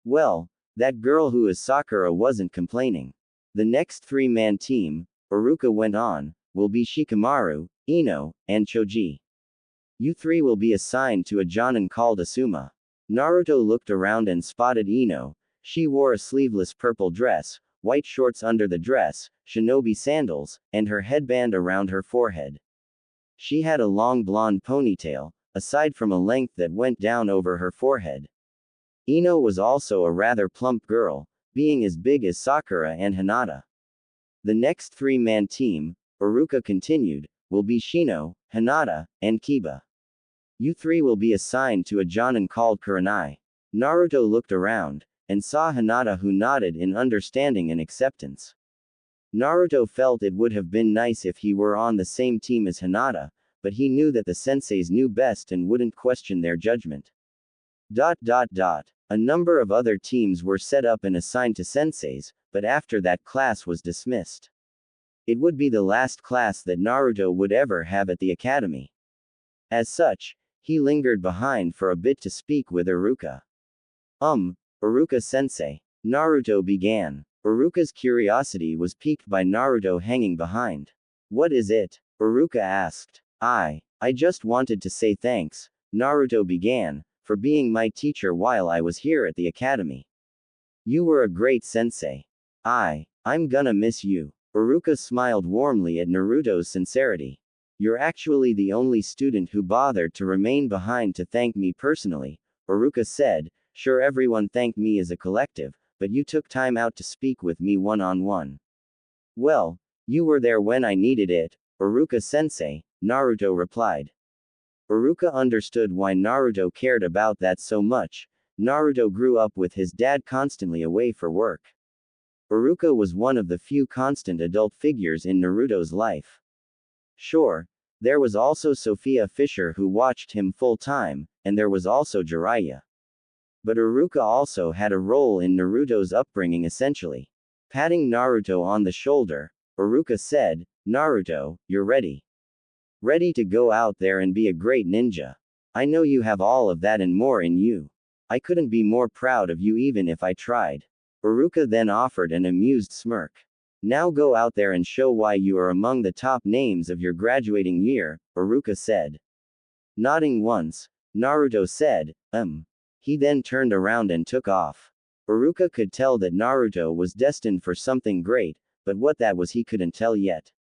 Well, that girl who is Sakura wasn't complaining. The next three-man team, Iruka went on, will be Shikamaru, Ino, and Choji. You three will be assigned to a Jonin called Asuma. Naruto looked around and spotted Ino. She wore a sleeveless purple dress, white shorts under the dress, shinobi sandals, and her headband around her forehead. She had a long blonde ponytail, aside from a length that went down over her forehead. Ino was also a rather plump girl, being as big as Sakura and Hinata. The next three-man team, Iruka continued, will be Shino, Hinata, and Kiba. You three will be assigned to a Jonin called Kurenai. Naruto looked around, and saw Hinata, who nodded in understanding and acceptance. Naruto felt it would have been nice if he were on the same team as Hinata, but he knew that the senseis knew best and wouldn't question their judgment. A number of other teams were set up and assigned to senseis, but after that class was dismissed. It would be the last class that Naruto would ever have at the academy. As such, he lingered behind for a bit to speak with Iruka. Iruka-sensei. Naruto began. Iruka's curiosity was piqued by Naruto hanging behind. What is it? Iruka asked. I just wanted to say thanks, Naruto began, for being my teacher while I was here at the academy. You were a great sensei. I'm gonna miss you. Iruka smiled warmly at Naruto's sincerity. You're actually the only student who bothered to remain behind to thank me personally, Iruka said. Sure, everyone thanked me as a collective, but you took time out to speak with me one-on-one. Well, you were there when I needed it, Iruka-sensei, Naruto replied. Iruka understood why Naruto cared about that so much. Naruto grew up with his dad constantly away for work. Iruka was one of the few constant adult figures in Naruto's life. Sure, there was also Sophia Fisher who watched him full-time, and there was also Jiraiya. But Iruka also had a role in Naruto's upbringing essentially. Patting Naruto on the shoulder, Iruka said, Naruto, you're ready. Ready to go out there and be a great ninja. I know you have all of that and more in you. I couldn't be more proud of you even if I tried. Iruka then offered an amused smirk. Now go out there and show why you are among the top names of your graduating year, Iruka said. Nodding once, Naruto said, He then turned around and took off. Iruka could tell that Naruto was destined for something great, but what that was he couldn't tell yet.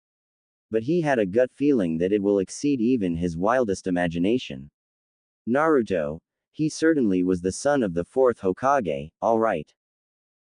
But he had a gut feeling that it will exceed even his wildest imagination. Naruto, he certainly was the son of the fourth Hokage, alright.